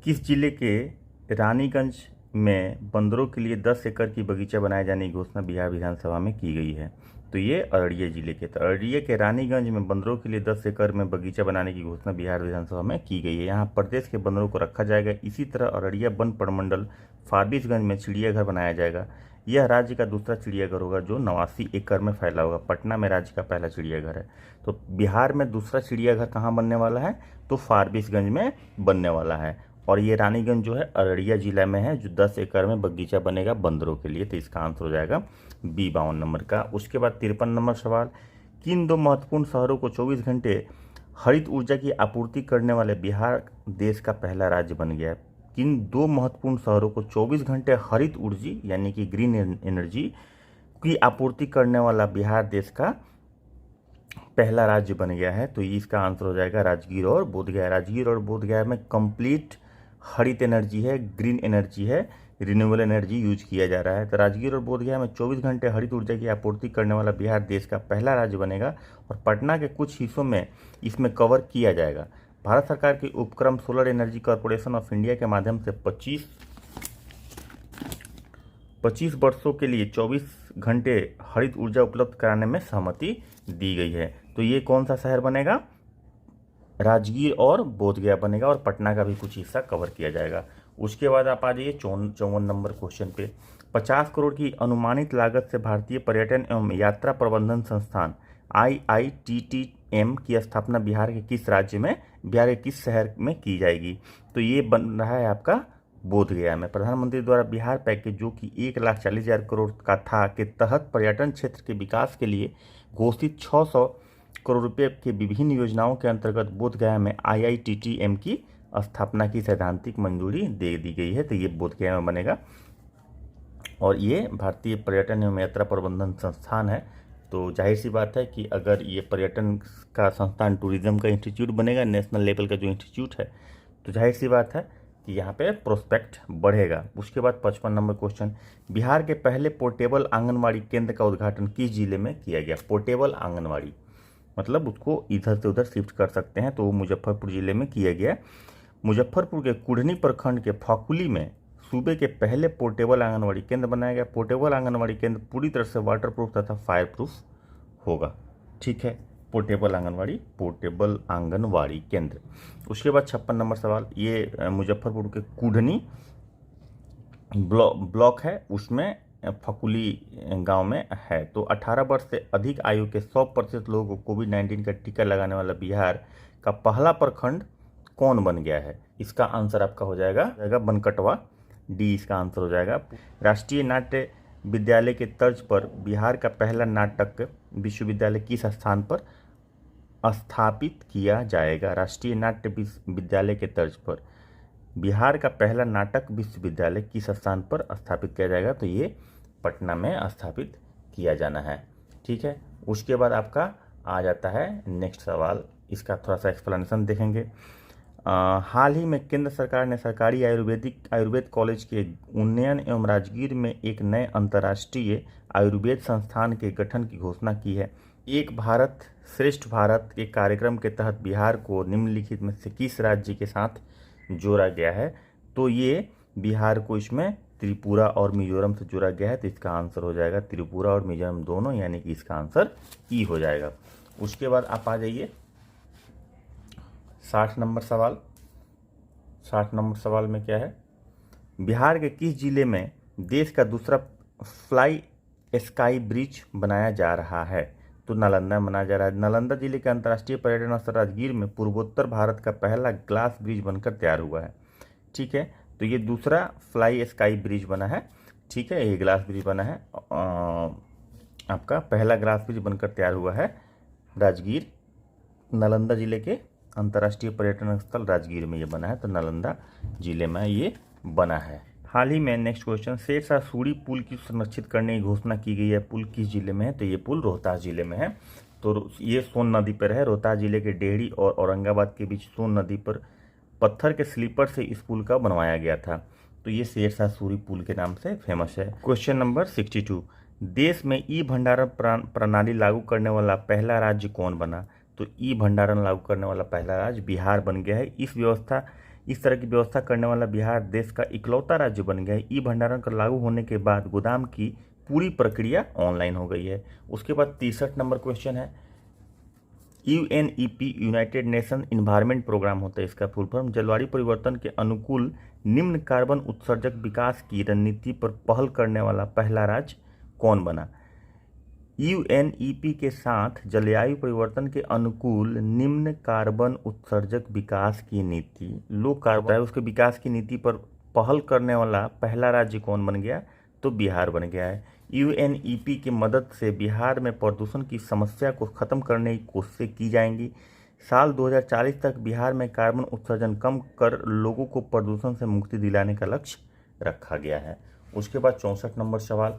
किस जिले के रानीगंज में बंदरों के लिए 10 एकड़ की बगीचा बनाए जाने की घोषणा बिहार विधानसभा में की गई है? तो ये अररिया जिले के। तो अररिया के रानीगंज में बंदरों के लिए 10 एकड़ में बगीचा बनाने की घोषणा बिहार विधानसभा में की गई है। यहाँ प्रदेश के बंदरों को रखा जाएगा। इसी तरह अररिया वन प्रमंडल फारबिसगंज में चिड़ियाघर बनाया जाएगा। यह राज्य का दूसरा चिड़ियाघर होगा जो 89 एकड़ में फैला होगा। पटना में राज्य का पहला चिड़ियाघर है। तो बिहार में दूसरा चिड़ियाघर कहाँ बनने वाला है, तो फारबिसगंज में बनने वाला है। और ये रानीगंज जो है अररिया जिला में है, जो 10 एकड़ में बगीचा बनेगा बंदरों के लिए। तो इसका आंसर हो जाएगा बी 52 नंबर का। उसके बाद 53 नंबर सवाल, किन दो महत्वपूर्ण शहरों को 24 घंटे हरित ऊर्जा की आपूर्ति करने वाले बिहार देश का पहला राज्य बन गया है? किन दो महत्वपूर्ण शहरों को 24 घंटे हरित ऊर्जा यानी कि ग्रीन एनर्जी की आपूर्ति करने वाला बिहार देश का पहला राज्य बन गया है? तो इसका आंसर हो जाएगा राजगीर और बोधगया। राजगीर और बोधगया में कंप्लीट हरित एनर्जी है, ग्रीन एनर्जी है, रिन्यूएबल एनर्जी यूज किया जा रहा है। तो राजगीर और बोधगया में 24 घंटे हरित ऊर्जा की आपूर्ति करने वाला बिहार देश का पहला राज्य बनेगा। और पटना के कुछ हिस्सों में इसमें कवर किया जाएगा। भारत सरकार के उपक्रम solar energy corporation of India के माध्यम से 25 वर्षों के लिए 24 घंटे हरित ऊर्जा उपलब्ध कराने में सहमति दी गई है। तो ये कौन सा शहर बनेगा? राजगीर और बोधगया बनेगा। और पटना का भी कुछ हिस्सा कवर किया जाएगा। उसके बाद आप आ जाइए 54 नंबर क्वेश्चन पे। 50 करोड़ की अनुमानित लागत से भारतीय पर्यटन एवं यात्रा प्रबंधन संस्थान IITTM की स्थापना बिहार के किस राज्य में, बिहार के किस शहर में की जाएगी? तो ये बन रहा है आपका बोधगया में। प्रधानमंत्री द्वारा बिहार पैकेज जो कि 1,40,000 करोड़ का था के तहत पर्यटन क्षेत्र के विकास के लिए घोषित 600 करोड़ रुपए के विभिन्न योजनाओं के अंतर्गत बोधगया में IITTM की स्थापना की सैद्धांतिक मंजूरी दे दी गई है। तो ये बोधगया में बनेगा। और ये भारतीय पर्यटन एवं यात्रा प्रबंधन संस्थान है। तो जाहिर सी बात है कि अगर ये पर्यटन का संस्थान, टूरिज्म का इंस्टीट्यूट बनेगा, नेशनल लेवल का जो इंस्टीट्यूट है, तो जाहिर सी बात है कि यहाँ पे प्रोस्पेक्ट बढ़ेगा। उसके बाद 55 नंबर क्वेश्चन, बिहार के पहले पोर्टेबल आंगनवाड़ी केंद्र का उद्घाटन किस जिले में किया गया? पोर्टेबल आंगनवाड़ी मतलब उसको इधर से उधर शिफ्ट कर सकते हैं, तो वो मुजफ्फरपुर जिले में किया गया। मुजफ्फरपुर के कुढ़नी प्रखंड के फकुली में सूबे के पहले पोर्टेबल आंगनवाड़ी केंद्र बनाया गया। पोर्टेबल आंगनवाड़ी केंद्र पूरी तरह से वाटरप्रूफ तथा फायर प्रूफ होगा। ठीक है, पोर्टेबल आंगनवाड़ी केंद्र। उसके बाद 56 नंबर सवाल, ये मुजफ्फरपुर के कुढ़नी ब्लॉक है, उसमें फकुली गांव में है। तो 18 वर्ष से अधिक आयु के 100% लोगों को कोविड-19 का टीका लगाने वाला बिहार का पहला प्रखंड कौन बन गया है? इसका आंसर आपका हो जाएगा बनकटवा। डी इसका आंसर हो जाएगा। राष्ट्रीय नाट्य विद्यालय के तर्ज पर बिहार का पहला नाटक विश्वविद्यालय किस स्थान पर स्थापित किया जाएगा? राष्ट्रीय नाट्य विद्यालय के तर्ज पर बिहार का पहला नाटक विश्वविद्यालय किस स्थान पर स्थापित किया जाएगा? तो ये पटना में स्थापित किया जाना है। ठीक है, उसके बाद आपका आ जाता है नेक्स्ट सवाल। इसका थोड़ा सा एक्सप्लेनेशन देखेंगे। हाल ही में केंद्र सरकार ने सरकारी आयुर्वेद कॉलेज के उन्नयन एवं राजगीर में एक नए अंतर्राष्ट्रीय आयुर्वेद संस्थान के गठन की घोषणा की है। एक भारत श्रेष्ठ भारत के कार्यक्रम के तहत बिहार को निम्नलिखित में से किस राज्य के साथ जोड़ा गया है? तो ये बिहार को इसमें त्रिपुरा और मिजोरम से जोड़ा गया है। तो इसका आंसर हो जाएगा त्रिपुरा और मिजोरम दोनों, यानी कि इसका आंसर ई हो जाएगा। उसके बाद आप आ जाइए 60 नंबर सवाल। 60 नंबर सवाल में क्या है? बिहार के किस जिले में देश का दूसरा फ्लाई स्काई ब्रिज बनाया जा रहा है? तो नालंदा में बनाया जा रहा है। नालंदा जिले के अंतर्राष्ट्रीय पर्यटन स्थल राजगीर में पूर्वोत्तर भारत का पहला ग्लास ब्रिज बनकर तैयार हुआ है। ठीक है, तो ये दूसरा फ्लाई स्काई ब्रिज बना है। ठीक है, ये ग्लास ब्रिज बना है। आपका पहला ग्लास ब्रिज बनकर तैयार हुआ है राजगीर, नालंदा जिले के अंतर्राष्ट्रीय पर्यटन स्थल राजगीर में ये बना है। तो नालंदा जिले में ये बना है। हाल ही में नेक्स्ट क्वेश्चन, शेरशाह सूरी पुल की संरक्षित करने की घोषणा की गई है। पुल किस जिले में है? तो ये पुल रोहतास जिले में है। तो ये सोन नदी पर है। रोहतास जिले के डेहरी और औरंगाबाद के बीच सोन नदी पर पत्थर के स्लीपर से इस पुल का बनवाया गया था। तो ये शेरशाह सूरी पुल के नाम से फेमस है। क्वेश्चन नंबर 62, देश में ई भंडारण प्रणाली लागू करने वाला पहला राज्य कौन बना? तो ई भंडारण लागू करने वाला पहला राज्य बिहार बन गया है। इस तरह की व्यवस्था करने वाला बिहार देश का इकलौता राज्य बन गया है। ई भंडारण का लागू होने के बाद गोदाम की पूरी प्रक्रिया ऑनलाइन हो गई है। उसके बाद 63 नंबर क्वेश्चन है, UNEP United Nation Environment Programme होता है इसका फुल फॉर्म। जलवायु परिवर्तन के अनुकूल निम्न कार्बन उत्सर्जक विकास की रणनीति पर पहल करने वाला पहला राज्य कौन बना? UNEP के साथ जलवायु परिवर्तन के अनुकूल निम्न कार्बन उत्सर्जक विकास की नीति, लो कार्बन है उसके विकास की नीति पर पहल करने वाला पहला राज्य कौन बन गया? तो बिहार बन गया है। UNEP की मदद से बिहार में प्रदूषण की समस्या को खत्म करने की कोशिशें की जाएंगी। साल 2040 तक बिहार में कार्बन उत्सर्जन कम कर लोगों को प्रदूषण से मुक्ति दिलाने का लक्ष्य रखा गया है। उसके बाद 64 नंबर सवाल,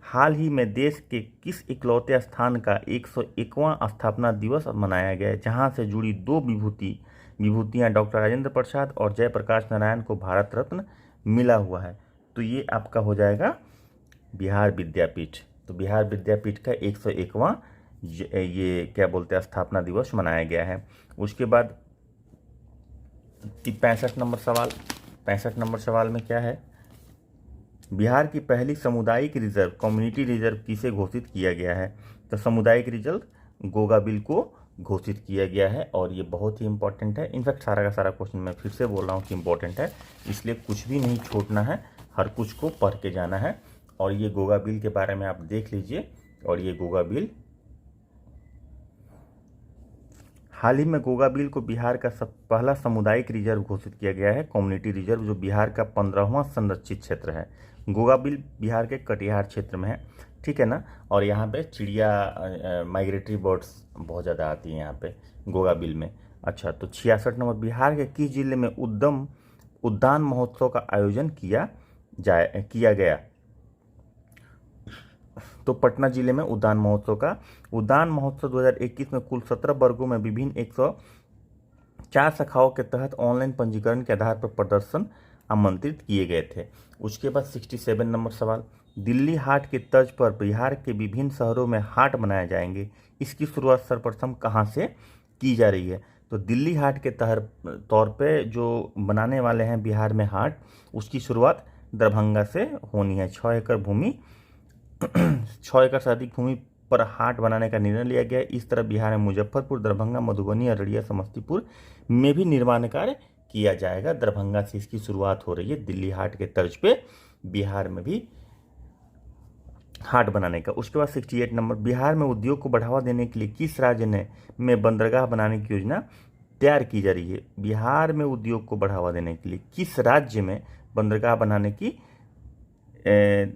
हाल ही में देश के किस इकलौते स्थान का 101वां स्थापना दिवस मनाया गया है, जहां से जुड़ी दो विभूतियां डॉक्टर राजेंद्र प्रसाद और जयप्रकाश नारायण को भारत रत्न मिला हुआ है? तो ये आपका हो जाएगा बिहार विद्यापीठ। तो बिहार विद्यापीठ का 101वां ये क्या बोलते हैं स्थापना दिवस मनाया गया है। उसके बाद 65 नंबर सवाल, 65 नंबर सवाल में क्या है, बिहार की पहली सामुदायिक रिजर्व कम्युनिटी रिजर्व किसे घोषित किया गया है? तो सामुदायिक रिजर्व गोगाबिल को घोषित किया गया है और ये बहुत ही इंपॉर्टेंट है। इनफैक्ट सारा का सारा क्वेश्चन मैं फिर से बोल रहा हूँ कि इंपॉर्टेंट है, इसलिए कुछ भी नहीं छोड़ना है, हर कुछ को पढ़ के जाना है। और ये गोगाबिल के बारे में आप देख लीजिए। और ये गोगाबिल हाल ही में गोगाबिल को बिहार का पहला सामुदायिक रिजर्व घोषित किया गया है, कम्युनिटी रिजर्व, जो बिहार का 15वां संरक्षित क्षेत्र है। गोगाबिल बिहार के कटिहार क्षेत्र में है, ठीक है ना। और यहाँ पे चिड़िया माइग्रेटरी बर्ड्स बहुत ज़्यादा आती हैं यहाँ पे गोगाबिल में। अच्छा, तो 66 नंबर, बिहार के किस जिले में उद्यान महोत्सव का आयोजन किया गया? तो पटना जिले में उद्यान महोत्सव 2021 में कुल 17 वर्गों में विभिन्न 104 शाखाओं के तहत ऑनलाइन पंजीकरण के आधार पर प्रदर्शन आमंत्रित किए गए थे। उसके बाद 67 नंबर सवाल, दिल्ली हाट की तर्ज पर बिहार के विभिन्न शहरों में हाट बनाए जाएंगे, इसकी शुरुआत सर्वप्रथम कहाँ से की जा रही है? तो दिल्ली हाट के तौर पे जो बनाने वाले हैं बिहार में हाट, उसकी शुरुआत दरभंगा से होनी है। 6 एकड़ से अधिक भूमि पर हाट बनाने का निर्णय लिया गया है। इस तरह बिहार में मुजफ्फरपुर, दरभंगा, मधुबनी, अररिया, समस्तीपुर में भी निर्माण कार्य किया जाएगा। दरभंगा से इसकी शुरुआत हो रही है, दिल्ली हाट के तर्ज पे बिहार में भी हाट बनाने का। उसके बाद 68 नंबर, बिहार में उद्योग को बढ़ावा देने के लिए किस राज्य में बंदरगाह बनाने की योजना तैयार की जा रही है? बिहार में उद्योग को बढ़ावा देने के लिए किस राज्य में बंदरगाह बनाने की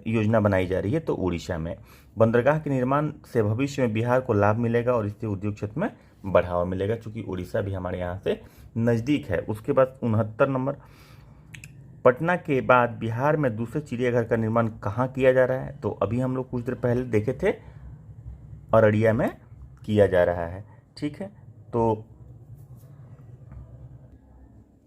योजना बनाई जा रही है? तो उड़ीसा में। बंदरगाह के निर्माण से भविष्य में बिहार को लाभ मिलेगा और इससे उद्योग क्षेत्र में बढ़ावा मिलेगा, क्योंकि उड़ीसा भी हमारे यहाँ से नज़दीक है। उसके बाद 69 नंबर, पटना के बाद बिहार में दूसरे चिड़ियाघर का निर्माण कहाँ किया जा रहा है? तो अभी हम लोग कुछ देर पहले देखे थे, अररिया में किया जा रहा है, ठीक है। तो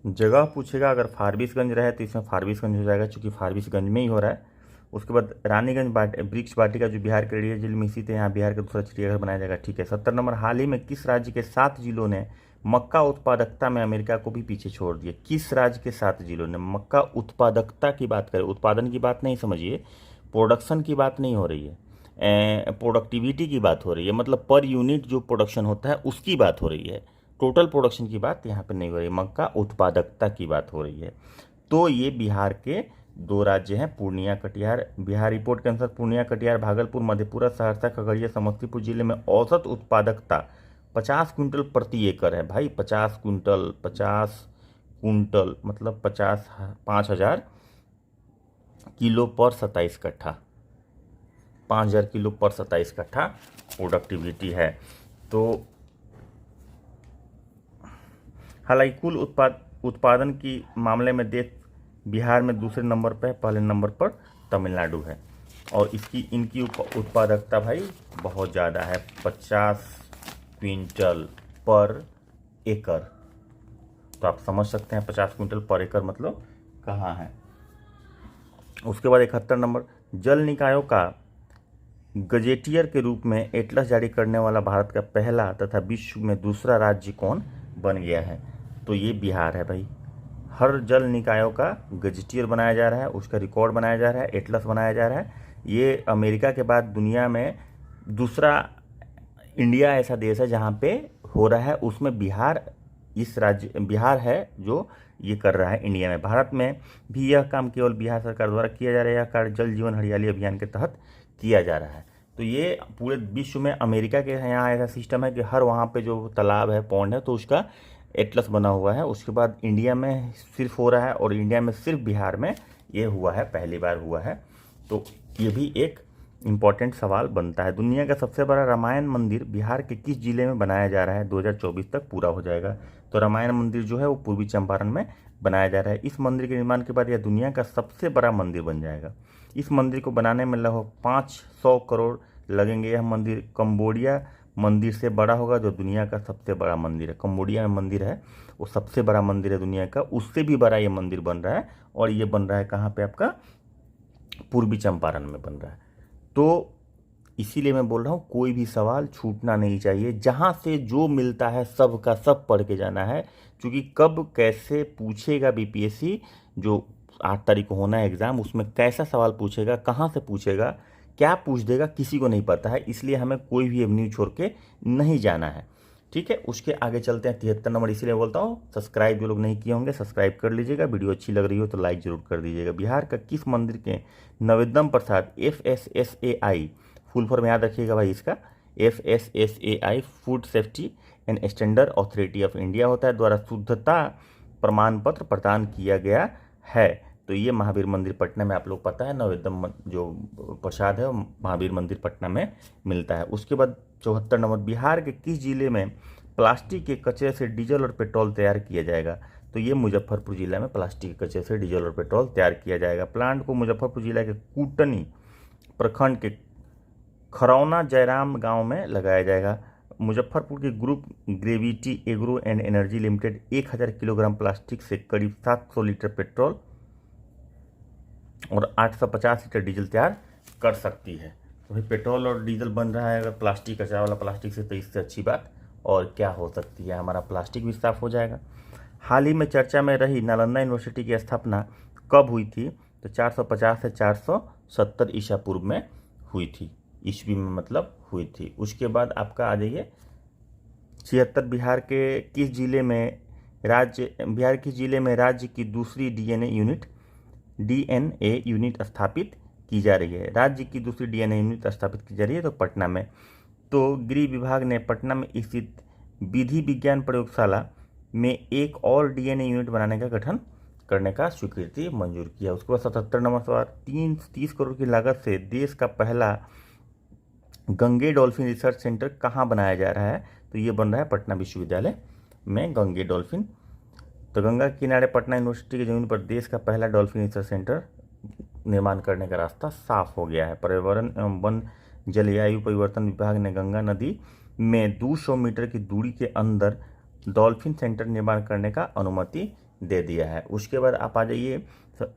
जगह पूछेगा, अगर फारबिसगंज रहे तो इसमें फारबिसगंज हो जाएगा, क्योंकि फारबिसगंज में ही हो रहा है। उसके बाद रानीगंज वृक्ष वाटिका जो बिहार के रेडिया जिले में स्थित है, यहाँ बिहार का दूसरा चिड़ियाघर बनाया जाएगा, ठीक है। 70 नंबर, हाल ही में किस राज्य के 7 जिलों ने मक्का उत्पादकता में अमेरिका को भी पीछे छोड़ दिया? किस राज्य के 7 जिलों ने मक्का उत्पादकता की बात करें, उत्पादन की बात नहीं समझिए, प्रोडक्शन की बात नहीं हो रही है, प्रोडक्टिविटी की बात हो रही है, मतलब पर यूनिट जो प्रोडक्शन होता है उसकी बात हो रही है, टोटल प्रोडक्शन की बात यहाँ पे नहीं हो रही, मक्का उत्पादकता की बात हो रही है। तो ये बिहार के 2 राज्य हैं, पूर्णिया, कटिहार। बिहार रिपोर्ट के अनुसार पूर्णिया, कटिहार, भागलपुर, मधेपुरा, सहरसा, खगड़िया, समस्तीपुर जिले में औसत उत्पादकता 50 क्विंटल प्रति एकड़ है भाई। 50 क्विंटल मतलब 5,000 किलो पर 27 कट्ठा, 5,000 किलो पर 27 कट्ठा प्रोडक्टिविटी है। तो हालांकि कुल उत्पादन की मामले में देश बिहार में दूसरे नंबर पर है, पहले नंबर पर तमिलनाडु है। और इनकी उत्पादकता भाई बहुत ज़्यादा है, 50 क्विंटल पर एकड़। तो आप समझ सकते हैं 50 क्विंटल पर एकड़ मतलब कहाँ है। उसके बाद 71 नंबर, जल निकायों का गजेटियर के रूप में एटलस जारी करने वाला भारत का पहला तथा विश्व में दूसरा राज्य कौन बन गया है? तो ये बिहार है भाई। हर जल निकायों का गजेटियर बनाया जा रहा है, उसका रिकॉर्ड बनाया जा रहा है, एटलस बनाया जा रहा है, ये अमेरिका के बाद दुनिया में दूसरा इंडिया ऐसा देश है जहाँ पे हो रहा है, उसमें बिहार है जो ये कर रहा है इंडिया में। भारत में भी यह काम केवल बिहार सरकार द्वारा किया जा रहा है। यह कार्य जल जीवन हरियाली अभियान के तहत किया जा रहा है। तो ये पूरे विश्व में अमेरिका के यहाँ ऐसा सिस्टम है कि हर वहाँ पे जो तालाब है, पौंड है, तो उसका एटलस बना हुआ है। उसके बाद इंडिया में सिर्फ हो रहा है, और इंडिया में सिर्फ बिहार में ये हुआ है, पहली बार हुआ है। तो ये भी एक इम्पॉर्टेंट सवाल बनता है। दुनिया का सबसे बड़ा रामायण मंदिर बिहार के किस जिले में बनाया जा रहा है? 2024 तक पूरा हो जाएगा। तो रामायण मंदिर जो है वो पूर्वी चंपारण में बनाया जा रहा है। इस मंदिर के निर्माण के बाद यह दुनिया का सबसे बड़ा मंदिर बन जाएगा। इस मंदिर को बनाने में लगभग 500 करोड़ लगेंगे। यह मंदिर कंबोडिया मंदिर से बड़ा होगा, जो दुनिया का सबसे बड़ा मंदिर है। कंबोडिया में मंदिर है, वो सबसे बड़ा मंदिर है दुनिया का, उससे भी बड़ा ये मंदिर बन रहा है। और ये बन रहा है कहाँ पे? आपका पूर्वी चंपारण में बन रहा है। तो इसीलिए मैं बोल रहा हूँ कोई भी सवाल छूटना नहीं चाहिए। जहाँ से जो मिलता है सब का सब पढ़ के जाना है, क्योंकि कब कैसे पूछेगा बीपीएससी, जो 8 तारीख को होना है एग्ज़ाम, उसमें कैसा सवाल पूछेगा, कहाँ से पूछेगा, क्या पूछ देगा, किसी को नहीं पता है। इसलिए हमें कोई भी एवेन्यू छोड़ के नहीं जाना है। ठीक है, उसके आगे चलते हैं। 73 नंबर, इसीलिए बोलता हूँ सब्सक्राइब जो लोग नहीं किए होंगे सब्सक्राइब कर लीजिएगा। वीडियो अच्छी लग रही हो तो लाइक जरूर कर दीजिएगा। बिहार का किस मंदिर के नवेदम प्रसाद FSSAI, फुल फॉर्म याद रखिएगा भाई इसका, FSSAI food safety and standard authority of India होता है, द्वारा शुद्धता प्रमाण पत्र प्रदान किया गया है। तो ये महावीर मंदिर पटना में, आप लोग पता है नवेदम जो प्रसाद है वो महावीर मंदिर पटना में मिलता है। उसके बाद 74 नंबर, बिहार के किस जिले में प्लास्टिक के कचरे से डीजल और पेट्रोल तैयार किया जाएगा? तो ये मुजफ्फरपुर जिला में प्लास्टिक के कचरे से डीजल और पेट्रोल तैयार किया जाएगा। प्लांट को मुजफ्फरपुर जिला के कूटनी प्रखंड के खरौना जयराम गांव में लगाया जाएगा। मुजफ्फरपुर के group gravity agro and energy limited 1000 kilogram plastic से करीब 700 लीटर पेट्रोल और 850 लीटर डीजल तैयार कर सकती है। तो भाई पेट्रोल और डीजल बन रहा है अगर प्लास्टिक, कचरा वाला प्लास्टिक से, तो इससे अच्छी बात और क्या हो सकती है। हमारा प्लास्टिक भी साफ हो जाएगा। हाल ही में चर्चा में रही नालंदा यूनिवर्सिटी की स्थापना कब हुई थी? तो 450 से 470 ईसा पूर्व में हुई थी, ईस्वी में मतलब हुई थी। उसके बाद आपका आ जाइए 76, बिहार के किस जिले में राज्य की दूसरी डीएनए यूनिट स्थापित की जा रही है? राज्य की दूसरी डीएनए यूनिट स्थापित की जा रही है तो पटना में। तो गृह विभाग ने पटना में स्थित विधि विज्ञान प्रयोगशाला में एक और डीएनए यूनिट बनाने का गठन करने का स्वीकृति मंजूर किया। उसके बाद 77 नंबर सवाल, 30 करोड़ की लागत से देश का पहला गंगे डॉल्फिन रिसर्च सेंटर कहाँ बनाया जा रहा है? तो ये बन रहा है पटना विश्वविद्यालय में गंगे डॉल्फिन। तो गंगा के किनारे पटना यूनिवर्सिटी की जमीन पर देश का पहला डॉल्फिन रिसर्च सेंटर निर्माण करने का रास्ता साफ हो गया है। पर्यावरण एवं वन जलवायु परिवर्तन विभाग ने गंगा नदी में 200 मीटर की दूरी के अंदर डॉल्फिन सेंटर निर्माण करने का अनुमति दे दिया है। उसके बाद आप आ जाइए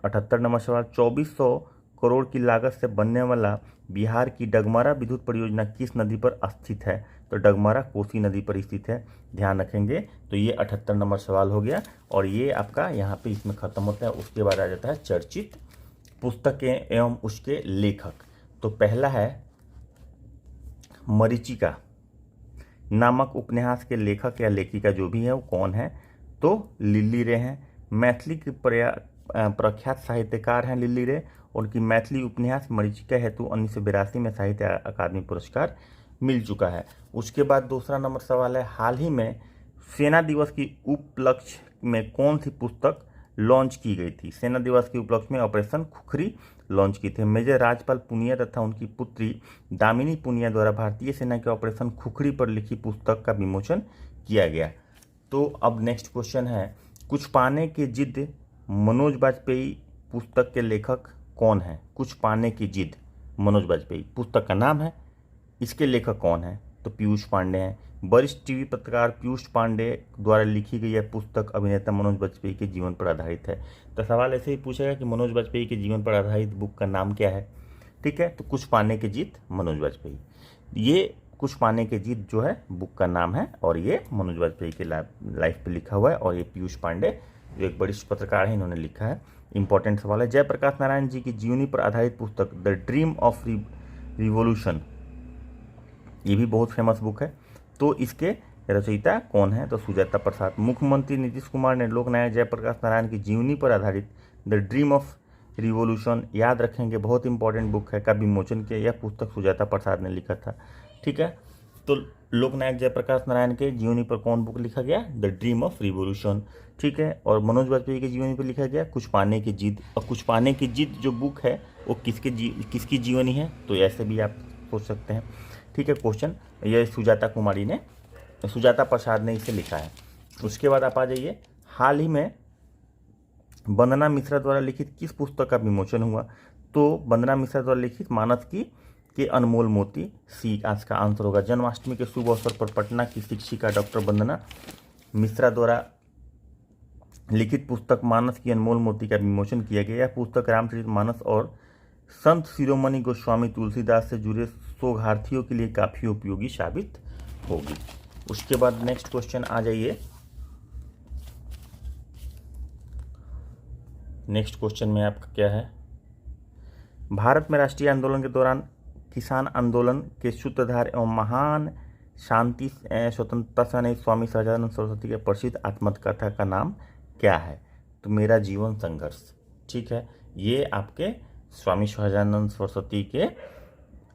78 नंबर सवाल, 2400 करोड़ की लागत से बनने वाला बिहार की डगमारा विद्युत परियोजना किस नदी पर स्थित है? तो डगमारा कोसी नदी पर स्थित है, ध्यान रखेंगे। तो ये 78 नंबर सवाल हो गया और ये आपका यहाँ पे इसमें खत्म होता है। उसके बाद आ जाता है चर्चित पुस्तकें एवं उसके लेखक। तो पहला है मरीचिका नामक उपन्यास के लेखक या लेखिका जो भी है वो कौन है? तो लिल्ली रे हैं। मैथिली के प्रख्यात साहित्यकार हैं लिल्ली रे। उनकी मैथिली उपन्यास मरीचिका हेतु 1982 में साहित्य अकादमी पुरस्कार मिल चुका है। उसके बाद दूसरा नंबर सवाल है, हाल ही में सेना दिवस की उपलक्ष्य में कौन सी पुस्तक लॉन्च की गई थी? सेना दिवस के उपलक्ष्य में ऑपरेशन खुखरी लॉन्च की थी। मेजर राजपाल पुनिया तथा उनकी पुत्री दामिनी पुनिया द्वारा भारतीय सेना के ऑपरेशन खुखरी पर लिखी पुस्तक का विमोचन किया गया। तो अब नेक्स्ट क्वेश्चन है, कुछ पाने की जिद मनोज वाजपेयी पुस्तक के लेखक कौन है? कुछ पाने की जिद मनोज वाजपेयी पुस्तक का नाम है, इसके लेखक कौन है? तो पीयूष पांडे हैं। वरिष्ठ टीवी पत्रकार पीयूष पांडे द्वारा लिखी गई यह पुस्तक अभिनेता मनोज वाजपेयी के जीवन पर आधारित है। तो सवाल ऐसे ही पूछेगा कि मनोज वाजपेयी के जीवन पर आधारित बुक का नाम क्या है? ठीक है, तो कुछ पाने की जिद मनोज वाजपेयी, ये कुछ पाने की जिद जो है बुक का नाम है और ये मनोज वाजपेयी के लाइफ पे लिखा हुआ है। और ये पीयूष पांडे जो एक वरिष्ठ पत्रकार है इन्होंने लिखा है। इंपॉर्टेंट सवाल है। जयप्रकाश नारायण जी की जीवनी पर आधारित पुस्तक द ड्रीम ऑफ रिवॉल्यूशन, ये भी बहुत फेमस बुक है, तो इसके रचयिता कौन है? तो सुजाता प्रसाद। मुख्यमंत्री नीतीश कुमार ने लोकनायक जयप्रकाश नारायण की जीवनी पर आधारित द ड्रीम ऑफ रिवॉल्यूशन, याद रखेंगे बहुत इंपॉर्टेंट बुक है, का विमोचन किया। यह पुस्तक सुजाता प्रसाद ने लिखा था। ठीक है, तो लोकनायक जयप्रकाश नारायण के जीवनी पर कौन बुक लिखा गया? The dream of revolution. ठीक है, और मनोज वाजपेयी की जीवनी पर लिखा गया कुछ पाने की जिद। और कुछ पाने की जिद जो बुक है वो किसकी जीवनी है? तो ऐसे भी आप सोच सकते हैं। ठीक है, क्वेश्चन ये सुजाता प्रसाद ने इसे लिखा है। उसके बाद आप आ जाइए, हाल ही में वंदना मिश्रा द्वारा लिखित किस पुस्तक का विमोचन हुआ? तो वंदना मिश्रा द्वारा लिखित मानस के अनमोल मोती, सी आज का आंसर होगा। जन्माष्टमी के शुभ अवसर पर पटना की शिक्षिका डॉक्टर वंदना मिश्रा द्वारा लिखित पुस्तक मानस की अनमोल मोती का विमोचन किया गया। यह पुस्तक रामचरितमानस और संत शिरोमणि गोस्वामी तुलसीदास से जुड़े शोधार्थियों के लिए काफ़ी उपयोगी साबित होगी। उसके बाद नेक्स्ट क्वेश्चन आ जाइए। नेक्स्ट क्वेश्चन में आपका क्या है? भारत में राष्ट्रीय आंदोलन के दौरान किसान आंदोलन के सूत्रधार एवं महान शांति स्वतंत्रता सेनानी स्वामी सहजानंद सरस्वती के प्रसिद्ध आत्मकथा का नाम क्या है? तो मेरा जीवन संघर्ष। ठीक है, ये आपके स्वामी सहजानंद सरस्वती के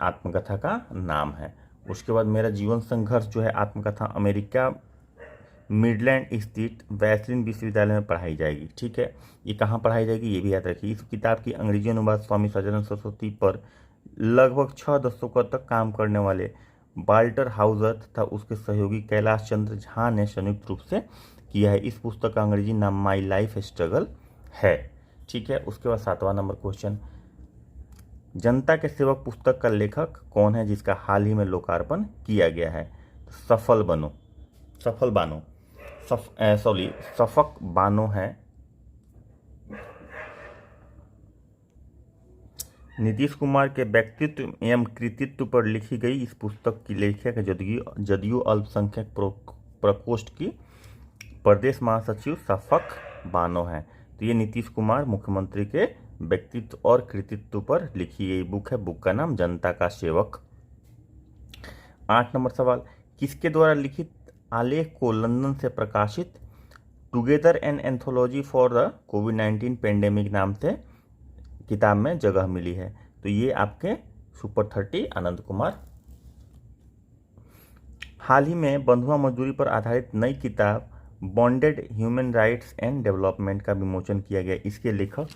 आत्मकथा का नाम है। उसके बाद मेरा जीवन संघर्ष जो है आत्मकथा अमेरिका मिडलैंड स्थित वैसलिन विश्वविद्यालय में पढ़ाई जाएगी। ठीक है, ये कहाँ पढ़ाई जाएगी ये भी याद रखिए। इस किताब की अंग्रेजी अनुवाद स्वामी सहजानंद सरस्वती पर लगभग 6 दशकों तक काम करने वाले वाल्टर हाउजर तथा उसके सहयोगी कैलाश चंद्र झा ने संयुक्त रूप से किया है। इस पुस्तक का अंग्रेजी नाम माई लाइफ स्ट्रगल है। ठीक है, उसके बाद 7वां नंबर क्वेश्चन, जनता के सेवक पुस्तक का लेखक कौन है जिसका हाल ही में लोकार्पण किया गया है? सफल बानो है। नीतीश कुमार के व्यक्तित्व एवं कृतित्व पर लिखी गई इस पुस्तक की लेखक है जदयू अल्पसंख्यक प्रकोष्ठ की प्रदेश महासचिव शफक बानो है। तो ये नीतीश कुमार मुख्यमंत्री के व्यक्तित्व और कृतित्व पर लिखी गई बुक है। बुक का नाम जनता का सेवक। 8 नंबर सवाल, किसके द्वारा लिखित आलेख को लंदन से प्रकाशित together an anthology for the covid pandemic नाम से किताब में जगह मिली है? तो ये आपके सुपर 30 आनंद कुमार। हाल ही में बंधुआ मजदूरी पर आधारित नई किताब bonded human rights and development का विमोचन किया गया। इसके लेखक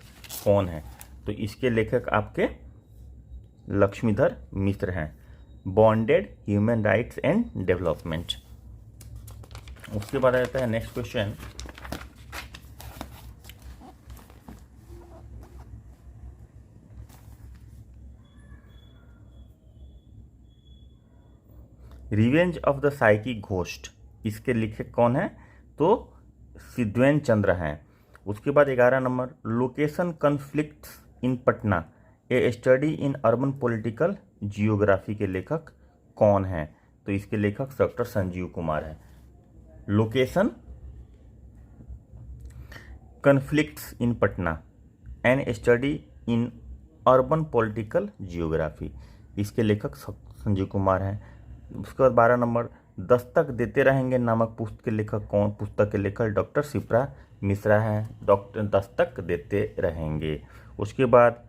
कौन है? तो इसके लेखक आपके लक्ष्मीधर मिश्र हैं। Bonded human rights and development. उसके बाद आता है next question, revenge of the psyche ghost, इसके लेखक कौन है? तो सिद्धेन चंद्र हैं। उसके बाद 11 number, location conflicts in Patna A study in urban political geography के लेखक कौन है? तो इसके लेखक डॉक्टर संजीव कुमार हैं। Location conflicts in Patna an study in urban political geography, इसके लेखक संजीव कुमार हैं। उसके बाद 12 नंबर, दस्तक देते रहेंगे नामक पुस्तक के लेखक कौन? पुस्तक के लेखक डॉक्टर शिप्रा मिश्रा हैं। डॉक्टर दस्तक देते रहेंगे। उसके बाद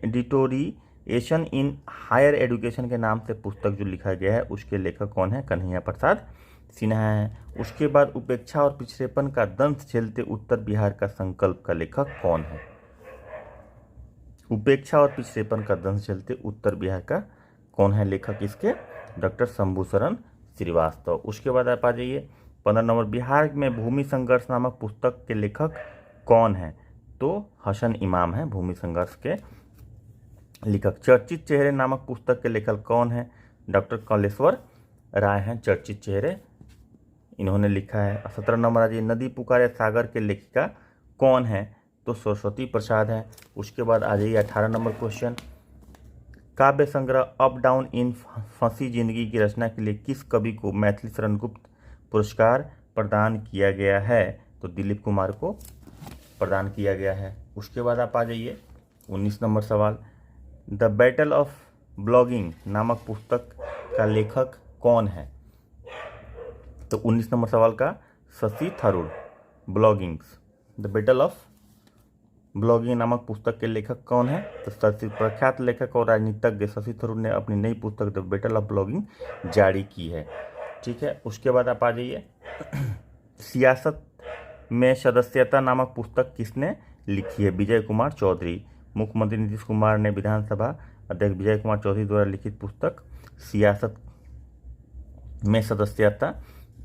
डिटोरिएशन इन हायर एजुकेशन के नाम से पुस्तक जो लिखा गया है उसके लेखक कौन है? कन्हैया प्रसाद सिन्हा हैं। उसके बाद उपेक्षा और पिछड़ेपन का दंश झेलते उत्तर बिहार का संकल्प का लेखक कौन है? उपेक्षा और पिछड़ेपन का दंश झेलते उत्तर बिहार का कौन है लेखक इसके? डॉक्टर शंभूशरण श्रीवास्तव। उसके बाद आप आ जाइए 15 नंबर, बिहार में भूमि संघर्ष नामक पुस्तक के लेखक कौन है? तो हसन इमाम है भूमि संघर्ष के लेखक। चर्चित चेहरे नामक पुस्तक के लेखक कौन है? डॉक्टर कलेश्वर राय हैं। चर्चित चेहरे इन्होंने लिखा है। 17 नंबर आ जाइए, नदी पुकारे सागर के लेखिका कौन है? तो सरस्वती प्रसाद है। उसके बाद आ जाइए 18 नंबर क्वेश्चन, काव्य संग्रह अप डाउन इन फंसी जिंदगी की रचना के लिए किस कवि को मैथिली शरण गुप्त पुरस्कार प्रदान किया गया है? तो दिलीप कुमार को प्रदान किया गया है। उसके बाद आप आ जाइए 19 नंबर सवाल, द बैटल ऑफ ब्लॉगिंग नामक पुस्तक का लेखक कौन है? तो 19 नंबर सवाल का Shashi Tharoor, bloggings, the battle of blogging नामक पुस्तक के लेखक कौन है? तो प्रख्यात लेखक और राजनीतिज्ञ शशि थरूर ने अपनी नई पुस्तक द बैटल ऑफ ब्लॉगिंग जारी की है। ठीक है, उसके बाद आप आ जाइए सियासत में सदस्यता नामक पुस्तक किसने लिखी है? विजय कुमार चौधरी। मुख्यमंत्री नीतीश कुमार ने विधानसभा अध्यक्ष विजय कुमार चौधरी द्वारा लिखित पुस्तक सियासत में सदस्यता,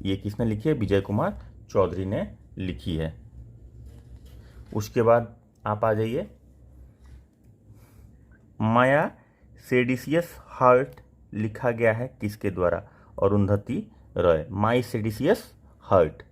ये किसने लिखी है? विजय कुमार चौधरी ने लिखी है। उसके बाद आप आ जाइए माया सेडिशियस हार्ट लिखा गया है किसके द्वारा? अरुंधति रॉय। माई सेडिशियस हार्ट,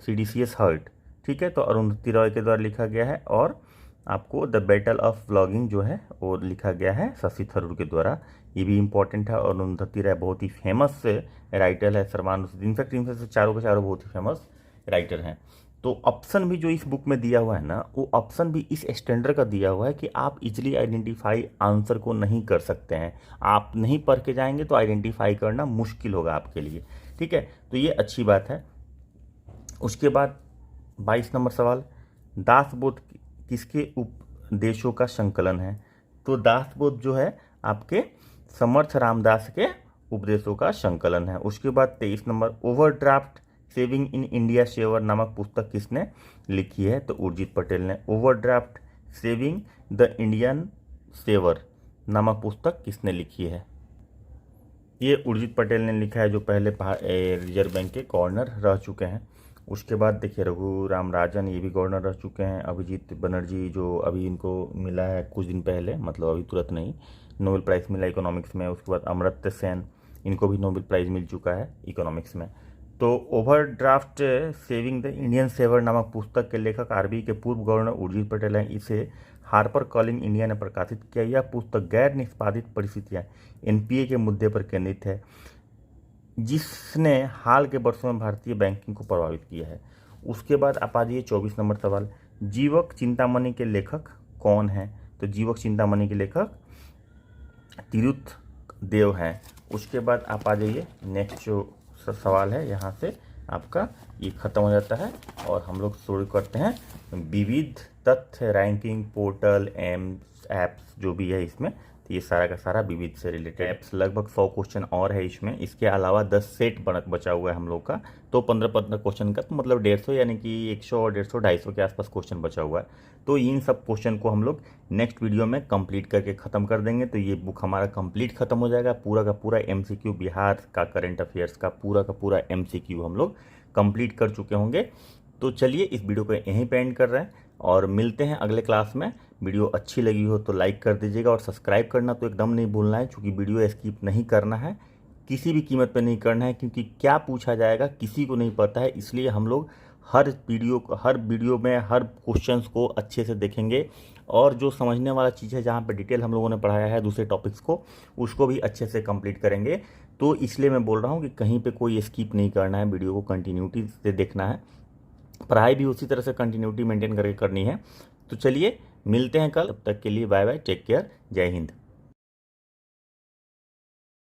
सेडिशियस हार्ट, ठीक है, तो अरुंधति रॉय के द्वारा लिखा गया है। और आपको द बैटल ऑफ ब्लॉगिंग जो है वो लिखा गया है शशि थरूर के द्वारा, ये भी इंपॉर्टेंट है। अरुंधति राय बहुत ही फेमस राइटर है, सलमान, इनफैक्ट इनमें से चारों के चारों बहुत ही फेमस राइटर हैं। तो ऑप्शन भी जो इस बुक में दिया हुआ है ना, वो ऑप्शन भी इस स्टैंडर्ड का दिया हुआ है कि आप इजीली आइडेंटिफाई आंसर को नहीं कर सकते हैं। आप नहीं पढ़ के जाएंगे तो आइडेंटिफाई करना मुश्किल होगा आपके लिए, ठीक है, तो ये अच्छी बात है। उसके बाद 22 नंबर सवाल, दासबोध किसके उपदेशों का संकलन है? तो दासबोध जो है आपके समर्थ रामदास के उपदेशों का संकलन है। उसके बाद 23 नंबर, overdraft saving in India saver नामक पुस्तक किसने लिखी है? तो उर्जित पटेल ने। Overdraft saving the Indian saver नामक पुस्तक किसने लिखी है? ये उर्जित पटेल ने लिखा है, जो पहले रिजर्व बैंक के गवर्नर रह चुके हैं। उसके बाद देखिए रघुराम राजन, ये भी गवर्नर रह चुके हैं। अभिजीत बनर्जी जो अभी इनको मिला है कुछ दिन पहले, मतलब अभी तुरंत नहीं, नोबेल प्राइज़ मिला इकोनॉमिक्स में। उसके बाद अमर्त्य सेन, इनको भी नोबेल प्राइज़ मिल चुका है इकोनॉमिक्स में। तो overdraft saving the Indian saver नामक पुस्तक के लेखक आरबीआई के पूर्व गवर्नर उर्जित पटेल हैं। इसे हार्पर कॉलिंग इंडिया ने प्रकाशित किया। यह पुस्तक गैर निष्पादित परिस्थितियाँ एनपीए के मुद्दे पर केंद्रित है, जिसने हाल के वर्षों में भारतीय बैंकिंग को प्रभावित किया है। उसके बाद आप आ जाइए 24 नंबर सवाल, जीवक चिंतामणि के लेखक कौन है? तो जीवक चिंतामणि के लेखक तिरुथ देव हैं। उसके बाद आप आ जाइए नेक्स्ट जो सवाल है, यहाँ से आपका ये खत्म हो जाता है और हम लोग शुरू करते हैं विविध तथ्य रैंकिंग पोर्टल एप्स जो भी है इसमें। तो ये सारा का सारा विविध से रिलेटेड एप्स, लगभग 100 क्वेश्चन और है इसमें। इसके अलावा 10 सेट बचा हुआ है हम लोग का, तो 15-15 क्वेश्चन का, तो मतलब 150 यानी कि 100 और 150 250 के आसपास क्वेश्चन बचा हुआ है। तो इन सब क्वेश्चन को हम लोग नेक्स्ट वीडियो में कंप्लीट करके ख़त्म कर देंगे। तो ये बुक हमारा कंप्लीट खत्म हो जाएगा। पूरा का पूरा MCQ बिहार का करंट अफेयर्स का पूरा MCQ हम लोग कंप्लीट कर चुके होंगे। तो चलिए इस वीडियो को यहीं पे एंड कर रहे हैं और मिलते हैं अगले क्लास में। वीडियो अच्छी लगी हो तो लाइक कर दीजिएगा और सब्सक्राइब करना तो एकदम नहीं भूलना है, क्योंकि वीडियो स्किप नहीं करना है, किसी भी कीमत पे नहीं करना है, क्योंकि क्या पूछा जाएगा किसी को नहीं पता है। इसलिए हम लोग हर वीडियो में हर क्वेश्चंस को अच्छे से देखेंगे और जो समझने वाला चीज़ है, जहाँ पे डिटेल हम लोगों ने पढ़ाया है दूसरे टॉपिक्स को, उसको भी अच्छे से कंप्लीट करेंगे। तो इसलिए मैं बोल रहा हूँ कि कहीं पे कोई स्किप नहीं करना है, वीडियो को कंटिन्यूटी से देखना है, पढ़ाई भी उसी तरह से कंटिन्यूटी मेंटेन करके करनी है। तो चलिए मिलते हैं कल, तब तक के लिए बाय बाय, टेक केयर, जय हिंद।